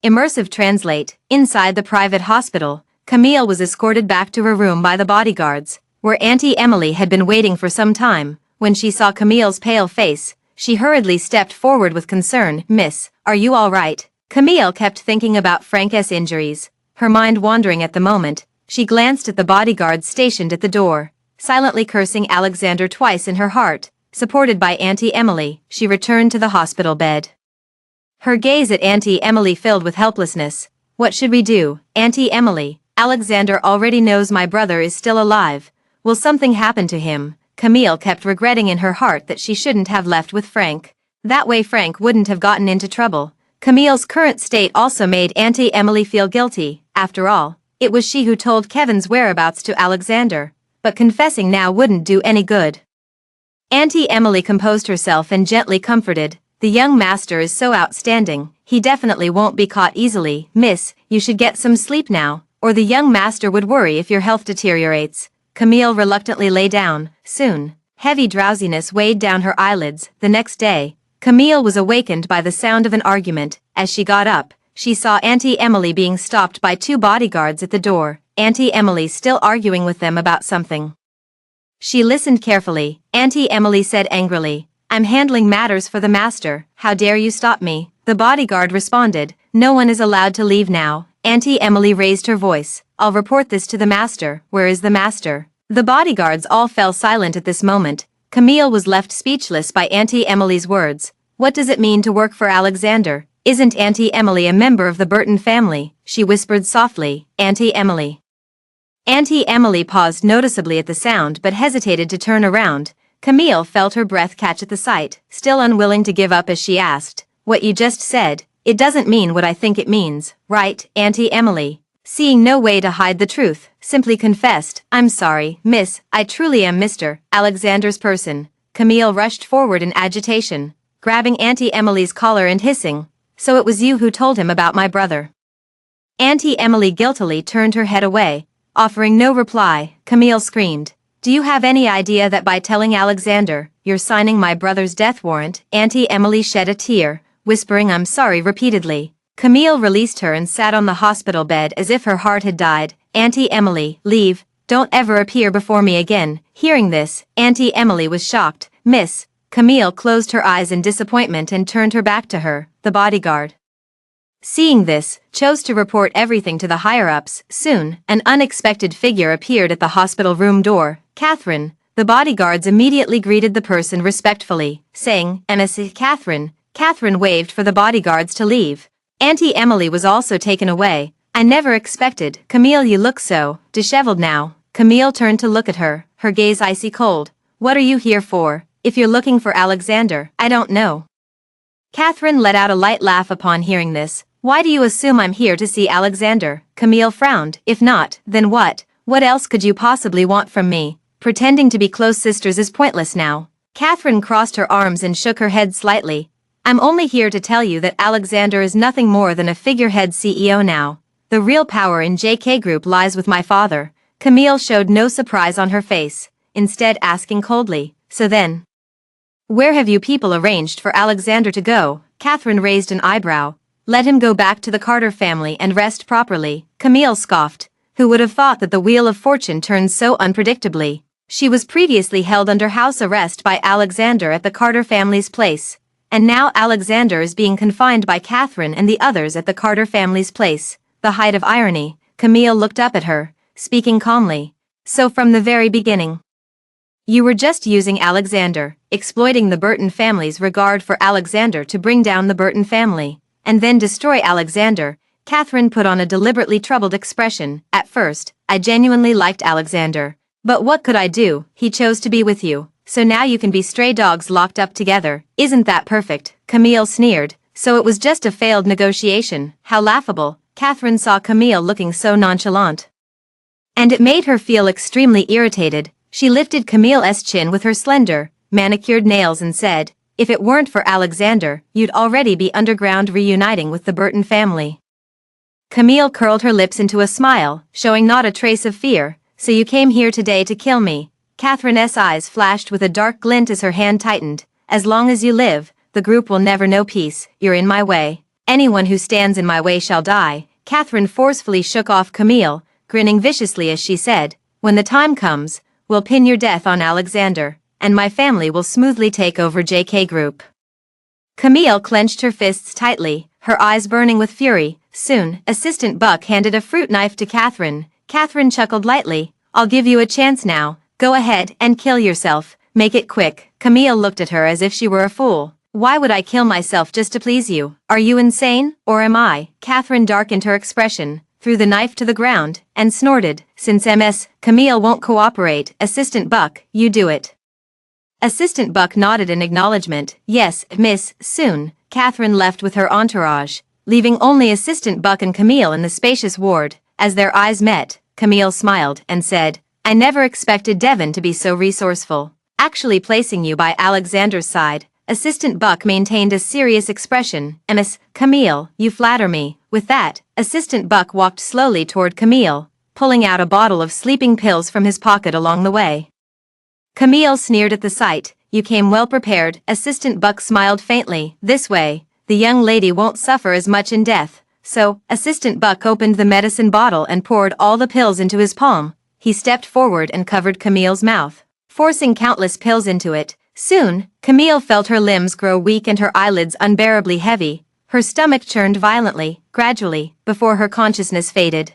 Immersive translate. Inside the private hospital, Camille was escorted back to her room by the bodyguards, where Auntie Emily had been waiting for some time. When she saw Camille's pale face, she hurriedly stepped forward with concern. Miss, are you all right? Camille kept thinking about Frank's injuries, her mind wandering at the moment. She glanced at the bodyguards stationed at the door, silently cursing Alexander twice in her heart. Supported by Auntie Emily, she returned to the hospital bed. Her gaze at Auntie Emily filled with helplessness. What should we do, Auntie Emily? Alexander already knows my brother is still alive. Will something happen to him? Camille kept regretting in her heart that she shouldn't have left with Frank. That way Frank wouldn't have gotten into trouble. Camille's current state also made Auntie Emily feel guilty. After all, it was she who told Kevin's whereabouts to Alexander, but confessing now wouldn't do any good. Auntie Emily composed herself and gently comforted. The young master is so outstanding, he definitely won't be caught easily. Miss, you should get some sleep now, or the young master would worry if your health deteriorates. Camille reluctantly lay down. Soon, heavy drowsiness weighed down her eyelids. The next day, Camille was awakened by the sound of an argument. As she got up, she saw Auntie Emily being stopped by two bodyguards at the door. Auntie Emily still arguing with them about something. She listened carefully. Auntie Emily said angrily, I'm handling matters for the master. How dare you stop me? The bodyguard responded, "No one is allowed to leave now." Auntie Emily raised her voice, "I'll report this to the master." "Where is the master?" The bodyguards all fell silent at this moment. Camille was left speechless by Auntie Emily's words. What does it mean to work for Alexander? Isn't Auntie Emily a member of the Burton family? She whispered softly, "Auntie Emily." Auntie Emily paused noticeably at the sound but hesitated to turn around. Camille felt her breath catch at the sight, still unwilling to give up as she asked, "What you just said, it doesn't mean what I think it means, right, Auntie Emily?" Seeing no way to hide the truth, simply confessed, "I'm sorry, miss, I truly am Mr. Alexander's person." Camille rushed forward in agitation, grabbing Auntie Emily's collar and hissing, "So it was you who told him about my brother?" Auntie Emily guiltily turned her head away, offering no reply. Camille screamed, "Do you have any idea that by telling Alexander, you're signing my brother's death warrant?" Auntie Emily shed a tear, whispering "I'm sorry" repeatedly. Camille released her and sat on the hospital bed as if her heart had died. "Auntie Emily, leave, don't ever appear before me again." Hearing this, Auntie Emily was shocked. "Miss." Camille closed her eyes in disappointment and turned her back to her. The bodyguard, seeing this, chose to report everything to the higher-ups. Soon, an unexpected figure appeared at the hospital room door. "Catherine." The bodyguards immediately greeted the person respectfully, saying, "Ms. Catherine." Catherine waved for the bodyguards to leave. Auntie Emily was also taken away. "I never expected." "Camille, you look so disheveled now." Camille turned to look at her, her gaze icy cold. "What are you here for? If you're looking for Alexander, I don't know." Catherine let out a light laugh upon hearing this. "Why do you assume I'm here to see Alexander?" Camille frowned. "If not, then what? What else could you possibly want from me? Pretending to be close sisters is pointless now." Catherine crossed her arms and shook her head slightly. "I'm only here to tell you that Alexander is nothing more than a figurehead CEO now. The real power in JK Group lies with my father." Camille showed no surprise on her face, instead asking coldly, "So then, where have you people arranged for Alexander to go?" Catherine raised an eyebrow. "Let him go back to the Carter family and rest properly." Camille scoffed. Who would have thought that the wheel of fortune turns so unpredictably? She was previously held under house arrest by Alexander at the Carter family's place. And now Alexander is being confined by Catherine and the others at the Carter family's place. The height of irony, Camille looked up at her, speaking calmly. "So from the very beginning, you were just using Alexander, exploiting the Burton family's regard for Alexander to bring down the Burton family, and then destroy Alexander." Catherine put on a deliberately troubled expression. "At first, I genuinely liked Alexander. But what could I do? He chose to be with you. So now you can be stray dogs locked up together. Isn't that perfect?" Camille sneered. "So it was just a failed negotiation. How laughable." Catherine saw Camille looking so nonchalant, and it made her feel extremely irritated. She lifted Camille's chin with her slender, manicured nails and said, "If it weren't for Alexander, you'd already be underground reuniting with the Burton family." Camille curled her lips into a smile, showing not a trace of fear. "So you came here today to kill me?" Catherine's eyes flashed with a dark glint as her hand tightened. "As long as you live, the group will never know peace. You're in my way. Anyone who stands in my way shall die." Catherine forcefully shook off Camille, grinning viciously as she said, "When the time comes, we'll pin your death on Alexander, and my family will smoothly take over JK Group." Camille clenched her fists tightly, her eyes burning with fury. Soon, Assistant Buck handed a fruit knife to Catherine. Catherine chuckled lightly. "I'll give you a chance now. Go ahead and kill yourself. Make it quick." Camille looked at her as if she were a fool. "Why would I kill myself just to please you? Are you insane, or am I?" Catherine darkened her expression, threw the knife to the ground, and snorted. "Since Ms. Camille won't cooperate, Assistant Buck, you do it." Assistant Buck nodded in acknowledgement. "Yes, miss." Soon, Catherine left with her entourage, leaving only Assistant Buck and Camille in the spacious ward. As their eyes met, Camille smiled and said, "I never expected Devon to be so resourceful." Actually placing you by Alexander's side, Assistant Buck maintained a serious expression. "Ms. Camille, you flatter me." With that, Assistant Buck walked slowly toward Camille, pulling out a bottle of sleeping pills from his pocket along the way. Camille sneered at the sight. "You came well prepared." Assistant Buck smiled faintly. "This way, the young lady won't suffer as much in death." So, Assistant Buck opened the medicine bottle and poured all the pills into his palm. He stepped forward and covered Camille's mouth, forcing countless pills into it. Soon, Camille felt her limbs grow weak and her eyelids unbearably heavy. Her stomach churned violently, gradually, before her consciousness faded.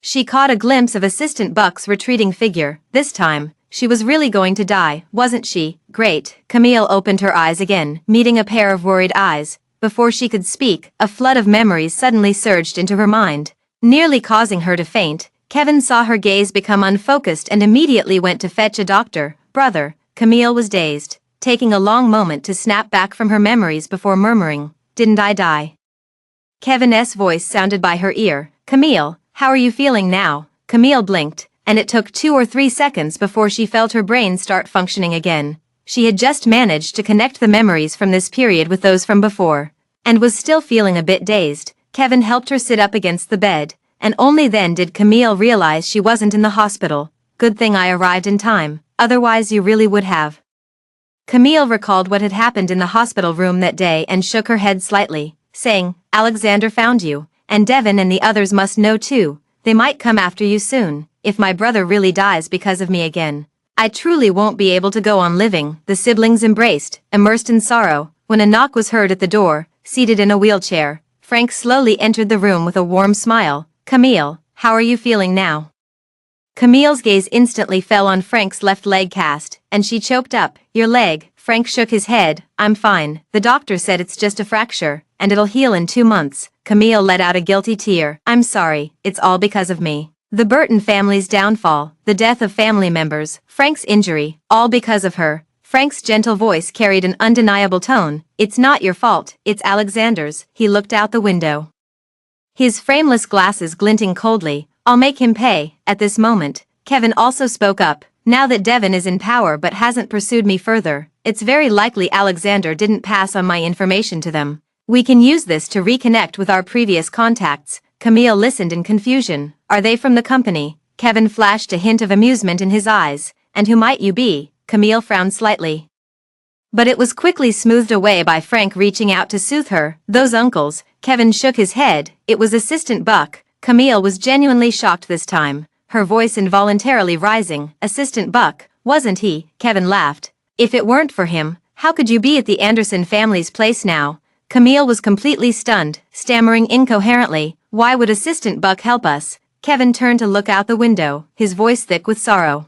She caught a glimpse of Assistant Buck's retreating figure. This time, she was really going to die, wasn't she? Great. Camille opened her eyes again, meeting a pair of worried eyes. Before she could speak, a flood of memories suddenly surged into her mind, nearly causing her to faint. Kevin saw her gaze become unfocused and immediately went to fetch a doctor. Brother. Camille was dazed, taking a long moment to snap back from her memories before murmuring, "Didn't I die?" Kevin's voice sounded by her ear. "Camille, how are you feeling now?" Camille blinked, and it took 2 or 3 seconds before she felt her brain start functioning again. She had just managed to connect the memories from this period with those from before, and was still feeling a bit dazed. Kevin helped her sit up against the bed, and only then did Camille realize she wasn't in the hospital. "Good thing I arrived in time, otherwise you really would have." Camille recalled what had happened in the hospital room that day and shook her head slightly, saying, "Alexander found you, and Devin and the others must know too. They might come after you soon. If my brother really dies because of me again, I truly won't be able to go on living." The siblings embraced, immersed in sorrow, when a knock was heard at the door. Seated in a wheelchair, Frank slowly entered the room with a warm smile. "Camille, how are you feeling now?" Camille's gaze instantly fell on Frank's left leg cast, and she choked up. "Your leg?" Frank shook his head. "I'm fine. The doctor said it's just a fracture, and it'll heal in 2 months. Camille let out a guilty tear. "I'm sorry, it's all because of me. The Burton family's downfall, the death of family members, Frank's injury, all because of her." Frank's gentle voice carried an undeniable tone. "It's not your fault, it's Alexander's." He looked out the window, his frameless glasses glinting coldly. "I'll make him pay." At this moment, Kevin also spoke up. "Now that Devin is in power but hasn't pursued me further, it's very likely Alexander didn't pass on my information to them. We can use this to reconnect with our previous contacts." Camille listened in confusion. "Are they from the company?" Kevin flashed a hint of amusement in his eyes. "And who might you be?" Camille frowned slightly, but it was quickly smoothed away by Frank reaching out to soothe her. "Those uncles." Kevin shook his head. "It was Assistant Buck." Camille was genuinely shocked this time, her voice involuntarily rising. "Assistant Buck, wasn't he?" Kevin laughed. "If it weren't for him, how could you be at the Anderson family's place now?" Camille was completely stunned, stammering incoherently. "Why would Assistant Buck help us?" Kevin turned to look out the window, his voice thick with sorrow.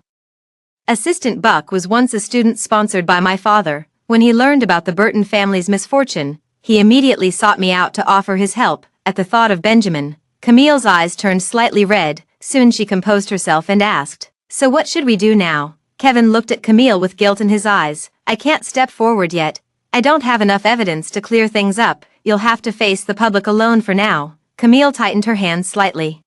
"Assistant Buck was once a student sponsored by my father. When he learned about the Burton family's misfortune, he immediately sought me out to offer his help." At the thought of Benjamin, Camille's eyes turned slightly red. Soon she composed herself and asked, "So what should we do now?" Kevin looked at Camille with guilt in his eyes. "I can't step forward yet. I don't have enough evidence to clear things up. You'll have to face the public alone for now." Camille tightened her hands slightly,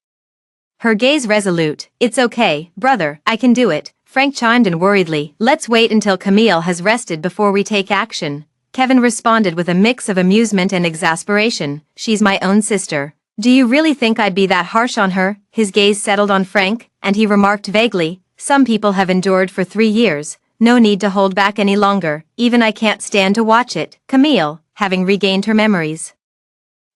her gaze resolute. "It's okay, brother, I can do it." Frank chimed in worriedly. "Let's wait until Camille has rested before we take action." Kevin responded with a mix of amusement and exasperation. "She's my own sister. Do you really think I'd be that harsh on her?" His gaze settled on Frank, and he remarked vaguely, "Some people have endured for 3 years. No need to hold back any longer. Even I can't stand to watch it." Camille, having regained her memories,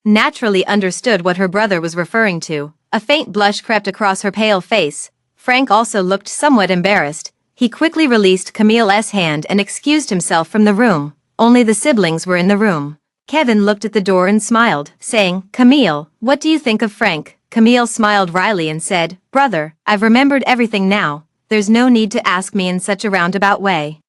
naturally understood what her brother was referring to. A faint blush crept across her pale face. Frank also looked somewhat embarrassed. He quickly released Camille's hand and excused himself from the room. Only the siblings were in the room. Kevin looked at the door and smiled, saying, "Camille, what do you think of Frank?" Camille smiled wryly and said, "Brother, I've remembered everything now. There's no need to ask me in such a roundabout way."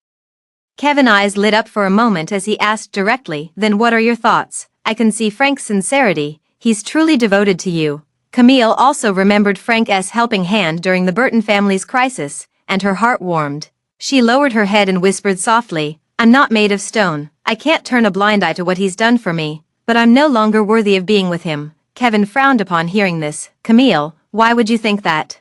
Kevin's eyes lit up for a moment as he asked directly, "Then what are your thoughts?" "I can see Frank's sincerity. He's truly devoted to you." Camille also remembered Frank's helping hand during the Burton family's crisis, and her heart warmed. She lowered her head and whispered softly, "I'm not made of stone. I can't turn a blind eye to what he's done for me, but I'm no longer worthy of being with him." Kevin frowned upon hearing this. "Camille, why would you think that?"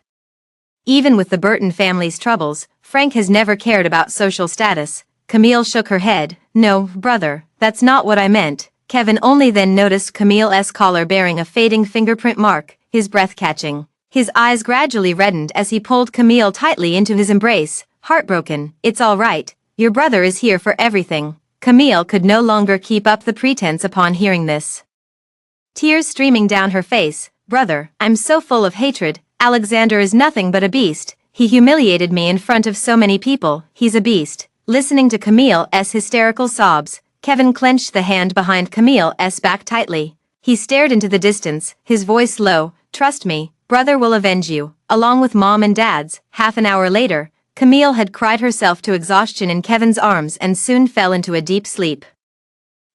Even with the Burton family's troubles, Frank has never cared about social status. Camille shook her head. "No, brother, that's not what I meant." Kevin only then noticed Camille's collar bearing a fading fingerprint mark, his breath catching. His eyes gradually reddened as he pulled Camille tightly into his embrace. Heartbroken. "It's all right. Your brother is here for everything." Camille could no longer keep up the pretense upon hearing this, tears streaming down her face. "Brother, I'm so full of hatred. Alexander is nothing but a beast. He humiliated me in front of so many people. He's a beast." Listening to Camille's hysterical sobs, Kevin clenched the hand behind Camille's back tightly. He stared into the distance, his voice low. "Trust me, brother will avenge you," along with mom and dad's. Half an hour later, Camille had cried herself to exhaustion in Kevin's arms and soon fell into a deep sleep.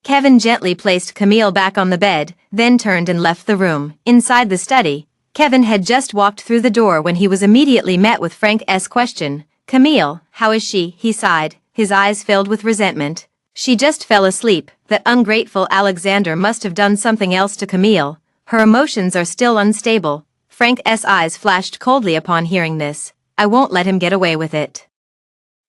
Kevin gently placed Camille back on the bed, then turned and left the room. Inside the study, Kevin had just walked through the door when he was immediately met with Frank's question. "Camille, how is she?" He sighed, his eyes filled with resentment. "She just fell asleep." That ungrateful Alexander must have done something else to Camille. Her emotions are still unstable. Frank's eyes flashed coldly upon hearing this. "I won't let him get away with it."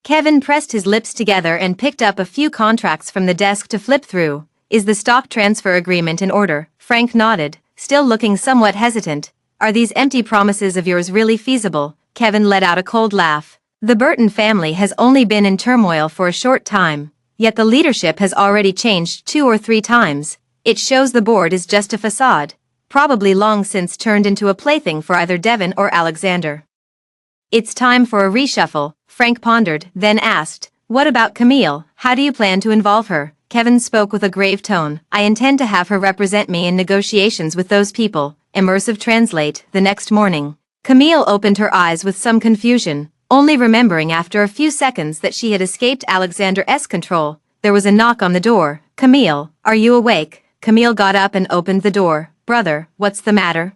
Kevin pressed his lips together and picked up a few contracts from the desk to flip through. "Is the stock transfer agreement in order?" Frank nodded, still looking somewhat hesitant. "Are these empty promises of yours really feasible?" Kevin let out a cold laugh. The Burton family has only been in turmoil for a short time, yet the leadership has already changed 2 or 3 times. It shows the board is just a facade, probably long since turned into a plaything for either Devon or Alexander. "It's time for a reshuffle," Frank pondered, then asked, "What about Camille? How do you plan to involve her?" Kevin spoke with a grave tone. "I intend to have her represent me in negotiations with those people." Immersive translate. The next morning, Camille opened her eyes with some confusion, only remembering after a few seconds that she had escaped Alexander's control. There was a knock on the door. "Camille, are you awake?" Camille got up and opened the door. "Brother, what's the matter?"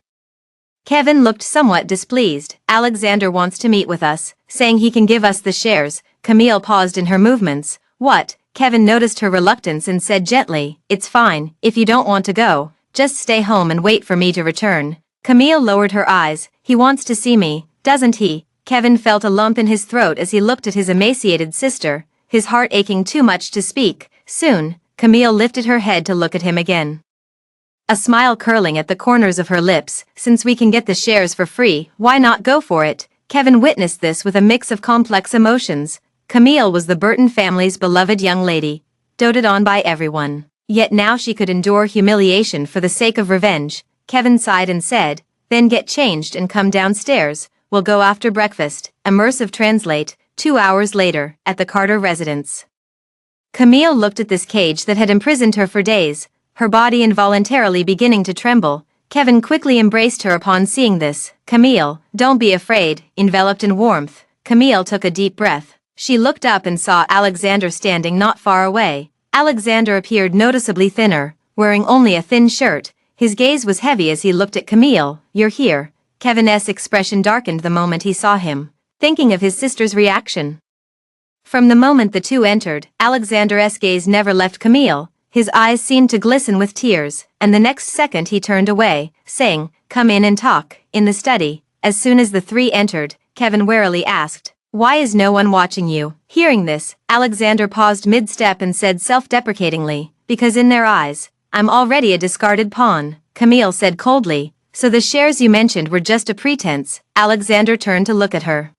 Kevin looked somewhat displeased. "Alexander wants to meet with us, saying he can give us the shares." Camille paused in her movements. "What?" Kevin noticed her reluctance and said gently, "It's fine, if you don't want to go, just stay home and wait for me to return." Camille lowered her eyes. "He wants to see me, doesn't he?" Kevin felt a lump in his throat as he looked at his emaciated sister, his heart aching too much to speak. Soon, Camille lifted her head to look at him again, a smile curling at the corners of her lips. "Since we can get the shares for free, why not go for it?" Kevin witnessed this with a mix of complex emotions. Camille was the Burton family's beloved young lady, doted on by everyone. Yet now she could endure humiliation for the sake of revenge. Kevin sighed and said, "Then get changed and come downstairs. We'll go after breakfast." Immersive translate. 2 hours later, at the Carter residence. Camille looked at this cage that had imprisoned her for days, her body involuntarily beginning to tremble. Kevin quickly embraced her upon seeing this. "Camille, don't be afraid." Enveloped in warmth, Camille took a deep breath. She looked up and saw Alexander standing not far away. Alexander appeared noticeably thinner, wearing only a thin shirt. His gaze was heavy as he looked at Camille. "You're here." Kevin's expression darkened the moment he saw him, thinking of his sister's reaction. From the moment the two entered, Alexander's gaze never left Camille. His eyes seemed to glisten with tears, and the next second he turned away, saying, "Come in and talk." In the study, as soon as the three entered, Kevin warily asked, "Why is no one watching you?" Hearing this, Alexander paused mid-step and said self-deprecatingly, "Because in their eyes, I'm already a discarded pawn." Camille said coldly, "So the shares you mentioned were just a pretense?" Alexander turned to look at her,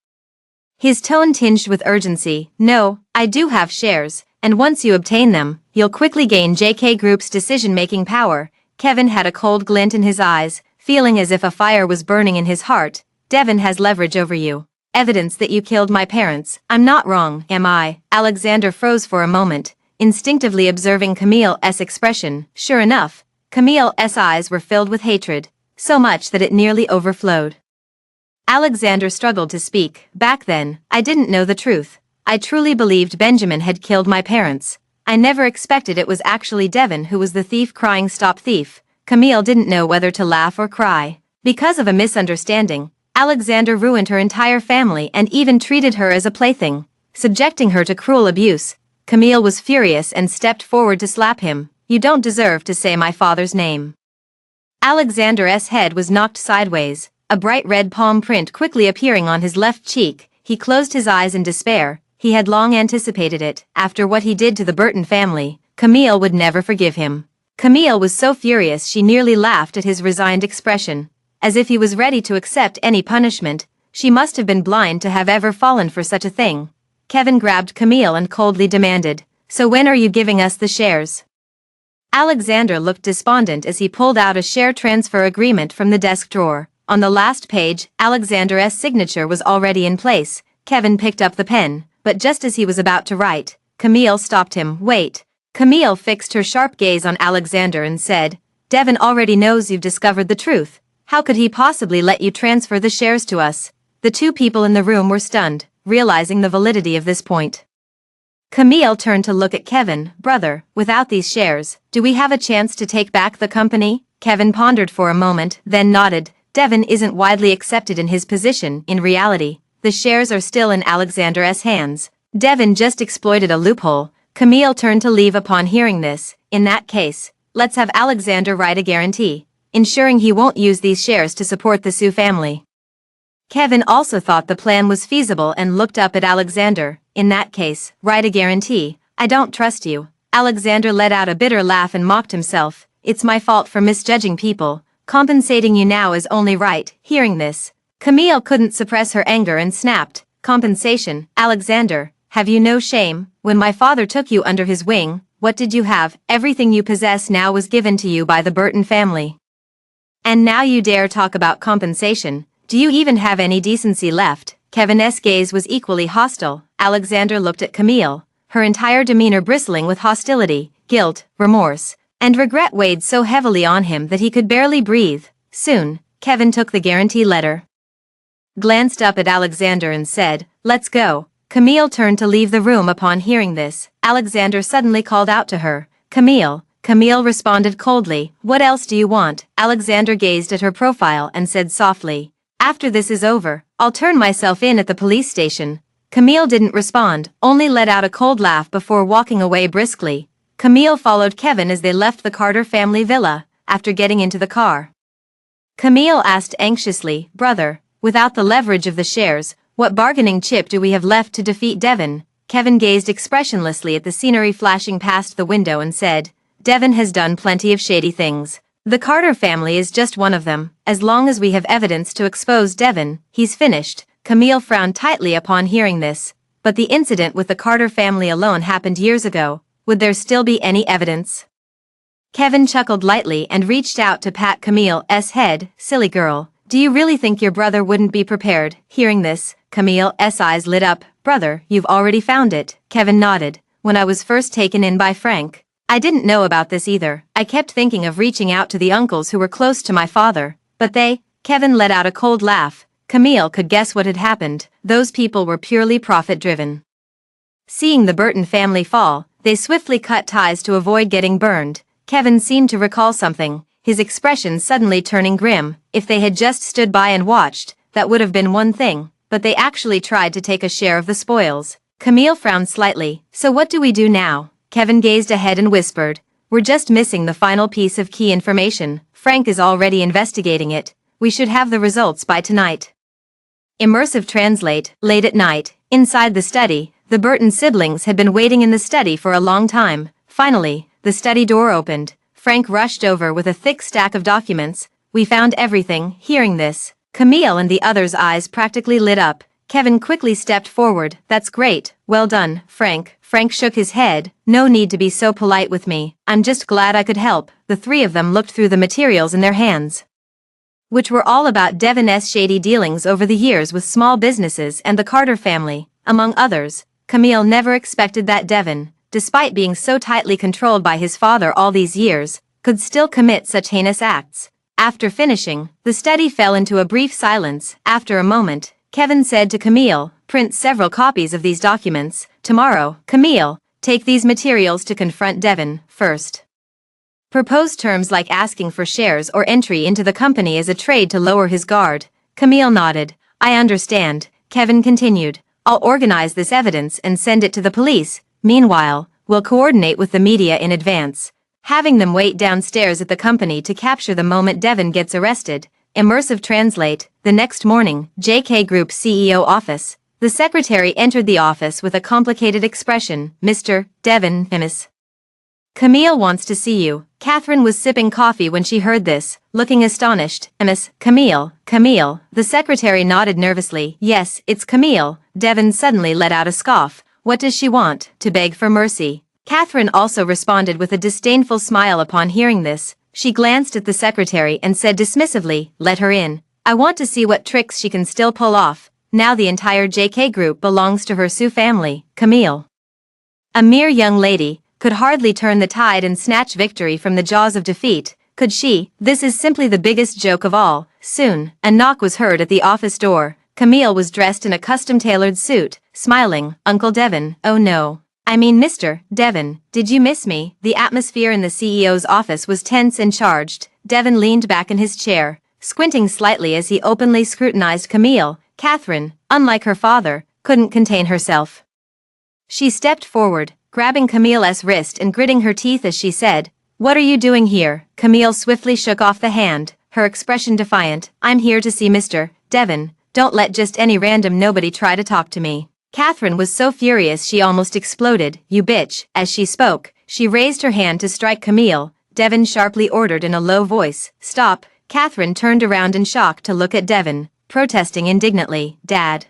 his tone tinged with urgency. "No, I do have shares, and once you obtain them, you'll quickly gain JK Group's decision-making power." Kevin had a cold glint in his eyes, feeling as if a fire was burning in his heart. "Devon has leverage over you. Evidence that you killed my parents. I'm not wrong, am I?" Alexander froze for a moment, instinctively observing Camille's expression. Sure enough, Camille's eyes were filled with hatred, so much that it nearly overflowed. Alexander struggled to speak. "Back then, I didn't know the truth. I truly believed Benjamin had killed my parents. I never expected it was actually Devon who was the thief crying stop thief." Camille didn't know whether to laugh or cry. Because of a misunderstanding, Alexander ruined her entire family and even treated her as a plaything, subjecting her to cruel abuse. Camille was furious and stepped forward to slap him. "You don't deserve to say my father's name." Alexander's head was knocked sideways, a bright red palm print quickly appearing on his left cheek. He closed his eyes in despair. He had long anticipated it. After what he did to the Burton family, Camille would never forgive him. Camille was so furious she nearly laughed at his resigned expression, as if he was ready to accept any punishment. She must have been blind to have ever fallen for such a thing. Kevin grabbed Camille and coldly demanded, "So when are you giving us the shares?" Alexander looked despondent as he pulled out a share transfer agreement from the desk drawer. On the last page, Alexander's signature was already in place. Kevin picked up the pen, but just as he was about to write, Camille stopped him. "Wait." Camille fixed her sharp gaze on Alexander and said, Devin already knows you've discovered the truth. How could he possibly let you transfer the shares to us? The two people in the room were stunned, realizing the validity of this point. Camille turned to look at Kevin. Brother, without these shares, do we have a chance to take back the company? Kevin pondered for a moment, then nodded. Devin isn't widely accepted in his position. In reality, the shares are still in Alexander's hands. Devin just exploited a loophole. Camille turned to leave upon hearing this. In that case, let's have Alexander write a guarantee, ensuring he won't use these shares to support the Sue family. Kevin also thought the plan was feasible and looked up at Alexander. In that case, write a guarantee. I don't trust you. Alexander let out a bitter laugh and mocked himself. It's my fault for misjudging people. Compensating you now is only right. Hearing this, Camille couldn't suppress her anger and snapped. Compensation? Alexander, have you no shame? When my father took you under his wing, what did you have? Everything you possess now was given to you by the Burton family. And now you dare talk about compensation? Do you even have any decency left? Kevin's gaze was equally hostile. Alexander looked at Camille, her entire demeanor bristling with hostility, guilt, remorse, and regret weighed so heavily on him that he could barely breathe. Soon, Kevin took the guarantee letter, glanced up at Alexander and said, Let's go. Camille turned to leave the room upon hearing this. Alexander suddenly called out to her, Camille. Camille responded coldly, What else do you want? Alexander gazed at her profile and said softly, After this is over, I'll turn myself in at the police station. Camille didn't respond, only let out a cold laugh before walking away briskly. Camille followed Kevin as they left the Carter family villa. After getting into the car, Camille asked anxiously, Brother, without the leverage of the shares, what bargaining chip do we have left to defeat Devin? Kevin gazed expressionlessly at the scenery flashing past the window and said, Devin has done plenty of shady things. The Carter family is just one of them. As long as we have evidence to expose Devin, he's finished. Camille frowned tightly upon hearing this. But the incident with the Carter family alone happened years ago. Would there still be any evidence? Kevin chuckled lightly and reached out to pat Camille's head. Silly girl, do you really think your brother wouldn't be prepared? Hearing this, Camille's eyes lit up. Brother, you've already found it. Kevin nodded. When I was first taken in by Frank, I didn't know about this either. I kept thinking of reaching out to the uncles who were close to my father, but Kevin let out a cold laugh. Camille could guess what had happened. Those people were purely profit-driven. Seeing the Burton family fall, they swiftly cut ties to avoid getting burned. Kevin seemed to recall something, his expression suddenly turning grim. If they had just stood by and watched, that would have been one thing, but they actually tried to take a share of the spoils. Camille frowned slightly. So what do we do now? Kevin gazed ahead and whispered, We're just missing the final piece of key information. Frank is already investigating it. We should have the results by tonight. Immersive Translate. Late at night, inside the study, the Burton siblings had been waiting in the study for a long time. Finally, the study door opened. Frank rushed over with a thick stack of documents. We found everything. Hearing this, Camille and the others' eyes practically lit up. Kevin quickly stepped forward. That's great. Well done, Frank. Frank shook his head. No need to be so polite with me. I'm just glad I could help. The three of them looked through the materials in their hands, which were all about Devin's shady dealings over the years with small businesses and the Carter family, among others. Camille never expected that Devin, despite being so tightly controlled by his father all these years, could still commit such heinous acts. After finishing, the study fell into a brief silence. After a moment, Kevin said to Camille, Print several copies of these documents. Tomorrow, Camille, take these materials to confront Devin. First, propose terms like asking for shares or entry into the company as a trade to lower his guard. Camille nodded. I understand. Kevin continued. I'll organize this evidence and send it to the police. Meanwhile, we'll coordinate with the media in advance, having them wait downstairs at the company to capture the moment Devin gets arrested. Immersive Translate. The next morning, JK Group CEO office. The secretary entered the office with a complicated expression. Mr. Devin, Miss Camille wants to see you. Catherine was sipping coffee when she heard this, looking astonished. Miss Camille. The secretary nodded nervously. Yes, it's Camille. Devin suddenly let out a scoff. What does she want? To beg for mercy. Catherine also responded with a disdainful smile upon hearing this. She glanced at the secretary and said dismissively, Let her in. I want to see what tricks she can still pull off. Now the entire JK Group belongs to her Sue family. Camille, a mere young lady, could hardly turn the tide and snatch victory from the jaws of defeat, could she? This is simply the biggest joke of all. Soon, a knock was heard at the office door. Camille was dressed in a custom-tailored suit, smiling. "Uncle Devin, oh no. I mean Mr. Devin, did you miss me?" The atmosphere in the CEO's office was tense and charged. Devin leaned back in his chair, squinting slightly as he openly scrutinized Camille. Catherine, unlike her father, couldn't contain herself. She stepped forward, grabbing Camille's wrist and gritting her teeth as she said, "What are you doing here?" Camille swiftly shook off the hand, her expression defiant. "I'm here to see Mr. Devin. Don't let just any random nobody try to talk to me." Catherine was so furious she almost exploded. "You bitch." As she spoke, she raised her hand to strike Camille. Devin sharply ordered in a low voice, "Stop." Catherine turned around in shock to look at Devin, protesting indignantly. "Dad.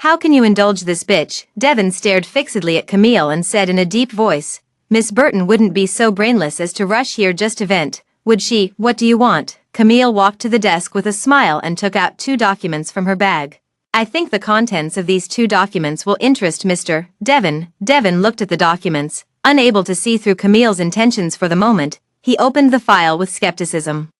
How can you indulge this bitch?" Devin stared fixedly at Camille and said in a deep voice, "Miss Burton wouldn't be so brainless as to rush here just to vent, would she? What do you want?" Camille walked to the desk with a smile and took out 2 documents from her bag. "I think the contents of these 2 documents will interest Mr. Devin." Devin looked at the documents, unable to see through Camille's intentions for the moment. He opened the file with skepticism,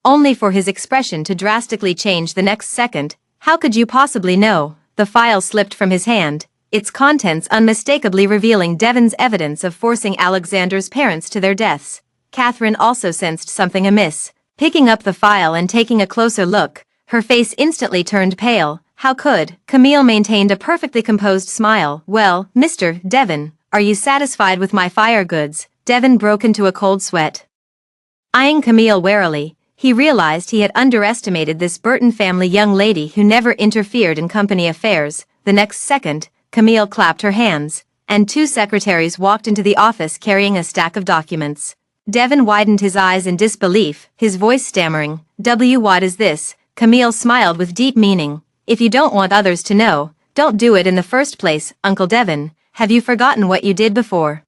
only for his expression to drastically change the next second. "How could you possibly know?" The file slipped from his hand, its contents unmistakably revealing Devin's evidence of forcing Alexander's parents to their deaths. Catherine also sensed something amiss. Picking up the file and taking a closer look, her face instantly turned pale. "How could?" Camille maintained a perfectly composed smile. "Well, Mr. Devin, are you satisfied with my fire goods?" Devin broke into a cold sweat. Eyeing Camille warily, he realized he had underestimated this Burton family young lady who never interfered in company affairs. The next second, Camille clapped her hands, and 2 secretaries walked into the office carrying a stack of documents. Devin widened his eyes in disbelief, his voice stammering. What is this?" Camille smiled with deep meaning. "If you don't want others to know, don't do it in the first place, Uncle Devin. Have you forgotten what you did before?"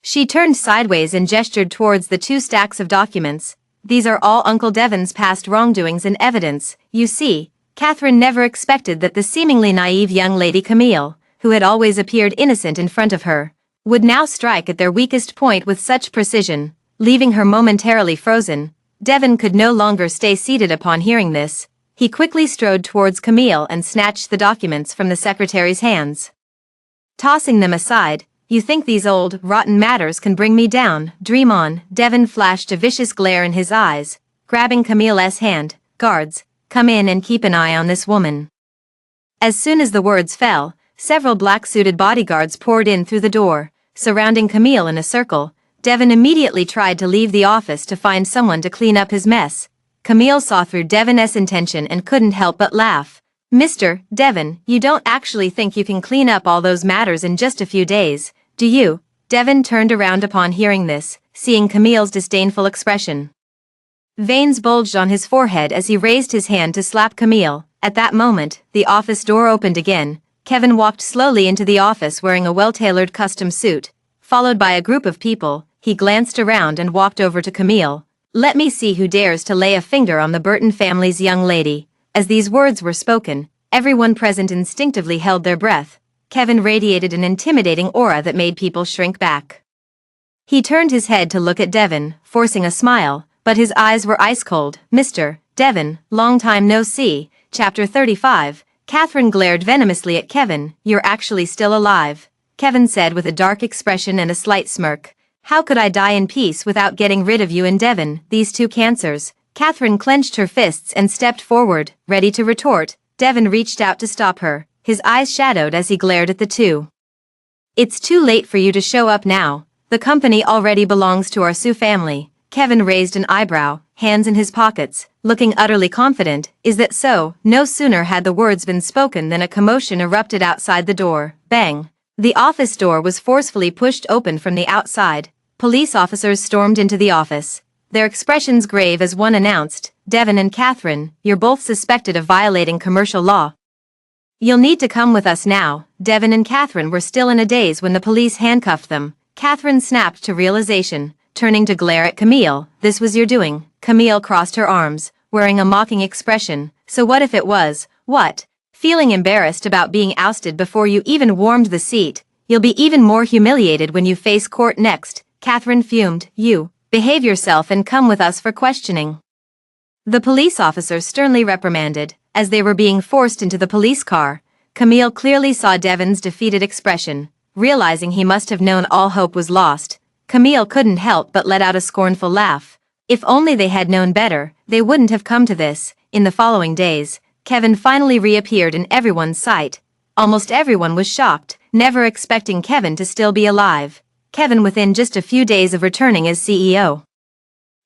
She turned sideways and gestured towards the 2 stacks of documents. "These are all Uncle Devin's past wrongdoings and evidence, you see." Catherine never expected that the seemingly naive young lady Camille, who had always appeared innocent in front of her, would now strike at their weakest point with such precision, leaving her momentarily frozen. Devin could no longer stay seated upon hearing this. He quickly strode towards Camille and snatched the documents from the secretary's hands. Tossing them aside, "You think these old, rotten matters can bring me down? Dream on." Devin flashed a vicious glare in his eyes, grabbing Camille's hand. "Guards, come in and keep an eye on this woman." As soon as the words fell, several black-suited bodyguards poured in through the door, surrounding Camille in a circle. Devin immediately tried to leave the office to find someone to clean up his mess. Camille saw through Devin's intention and couldn't help but laugh. "Mr. Devin, you don't actually think you can clean up all those matters in just a few days, do you?" Devin turned around upon hearing this, seeing Camille's disdainful expression. Veins bulged on his forehead as he raised his hand to slap Camille. At that moment, the office door opened again. Kevin walked slowly into the office wearing a well-tailored custom suit. Followed by a group of people, he glanced around and walked over to Camille. "Let me see who dares to lay a finger on the Burton family's young lady." As these words were spoken, everyone present instinctively held their breath. Kevin radiated an intimidating aura that made people shrink back. He turned his head to look at Devin, forcing a smile, but his eyes were ice-cold. "Mr. Devin, long time no see." Chapter 35. Catherine glared venomously at Kevin. "You're actually still alive," Kevin said with a dark expression and a slight smirk. "How could I die in peace without getting rid of you and Devin, these 2 cancers?" Catherine clenched her fists and stepped forward, ready to retort. Devin reached out to stop her, his eyes shadowed as he glared at the 2. "It's too late for you to show up now. The company already belongs to our Sioux family." Kevin raised an eyebrow, hands in his pockets, looking utterly confident. "Is that so?" No sooner had the words been spoken than a commotion erupted outside the door. Bang! The office door was forcefully pushed open from the outside. Police officers stormed into the office, their expressions grave as one announced, "Devin and Catherine, you're both suspected of violating commercial law. You'll need to come with us now." Devin and Catherine were still in a daze when the police handcuffed them. Catherine snapped to realization, turning to glare at Camille. "This was your doing." Camille crossed her arms, wearing a mocking expression. "So what if it was?" "What?" Feeling embarrassed about being ousted before you even warmed the seat, You'll be even more humiliated when you face court next, Catherine fumed. You, behave yourself and come with us for questioning. The police officer sternly reprimanded. As they were being forced into the police car, Camille clearly saw Devon's defeated expression. Realizing he must have known all hope was lost, Camille couldn't help but let out a scornful laugh. If only they had known better, they wouldn't have come to this. In the following days, Kevin finally reappeared in everyone's sight. Almost everyone was shocked, never expecting Kevin to still be alive. Kevin within just a few days of returning as CEO.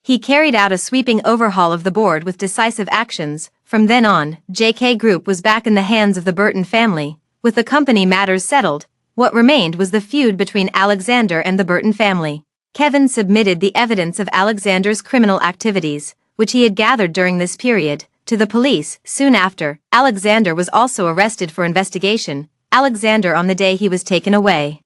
He carried out a sweeping overhaul of the board with decisive actions. From then on, JK Group was back in the hands of the Burton family. With the company matters settled, what remained was the feud between Alexander and the Burton family. Kevin submitted the evidence of Alexander's criminal activities, which he had gathered during this period, to the police. Soon after, Alexander was also arrested for investigation. Alexander on the day he was taken away.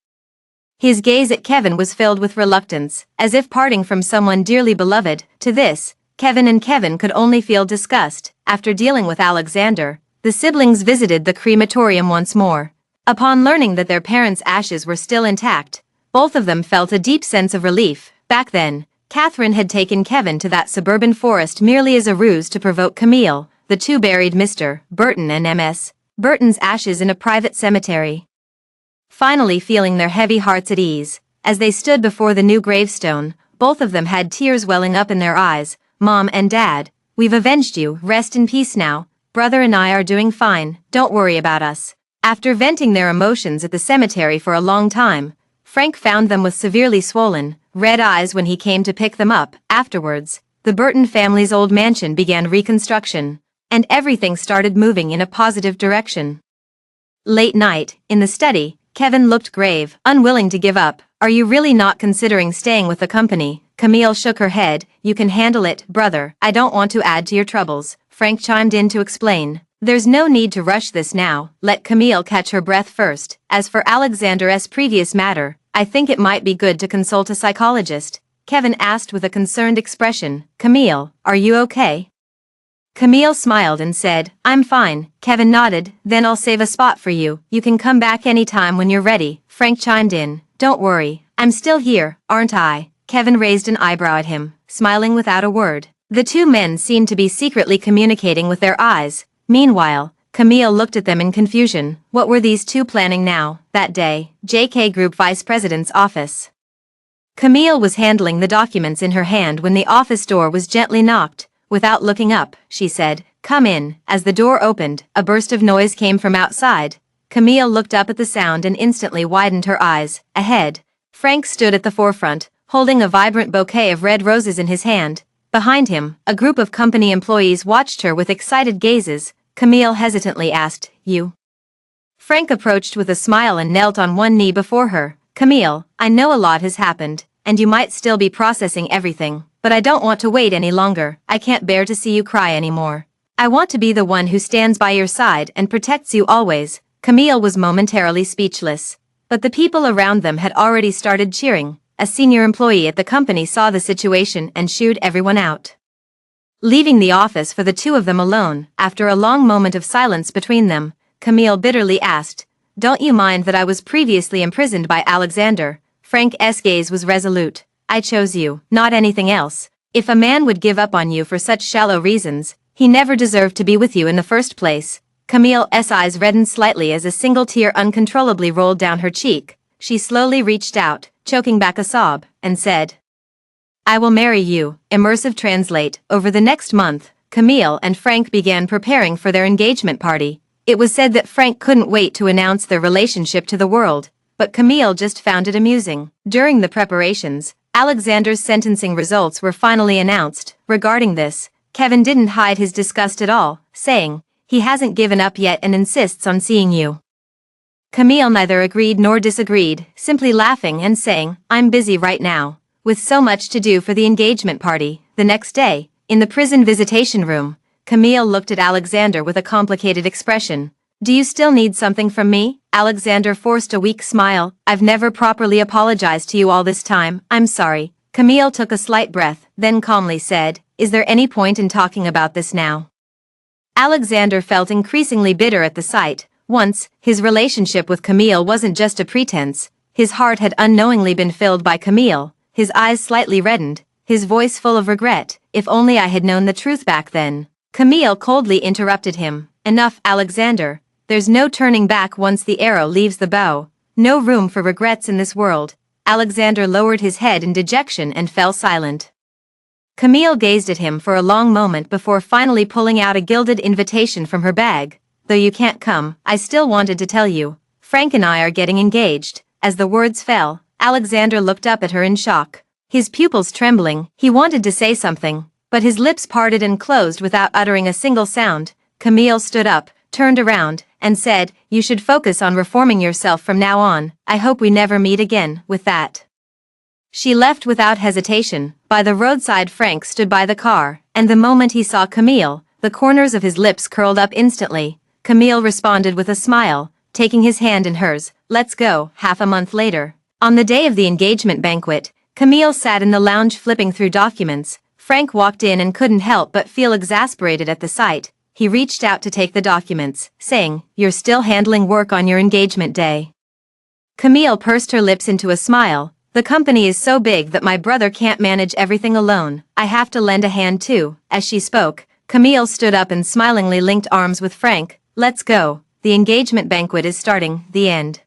His gaze at Kevin was filled with reluctance, as if parting from someone dearly beloved. To this, Kevin could only feel disgust. After dealing with Alexander, the siblings visited the crematorium once more. Upon learning that their parents' ashes were still intact, both of them felt a deep sense of relief. Back then, Catherine had taken Kevin to that suburban forest merely as a ruse to provoke Camille. The two buried Mr. Burton and Ms. Burton's ashes in a private cemetery. Finally feeling their heavy hearts at ease, as they stood before the new gravestone, both of them had tears welling up in their eyes. Mom and Dad, we've avenged you. Rest in peace now. Brother and I are doing fine. Don't worry about us. After venting their emotions at the cemetery for a long time, Frank found them with severely swollen, red eyes when he came to pick them up. Afterwards, the Burton family's old mansion began reconstruction, and everything started moving in a positive direction. Late night, in the study, Kevin looked grave, unwilling to give up. Are you really not considering staying with the company? Camille shook her head. You can handle it, brother. I don't want to add to your troubles. Frank chimed in to explain. There's no need to rush this now. Let Camille catch her breath first. As for Alexander's previous matter, I think it might be good to consult a psychologist. Kevin asked with a concerned expression. Camille, are you okay? Camille smiled and said, I'm fine. Kevin nodded. Then I'll save a spot for you. You can come back anytime when you're ready. Frank chimed in. Don't worry, I'm still here, aren't I? Kevin raised an eyebrow at him, smiling without a word. The two men seemed to be secretly communicating with their eyes. Meanwhile, Camille looked at them in confusion. What were these two planning now? That day, JK Group Vice President's office. Camille was handling the documents in her hand when the office door was gently knocked. Without looking up, she said, Come in. As the door opened, a burst of noise came from outside. Camille looked up at the sound and instantly widened her eyes. Ahead, Frank stood at the forefront, holding a vibrant bouquet of red roses in his hand. Behind him, a group of company employees watched her with excited gazes. Camille hesitantly asked, You? Frank approached with a smile and knelt on one knee before her. Camille, I know a lot has happened, and you might still be processing everything, but I don't want to wait any longer. I can't bear to see you cry anymore. I want to be the one who stands by your side and protects you always. Camille was momentarily speechless, but the people around them had already started cheering. A senior employee at the company saw the situation and shooed everyone out. Leaving the office for the two of them alone, after a long moment of silence between them, Camille bitterly asked, Don't you mind that I was previously imprisoned by Alexander? Frank's gaze was resolute. I chose you, not anything else. If a man would give up on you for such shallow reasons, he never deserved to be with you in the first place. Camille's eyes reddened slightly as a single tear uncontrollably rolled down her cheek. She slowly reached out, choking back a sob, and said, I will marry you. Immersive translate. Over the next month, Camille and Frank began preparing for their engagement party. It was said that Frank couldn't wait to announce their relationship to the world, but Camille just found it amusing. During the preparations, Alexander's sentencing results were finally announced. Regarding this, Kevin didn't hide his disgust at all, saying, He hasn't given up yet and insists on seeing you. Camille neither agreed nor disagreed, simply laughing and saying, I'm busy right now, with so much to do for the engagement party. The next day, in the prison visitation room, Camille looked at Alexander with a complicated expression. Do you still need something from me? Alexander forced a weak smile. I've never properly apologized to you all this time. I'm sorry. Camille took a slight breath, then calmly said, Is there any point in talking about this now? Alexander felt increasingly bitter at the sight. Once, his relationship with Camille wasn't just a pretense. His heart had unknowingly been filled by Camille, his eyes slightly reddened, his voice full of regret. If only I had known the truth back then. Camille coldly interrupted him. Enough, Alexander. There's no turning back once the arrow leaves the bow. No room for regrets in this world. Alexander lowered his head in dejection and fell silent. Camille gazed at him for a long moment before finally pulling out a gilded invitation from her bag. Though you can't come, I still wanted to tell you. Frank and I are getting engaged. As the words fell, Alexander looked up at her in shock. His pupils trembling, he wanted to say something, but his lips parted and closed without uttering a single sound. Camille stood up, turned around, and said, "You should focus on reforming yourself from now on. I hope we never meet again." With that, she left without hesitation. By the roadside, Frank stood by the car, and the moment he saw Camille, the corners of his lips curled up instantly. Camille responded with a smile, taking his hand in hers. "Let's go." Half a month later, on the day of the engagement banquet, Camille sat in the lounge flipping through documents. Frank walked in and couldn't help but feel exasperated at the sight. He reached out to take the documents, saying, "You're still handling work on your engagement day." Camille pursed her lips into a smile. "The company is so big that my brother can't manage everything alone. I have to lend a hand too." As she spoke, Camille stood up and smilingly linked arms with Frank. "Let's go. The engagement banquet is starting." The end.